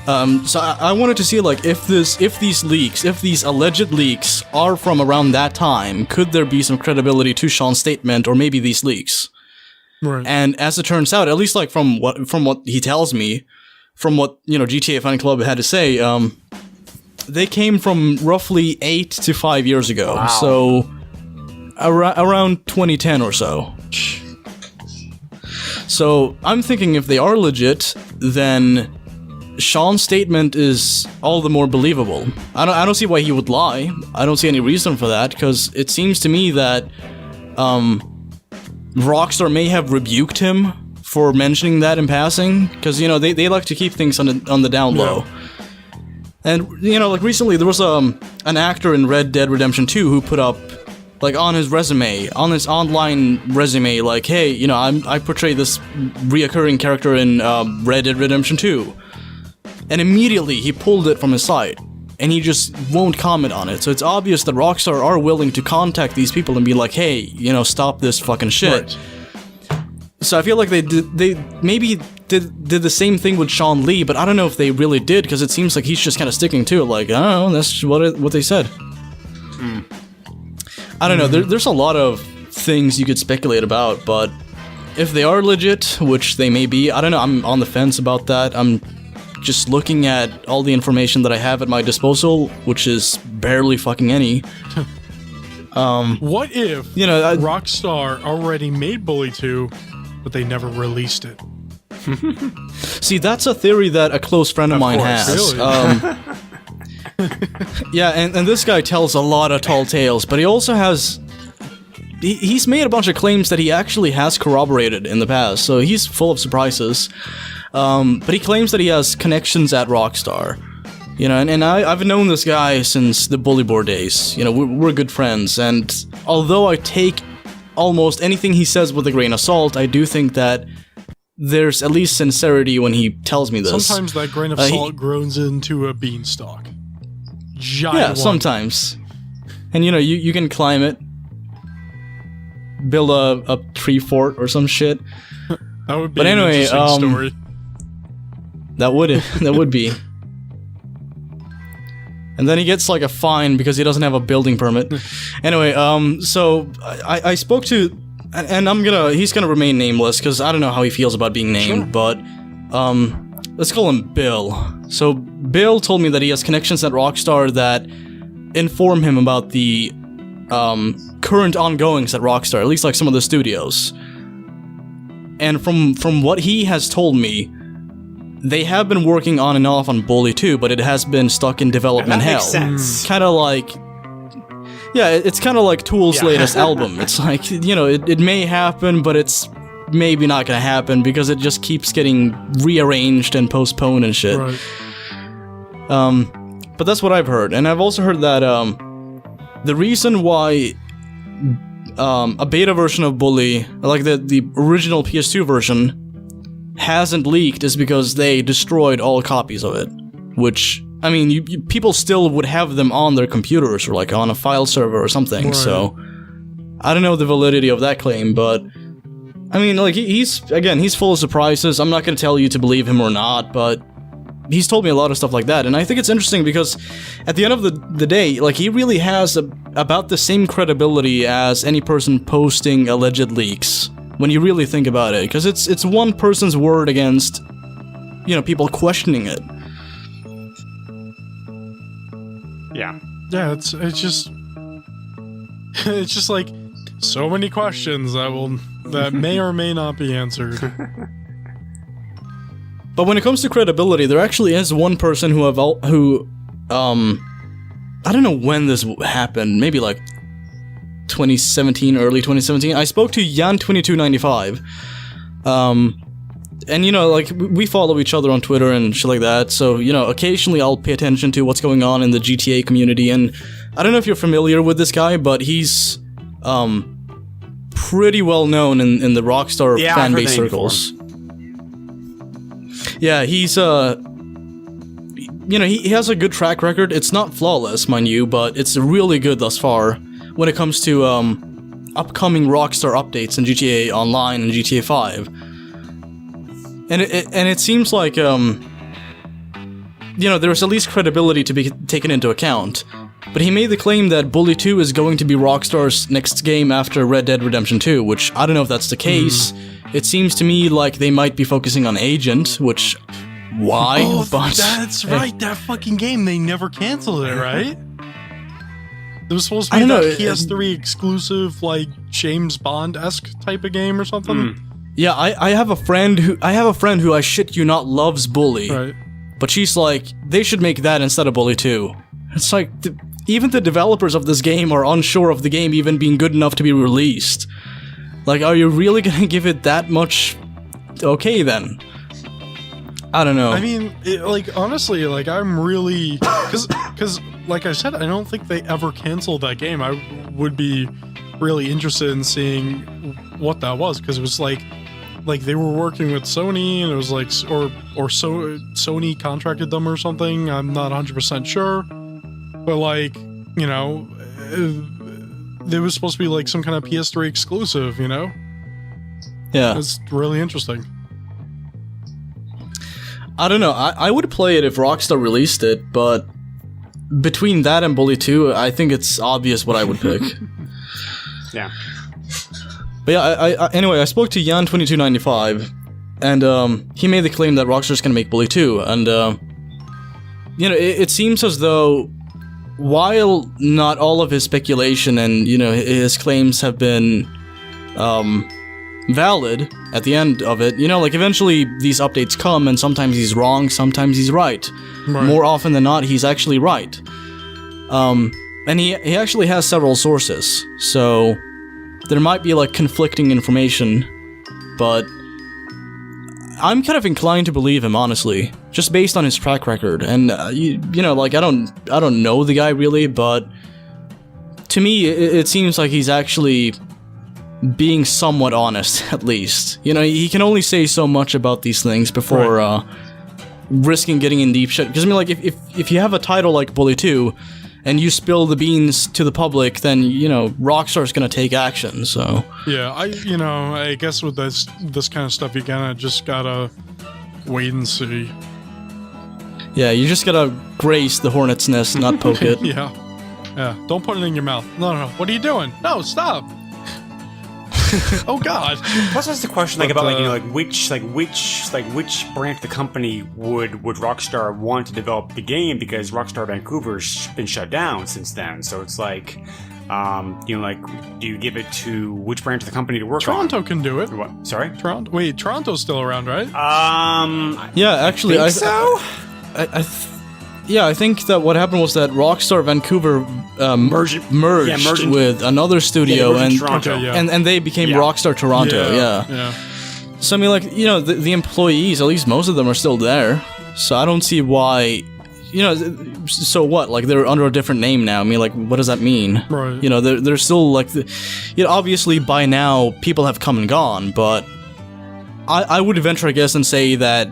So I wanted to see like if these alleged leaks are from around that time, could there be some credibility to Sean's statement or maybe these leaks? Right. And as it turns out, at least like from what he tells me, from what, you know, GTA Fan Club had to say, they came from roughly 8 to 5 years ago. Wow. So around 2010 or so. So I'm thinking if they are legit, then Sean's statement is all the more believable. I don't see why he would lie. I don't see any reason for that, because it seems to me that Rockstar may have rebuked him for mentioning that in passing, because, you know, they like to keep things on the down low. And, you know, like recently there was an actor in Red Dead Redemption 2 who put up, like, on his resume, on his online resume, like, hey, you know, I portray this reoccurring character in Red Dead Redemption 2. And immediately he pulled it from his site, and he just won't comment on it. So it's obvious that Rockstar are willing to contact these people and be like, hey, you know, stop this fucking shit. Right. So I feel like they maybe did the same thing with Sean Lee, but I don't know if they really did, because it seems like he's just kind of sticking to it, like, I don't know, that's what they said. I don't know, there's a lot of things you could speculate about, but if they are legit, which they may be, I don't know, I'm on the fence about that. I'm just looking at all the information that I have at my disposal, which is barely fucking any. What if You know, Rockstar already made Bully 2, but they never released it? see, that's a theory that a close friend of mine course, has. really? Yeah, and this guy tells a lot of tall tales, but he also has... He's made a bunch of claims that he actually has corroborated in the past, so he's full of surprises. But he claims that he has connections at Rockstar. You know, and I've known this guy since the Bully Board days. You know, we're good friends, and although I take almost anything he says with a grain of salt, I do think that there's at least sincerity when he tells me this. Sometimes that grain of salt grows into a beanstalk. Giant Yeah, one. sometimes. And you know, you can climb it, build a tree fort or some shit. That would be But an anyway, interesting story. That would be. And then he gets like a fine because he doesn't have a building permit. Anyway, so I spoke to, and he's gonna remain nameless because I don't know how he feels about being named, but let's call him Bill. So Bill told me that he has connections at Rockstar that inform him about the current ongoings at Rockstar, at least like some of the studios. And from what he has told me, they have been working on and off on Bully 2, but it has been stuck in development That hell. makes sense. Kind of like... Yeah, it's kind of like Tool's Yeah. latest album. It's like, you know, it may happen, but it's maybe not gonna happen because it just keeps getting rearranged and postponed and shit. Right. But that's what I've heard. And I've also heard that the reason why a beta version of Bully, like the original PS2 version, hasn't leaked is because they destroyed all copies of it. Which, I mean, people still would have them on their computers or like on a file server or something. Right. So I don't know the validity of that claim, but I mean, like he's full of surprises. I'm not going to tell you to believe him or not, but he's told me a lot of stuff like that, and I think it's interesting because at the end of the day, like he really has about the same credibility as any person posting alleged leaks. When you really think about it, because it's one person's word against, you know, people questioning it. Yeah. Yeah, it's just it's just like so many questions that may or may not be answered. But when it comes to credibility, there actually is one person who I don't know when this happened, maybe like 2017, early 2017. I spoke to Jan2295. And you know, like we follow each other on Twitter and shit like that. So, you know, occasionally I'll pay attention to what's going on in the GTA community, and I don't know if you're familiar with this guy, but he's pretty well known in the Rockstar Yeah, fan I've heard base the name circles. Yeah, he's you know, he has a good track record. It's not flawless, mind you, but it's really good thus far when it comes to upcoming Rockstar updates in GTA Online and GTA 5. And it seems like you know, there's at least credibility to be taken into account. But he made the claim that Bully 2 is going to be Rockstar's next game after Red Dead Redemption 2, which I don't know if that's the case. It seems to me like they might be focusing on Agent, which... Why? Oh, But that's right. That fucking game, they never canceled it, right? It was supposed to I be don't that know, PS3 exclusive, like James Bond-esque type of game or something. Yeah, I have a friend who I shit you not loves Bully. Right. But she's like, they should make that instead of Bully 2. It's like, even the developers of this game are unsure of the game even being good enough to be released. Like, are you really gonna give it that much? Okay then. I don't know. I mean, like, honestly, like, I'm really... Because, like I said, I don't think they ever canceled that game. I would be really interested in seeing what that was, because it was like they were working with Sony, and it was like... Sony contracted them or something. I'm not 100% sure. But, like, you know... There was supposed to be, like, some kind of PS3 exclusive, you know? yeah. It's really interesting. I don't know. I would play it if Rockstar released it, but between that and Bully 2, I think it's obvious what I would pick. Yeah. But yeah, anyway, I spoke to Jan2295, and he made the claim that Rockstar's gonna make Bully 2, and you know, it seems as though while not all of his speculation and, you know, his claims have been valid at the end of it, you know, like eventually these updates come, and sometimes he's wrong, sometimes he's right. Right. More often than not, he's actually right. And he actually has several sources, so there might be like conflicting information, but I'm kind of inclined to believe him, honestly, just based on his track record. And you know, like I don't know the guy really, but to me, it seems like he's actually being somewhat honest, at least. You know, he can only say so much about these things before risking getting in deep shit. Because I mean, like if you have a title like Bully 2, and you spill the beans to the public, then, you know, Rockstar's gonna take action, so... Yeah, I guess with this kind of stuff, you kind of just gotta wait and see. Yeah, you just gotta graze the hornet's nest, not poke it. Yeah. Yeah. Don't put it in your mouth. No. What are you doing? No, stop. Oh God. Plus, that's the question, But, about which branch of the company would Rockstar want to develop the game, because Rockstar Vancouver's been shut down since then. So it's like, do you give it to which branch of the company to work Toronto on? can do it. What? Sorry. Toronto. Wait, Toronto's still around, right? Yeah, actually, think so. I think that what happened was that Rockstar Vancouver merged merging- with another studio, merging and Toronto. Okay, yeah. and they became Yeah. Rockstar Toronto. Yeah. So I mean, like, the employees, at least most of them, are still there. So I don't see why. So what? Like, they're under a different name now. I mean, like, what does that mean? Right. They're still like, obviously by now people have come and gone, but I would venture a guess and say that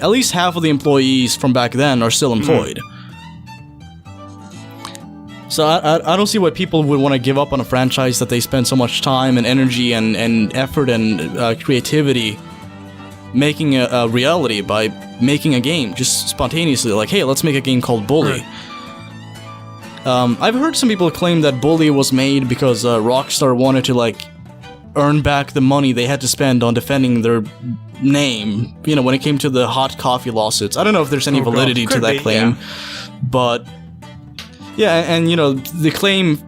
at least half of the employees from back then are still employed. So I don't see why people would want to give up on a franchise that they spend so much time and energy and effort and creativity making a reality by making a game just spontaneously. Like, hey, let's make a game called Bully. I've heard some people claim that Bully was made because Rockstar wanted to, like, earn back the money they had to spend on defending their name, when it came to the hot coffee lawsuits. I don't know if there's any Oh, God. validity to Could that be, claim, yeah. but yeah, and the claim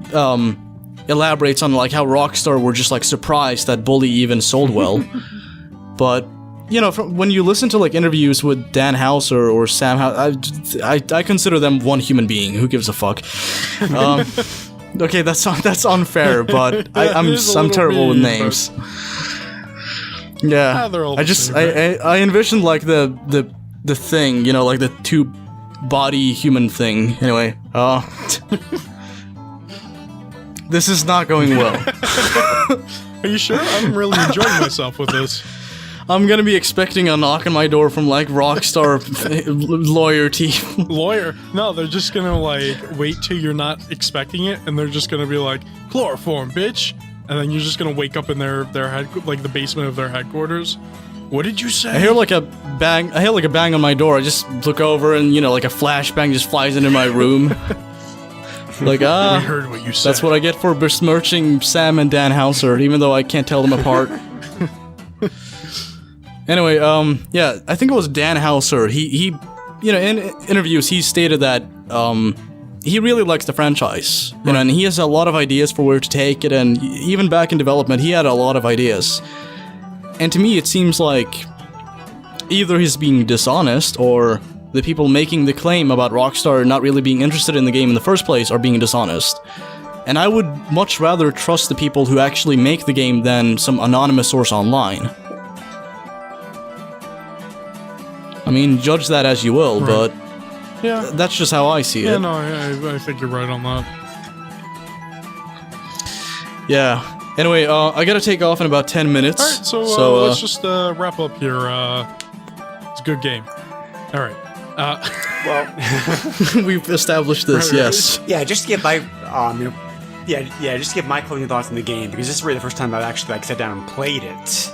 elaborates on, like, how Rockstar were just, like, surprised that Bully even sold well. But when you listen to, like, interviews with Dan Houser or Sam Houser, I consider them one human being. Who gives a fuck? Okay, that's unfair, but I'm is a little terrible with mean, names. Yeah, they're all I the just same, I envisioned, like, the thing, like the two body human thing. Anyway, this is not going well. Are you sure? I'm really enjoying myself with this. I'm gonna be expecting a knock on my door from, like, Rockstar lawyer team. Lawyer. No, they're just gonna, like, wait till you're not expecting it, and they're just gonna be like, chloroform, bitch. And then you're just gonna wake up in their head, like, the basement of their headquarters. What did you say? I hear like a bang on my door. I just look over and, like, a flashbang just flies into my room. Like, We heard what you said. that's what I get for besmirching Sam and Dan Houser, even though I can't tell them apart. Anyway, yeah, I think it was Dan Houser. He in interviews, he stated that, he really likes the franchise, and he has a lot of ideas for where to take it, and even back in development, he had a lot of ideas. And to me, it seems like either he's being dishonest, or the people making the claim about Rockstar not really being interested in the game in the first place are being dishonest. And I would much rather trust the people who actually make the game than some anonymous source online. I mean, judge that as you will, but Yeah. that's just how I see it. Yeah, no, I think you're right on that. Yeah. Anyway, I gotta take off in about 10 minutes. Alright, so let's just wrap up here. It's a good game. Alright. Well, we've established this, Right, yes. yeah, just to give my just to give my closing thoughts on the game, because this is really the first time I've actually, like, sat down and played it.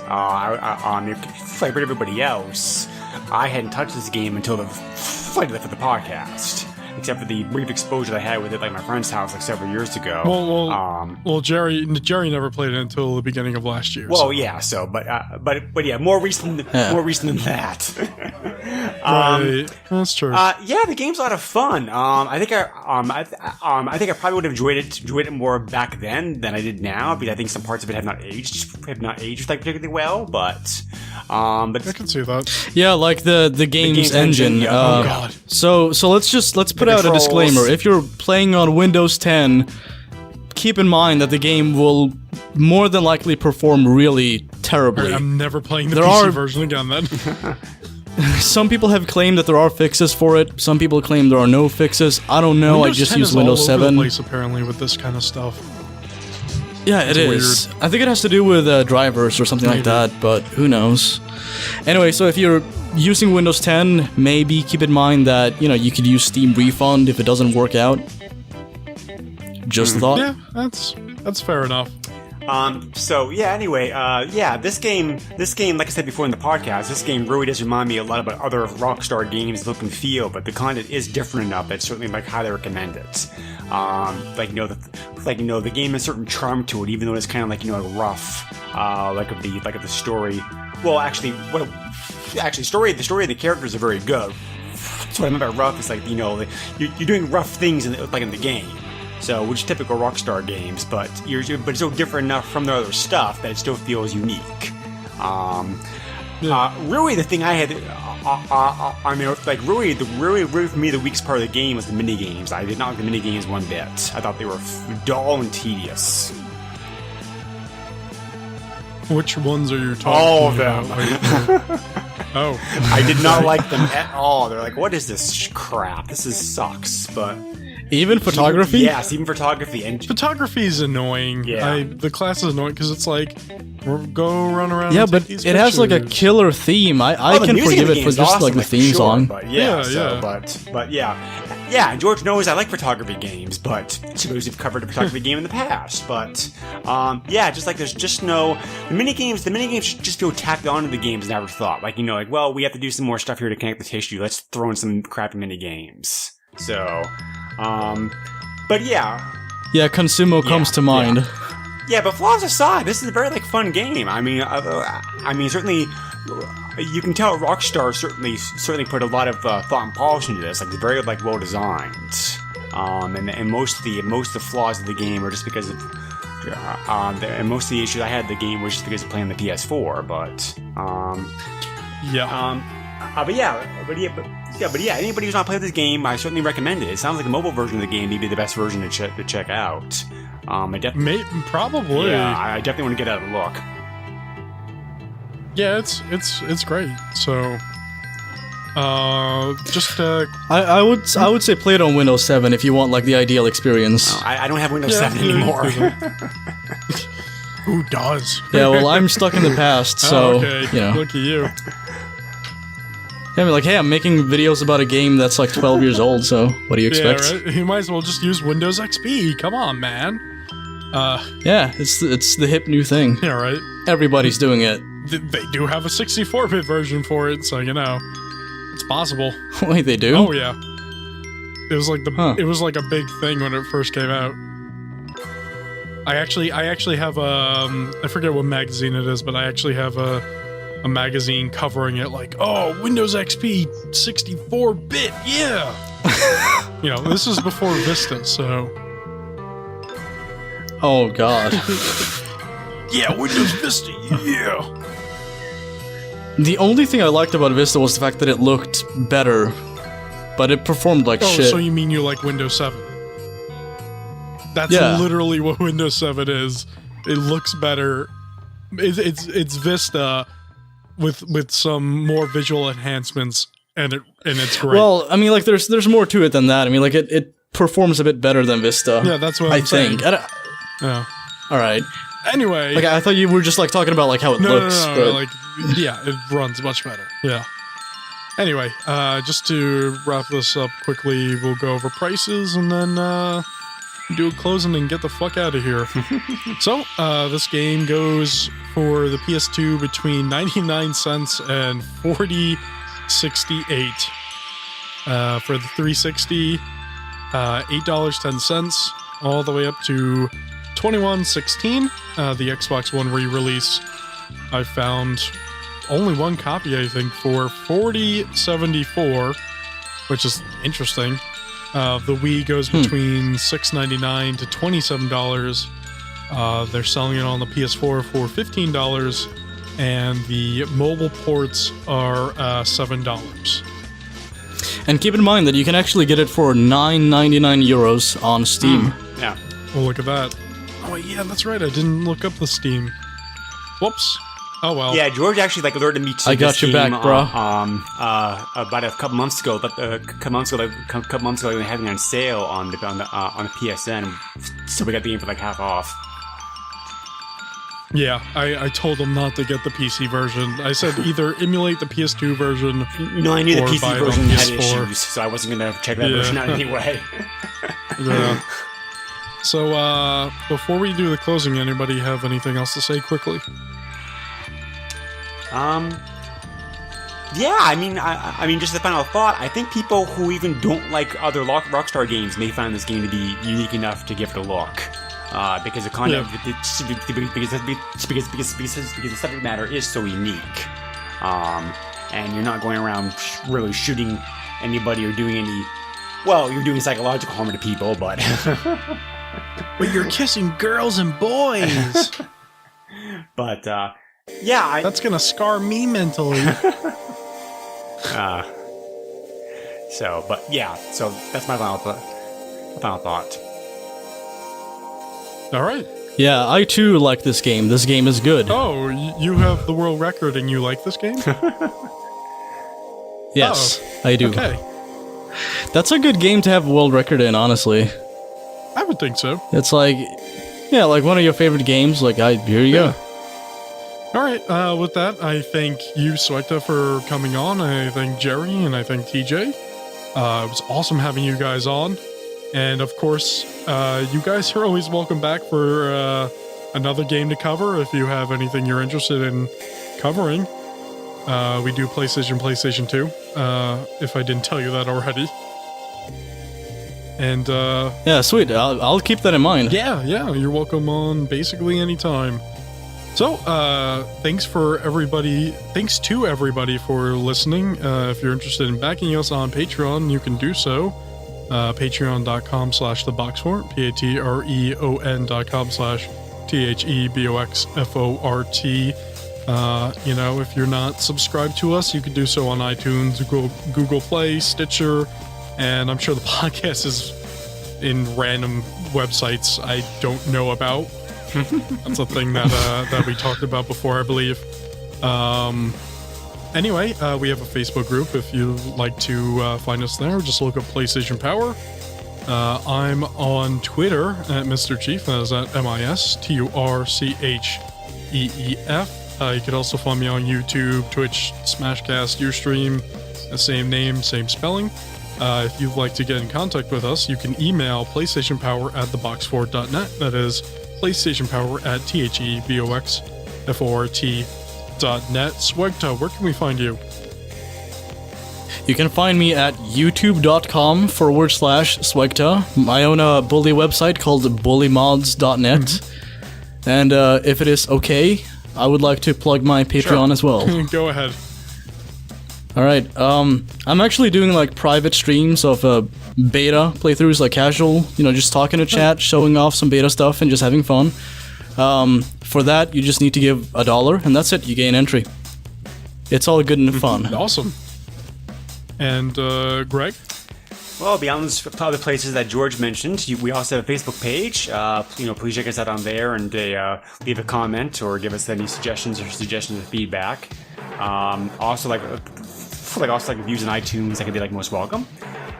Like everybody else, I hadn't touched this game until the for the podcast, except for the brief exposure that I had with it, like, my friend's house, like, several years ago. Well, Jerry never played it until the beginning of last year. Well, yeah. So, but yeah, more recent than that. Right. That's true. Yeah, the game's a lot of fun. I think I probably would have enjoyed it more back then than I did now, because I think some parts of it have not aged like particularly well. But I can see that. Yeah, like the game's engine. yeah. Oh, God. So let's put out a controls. disclaimer. If you're playing on Windows 10, keep in mind that the game will more than likely perform really terribly. I'm never playing the There PC are- version again then. Some people have claimed that there are fixes for it. Some people claim there are no fixes. I don't know. Windows I just 10 use is Windows all over the 7. place, apparently, with this kind of stuff. Yeah, it is. I think it has to do with drivers or something like Maybe. that, but who knows? Anyway, so if you're using Windows 10, maybe keep in mind that, you could use Steam Refund if it doesn't work out. Just a thought. Yeah, that's fair enough. So yeah. Anyway, yeah. This game, like I said before in the podcast, this game really does remind me a lot about other Rockstar games, look and feel, but the content is different enough that certainly like highly recommend it. The game has a certain charm to it, even though it's kind of like rough, like of the story. Well, actually, the story of the characters are very good. That's what I meant by rough. It's like you're doing rough things in the game. So, which is typical Rockstar games, but it's so different enough from their other stuff that it still feels unique. Really, the thing I had, really for me, the weakest part of the game was the mini games. I did not like the mini games one bit. I thought they were dull and tedious. Which ones are you talking All of about? them. Oh. I did not like them at all. They're like, what is this crap? This sucks, but... Even photography? Yes, even photography. And Photography is annoying. Yeah. The class is annoying because it's like, go run around. Yeah, and but take these it has like a pictures. killer theme. I the can music in forgive the it game for is just awesome, like the like, theme sure, song. But yeah, Yeah. but yeah. And George knows I like photography games, but suppose we've covered a photography game in the past. But just like there's just no the mini games just feel tacked onto the games never thought. Like well, we have to do some more stuff here to connect the tissue. Let's throw in some crappy mini games. So, but yeah. Yeah, Consumo comes to mind. Yeah, but flaws aside, this is a very fun game. I mean, certainly you can tell Rockstar certainly put a lot of thought and polish into this. Like, it's very well designed. And most of the flaws of the game are just because of and most of the issues I had in the game was just because of playing the PS4. But anybody who's not played this game, I certainly recommend it. It sounds like the mobile version of the game may be the best version to check out. Probably. Yeah, I definitely want to get out a look. Yeah, it's great. So, I would say play it on Windows 7 if you want the ideal experience. I don't have Windows 7 anymore. Who does? Yeah, well, I'm stuck in the past, so okay. Look at you. Yeah, hey, I'm making videos about a game that's 12 years old, so what do you expect? Yeah, right? You might as well just use Windows XP. Come on, man. Yeah, it's the hip new thing. Yeah, right. Everybody's doing it. They do have a 64-bit version for it, so it's possible. Wait, they do? Oh yeah. It was it was like a big thing when it first came out. I actually have I forget what magazine it is, but I actually have a magazine covering it Windows XP 64-bit, yeah. This is before Vista, so. Oh god. Yeah, Windows Vista, yeah. The only thing I liked about Vista was the fact that it looked better, but it performed like shit. So you mean you like Windows 7? That's literally what Windows 7 is. It looks better. It's Vista with some more visual enhancements, and it's great. Well, I mean, there's more to it than that. I mean, it performs a bit better than Vista. Yeah, that's what I'm saying. Yeah. All right. Anyway, I thought you were just talking about how it looks. No, yeah, it runs much better. Yeah. Anyway, just to wrap this up quickly, we'll go over prices and then do a closing and get the fuck out of here. So, this game goes for the PS2 between 99 cents and 40.68. For the 360, $8.10, all the way up to $21.16. The Xbox One re-release, I found only one copy, I think, for $40.74, which is interesting. The Wii goes between $6.99 to $27. They're selling it on the PS4 for $15, and the mobile ports are $7. And keep in mind that you can actually get it for €9.99 on Steam. Yeah. Well, look at that. Oh, yeah, that's right. I didn't look up the Steam. Whoops. Oh, well. Yeah, George actually alerted me to I got this your game, back, bro. about a couple months ago. They were having it on sale on the PSN, so we got the game for half off. Yeah, I told them not to get the PC version. I said either emulate the PS2 version. No, I knew the or buy PC it on version had PS4. issues, so I wasn't going to check that version out anyway. Yeah. So, before we do the closing, anybody have anything else to say quickly? Yeah, I mean, just the final thought. I think people who even don't like other Rockstar games may find this game to be unique enough to give it a look, because the content, because the subject matter is so unique, and you're not going around really shooting anybody or doing any. Well, you're doing psychological harm to people, but But you're kissing girls and boys. but yeah, That's gonna scar me mentally. So that's my final thought. All right. Yeah, I too like this game. This game is good. Oh, you have the world record and you like this game? Yes, I do. Okay. That's a good game to have a world record in, honestly. I would think so. It's like, yeah, like one of your favorite games. Like, here you go. All right. With that, I thank you, Swekta, for coming on. I thank Jerry and I thank TJ. It was awesome having you guys on. And of course, you guys are always welcome back for another game to cover if you have anything you're interested in covering. We do PlayStation 2, if I didn't tell you that already. And Yeah, sweet. I'll keep that in mind. yeah, you're welcome on basically any time. So, thanks to everybody for listening. If you're interested in backing us on Patreon, you can do so. Patreon.com/theboxfort, patreon.com/theboxfort. If you're not subscribed to us, you can do so on iTunes, Google Play, Stitcher, and I'm sure the podcast is in random websites I don't know about. That's a thing that we talked about before, I believe. Anyway, we have a Facebook group. If you'd like to find us there, just look up PlayStation Power. I'm on Twitter at Mr. Chief. That is at MISTURCHEEF. You can also find me on YouTube, Twitch, Smashcast, Ustream. The same name, same spelling. If you'd like to get in contact with us, you can email PlayStationPower@theboxfort.net. That is PlayStationPower@THEBOXFORT.net. Swegta, where can we find you? You can find me at youtube.com/Swegta. I own a bully website called bullymods.net. And if it is okay, I would like to plug my Patreon as well. Go ahead. Alright, I'm actually doing like private streams of beta playthroughs, like casual, just talking to chat, showing off some beta stuff and just having fun. For that, you just need to give $1, and that's it, you gain entry. It's all good and fun. Awesome. And Greg? Well, beyond those other places that George mentioned, we also have a Facebook page. Please check us out on there and leave a comment or give us any suggestions or feedback. Also, reviews on iTunes, that could be most welcome.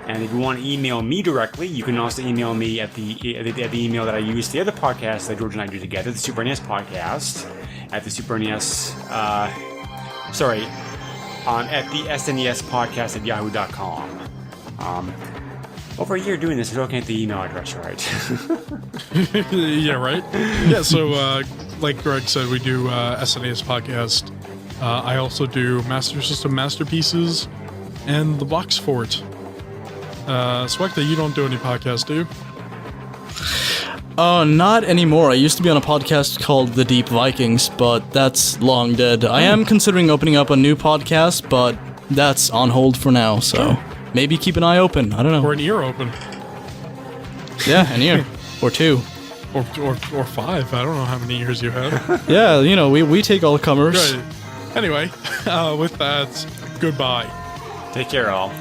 And if you want to email me directly, you can also email me at the email that I use the other podcast that George and I do together, the Super NES podcast, at the Super NES. At the SNES podcast at yahoo.com. Over a year doing this, I'm looking at the email address, right? Yeah, right? Yeah, so like Greg said, we do SNES podcast. I also do Master System Masterpieces and the Box Fort. Swekta, you don't do any podcasts, do you? Not anymore. I used to be on a podcast called The Deep Vikings, but that's long dead. I am considering opening up a new podcast, but that's on hold for now, so maybe keep an eye open. I don't know. Or an ear open. Yeah, an ear. Or two. Or 5. I don't know how many ears you have. Yeah, we take all comers. Right. Anyway, with that, goodbye. Take care, all.